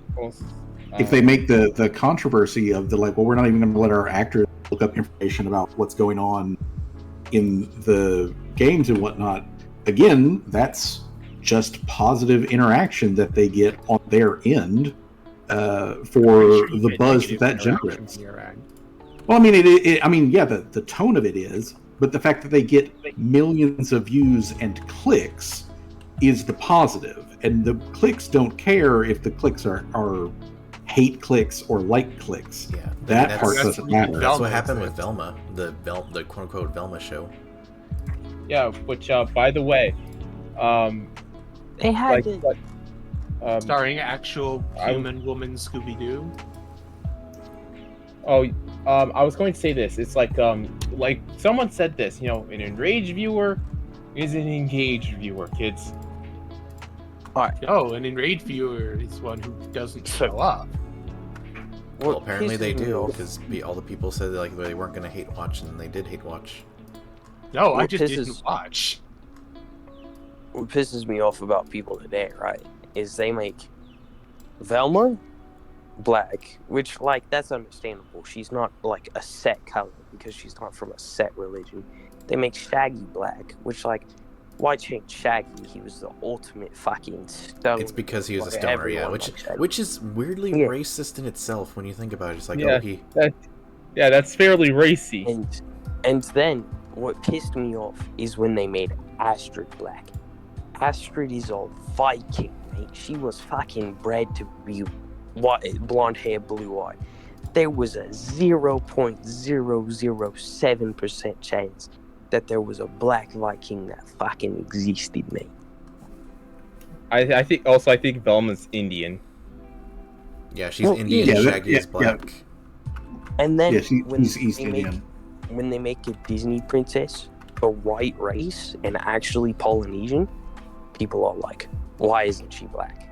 Speaker 3: if they make the controversy of the like, well, we're not even going to let our actors look up information about what's going on in the games and whatnot, again, that's just positive interaction that they get on their end for the buzz that generates. Well, I mean, the tone of it is, but the fact that they get millions of views and clicks is the positive. and the clicks don't care if the clicks are hate clicks or like clicks.
Speaker 1: Yeah,
Speaker 3: that part doesn't matter.
Speaker 1: That's what happened with Velma, the quote unquote Velma show.
Speaker 4: Yeah, which by the way,
Speaker 6: they had
Speaker 5: starring actual human woman Scooby-Doo.
Speaker 4: Oh, I was going to say this. It's like someone said this. You know, an enraged viewer is an engaged viewer, kids.
Speaker 5: Oh, an enraged viewer is one who doesn't show up.
Speaker 1: Well, apparently they do, because all the people said like they weren't going to hate watch, and they did hate watch.
Speaker 5: No, I just didn't watch.
Speaker 6: What pisses me off about people today, right, is they make Velma black, which, like, that's understandable. She's not, like, a set color because she's not from a set religion. They make Shaggy black, which, like, why change Shaggy? He was the ultimate fucking stoner.
Speaker 1: It's because he was a stoner, yeah, which is weirdly racist in itself when you think about it. It's like,
Speaker 4: that's fairly racy.
Speaker 6: And then what pissed me off is when they made Astrid black. Astrid is a Viking, mate. She was fucking bred to be blonde hair, blue eye. There was a 0.007% chance that there was a black Viking that fucking existed, mate.
Speaker 4: I think Velma's Indian.
Speaker 1: Yeah, she's Indian.
Speaker 3: Yeah,
Speaker 1: Shaggy is black.
Speaker 3: Yeah.
Speaker 6: And then
Speaker 3: he's East Indian.
Speaker 6: When they make a Disney princess a white race and actually Polynesian, people are like, why isn't she black?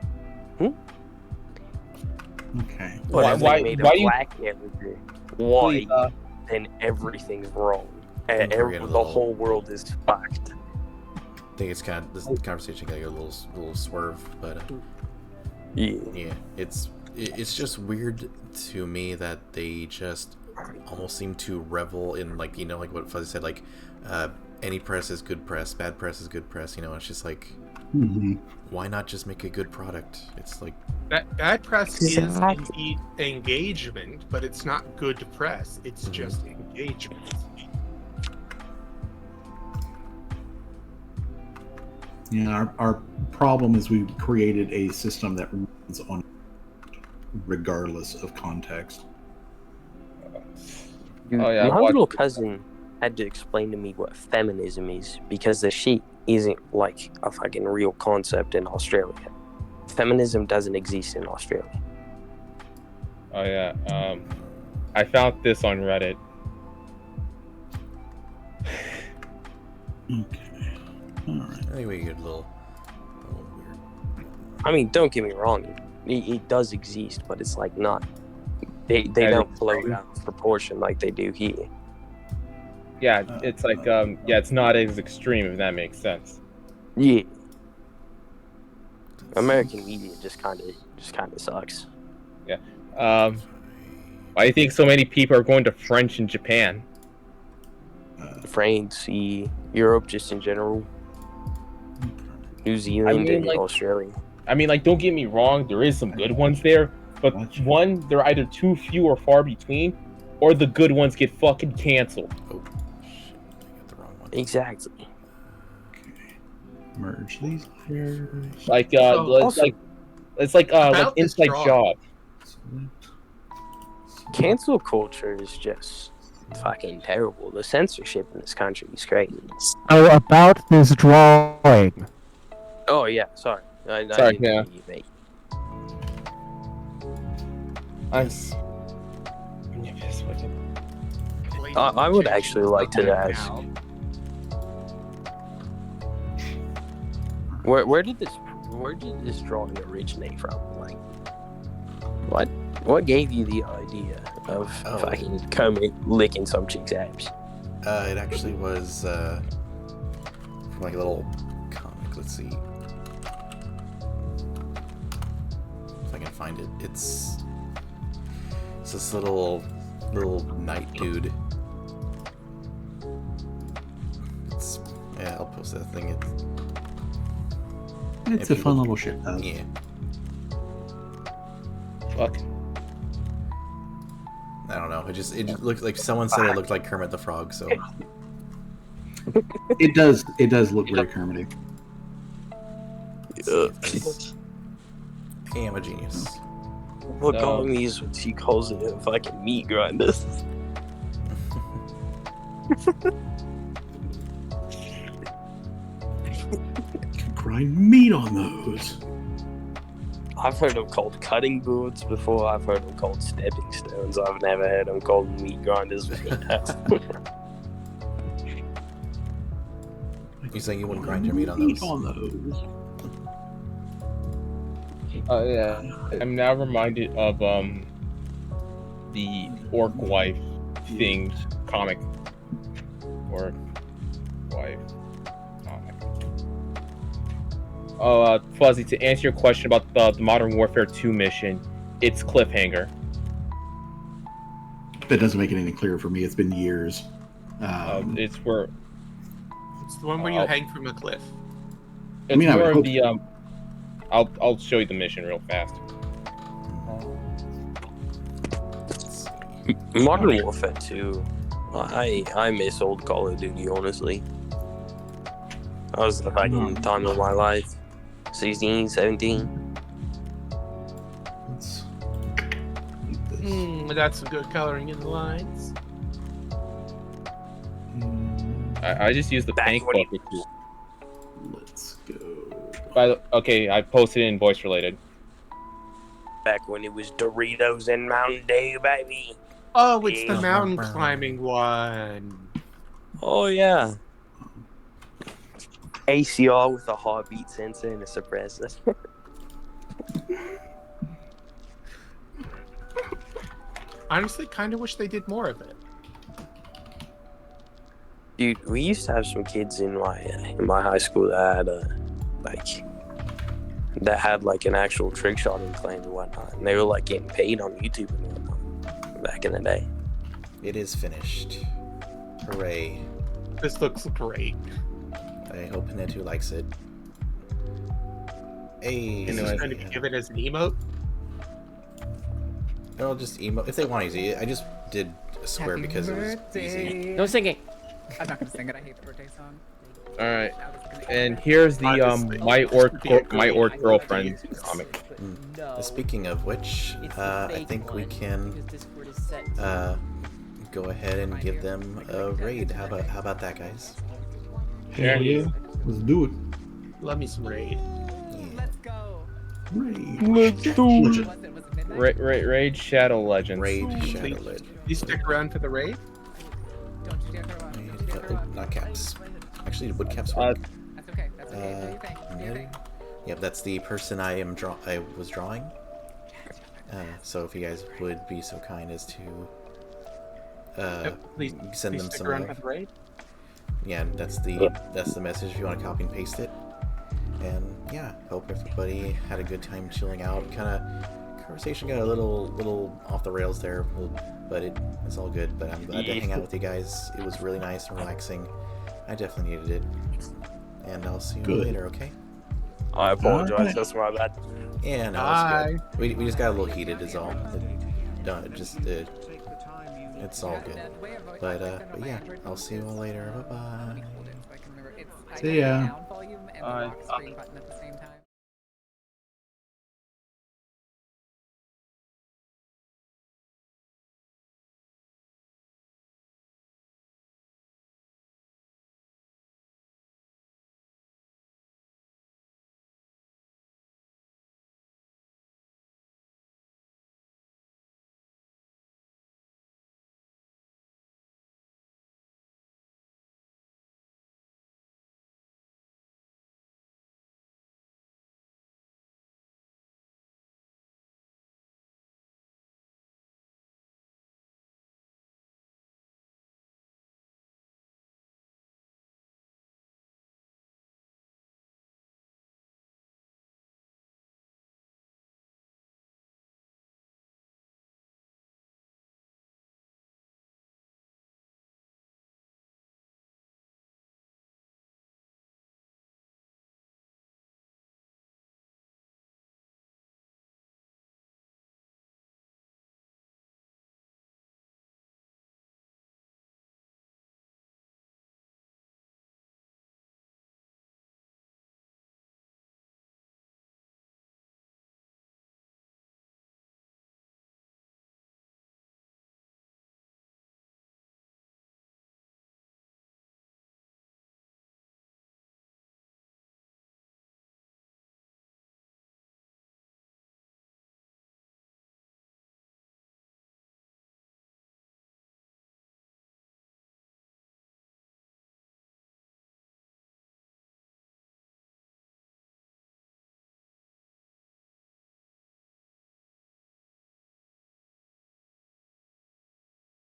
Speaker 3: Okay.
Speaker 6: But if they made a black character white, then everything's wrong. And the whole world is fucked.
Speaker 1: I think it's kind of, this conversation got a little swerve, but yeah, it's just weird to me that they just almost seem to revel in, like, you know, like what Fuzzy said, like any press is good press, bad press is good press. You know, it's just like, why not just make a good product? It's like
Speaker 5: bad press is indeed engagement, but it's not good press. It's just engagement.
Speaker 3: Yeah, our problem is we created a system that runs on regardless of context.
Speaker 6: My little cousin had to explain to me what feminism is because the shit isn't like a fucking real concept in Australia. Feminism doesn't exist in Australia.
Speaker 4: Oh yeah, I found this on Reddit.
Speaker 3: Okay. Alright.
Speaker 1: I think we get a little weird.
Speaker 6: I mean, don't get me wrong. It does exist, but it's like not... They don't blow it out of proportion like they do here.
Speaker 4: Yeah, it's like, it's not as extreme, if that makes sense.
Speaker 6: Yeah. American media just kind of sucks.
Speaker 4: Yeah. Why do you think so many people are going to French in Japan?
Speaker 6: France, Europe, just in general. New Zealand and Australia.
Speaker 4: I mean, like, don't get me wrong, there is some good ones there, but one, they're either too few or far between, or the good ones get fucking canceled.
Speaker 1: Oh, shit, I got the wrong one.
Speaker 6: Exactly.
Speaker 3: Okay. Merge these layers.
Speaker 4: Like, it's like Inside Job.
Speaker 6: Cancel culture is just fucking terrible. The censorship in this country is crazy.
Speaker 9: So about this drawing.
Speaker 6: Oh yeah, sorry. I didn't hear you, mate. I would actually like to ask, where did this drawing originate from? Like, what gave you the idea of fucking Kermit licking some chick's abs?
Speaker 1: It actually was from like a little comic. Let's see if I can find it. It's this little knight dude. I'll post that thing.
Speaker 3: It's a fun little shit.
Speaker 1: Yeah.
Speaker 4: Fuck.
Speaker 1: I don't know. It looked like someone said it looked like Kermit the Frog. So
Speaker 3: it does look very Kermity.
Speaker 1: I am a genius.
Speaker 6: What
Speaker 4: So-
Speaker 6: calling me is what she calls it if I can meat grind this.
Speaker 3: Grind meat on those.
Speaker 6: I've heard them called cutting boards before. I've heard them called stepping stones. I've never heard them called meat grinders.
Speaker 1: You saying you wouldn't grind your meat on
Speaker 3: Meat
Speaker 1: those?
Speaker 3: on those.
Speaker 4: Yeah. I'm now reminded of the orc wife thing comic. Orc wife comic. Oh, Fuzzy, to answer your question about the Modern Warfare 2 mission, it's cliffhanger.
Speaker 3: That doesn't make it any clearer for me. It's been years.
Speaker 4: It's where
Speaker 5: It's the one where you hang from a cliff.
Speaker 4: it's
Speaker 3: mean, I would
Speaker 4: more of
Speaker 3: hope-
Speaker 4: the I'll show you the mission real fast.
Speaker 6: Modern Warfare 2. I miss old Call of Duty, honestly. That was the fucking time of my life. 16, 17.
Speaker 3: Let's
Speaker 5: We got some good coloring in the lines.
Speaker 4: I just use the
Speaker 6: Back
Speaker 4: paint
Speaker 6: when you-
Speaker 4: bucket too.
Speaker 3: Let's go.
Speaker 4: Okay, I posted it in voice related.
Speaker 6: Back when it was Doritos and Mountain Dew, baby.
Speaker 5: Oh, it's the
Speaker 6: Yeah.
Speaker 5: mountain climbing one.
Speaker 6: Oh, yeah. ACR with a heartbeat sensor and a suppressor.
Speaker 5: Honestly, kind of wish they did more of it.
Speaker 6: Dude, we used to have some kids in my high school that had an actual trick shotting claim and whatnot, and they were like getting paid on YouTube and whatnot back in the day.
Speaker 1: It is finished. Hooray.
Speaker 5: This looks great.
Speaker 1: I hope Netu likes it. Hey,
Speaker 5: Is this going to be given as an emote?
Speaker 1: I'll just emo if they want to use it. I just did a square
Speaker 10: Happy
Speaker 1: because it was easy.
Speaker 10: birthday.
Speaker 2: No singing.
Speaker 10: I'm not gonna sing it. I hate the birthday song.
Speaker 4: All right,
Speaker 10: I was gonna
Speaker 4: and
Speaker 10: sing
Speaker 4: here's the
Speaker 5: Honestly.
Speaker 4: my orc girlfriend comic.
Speaker 1: Speaking of which, I think we can go ahead and give them a raid. How about that, guys?
Speaker 3: Hell yeah. Let's do it.
Speaker 5: Love me some raid.
Speaker 1: Yeah.
Speaker 10: Let's go.
Speaker 3: Raid.
Speaker 5: Let's do
Speaker 10: Was it midnight?
Speaker 4: Raid Shadow Legends.
Speaker 1: Raid Shadow Lid.
Speaker 5: You stick around for the raid?
Speaker 10: Don't you dare throw up. Don't you dare throw up.
Speaker 1: Not caps. Actually, would caps work?
Speaker 10: That's okay. That's okay. Do your thing. Do your thing.
Speaker 1: Yep, that's the person I was drawing. So if you guys would be so kind as to
Speaker 5: Please
Speaker 1: send them
Speaker 5: stick
Speaker 1: some
Speaker 5: around
Speaker 1: more.
Speaker 5: for the raid.
Speaker 1: Yeah, that's the message if you want to copy and paste it. And yeah, hope everybody had a good time chilling out. Conversation got a little off the rails there, but it's all good. But I'm glad to hang out with you guys. It was really nice and relaxing. I definitely needed it. And I'll see you later, okay?
Speaker 6: I apologize, that's my bad.
Speaker 1: Yeah, no, it's good. We just got a little heated is all. It's all good. But yeah, I'll see you all later. Bye-bye.
Speaker 3: See ya.
Speaker 10: Down volume and the lock screen button at the same time.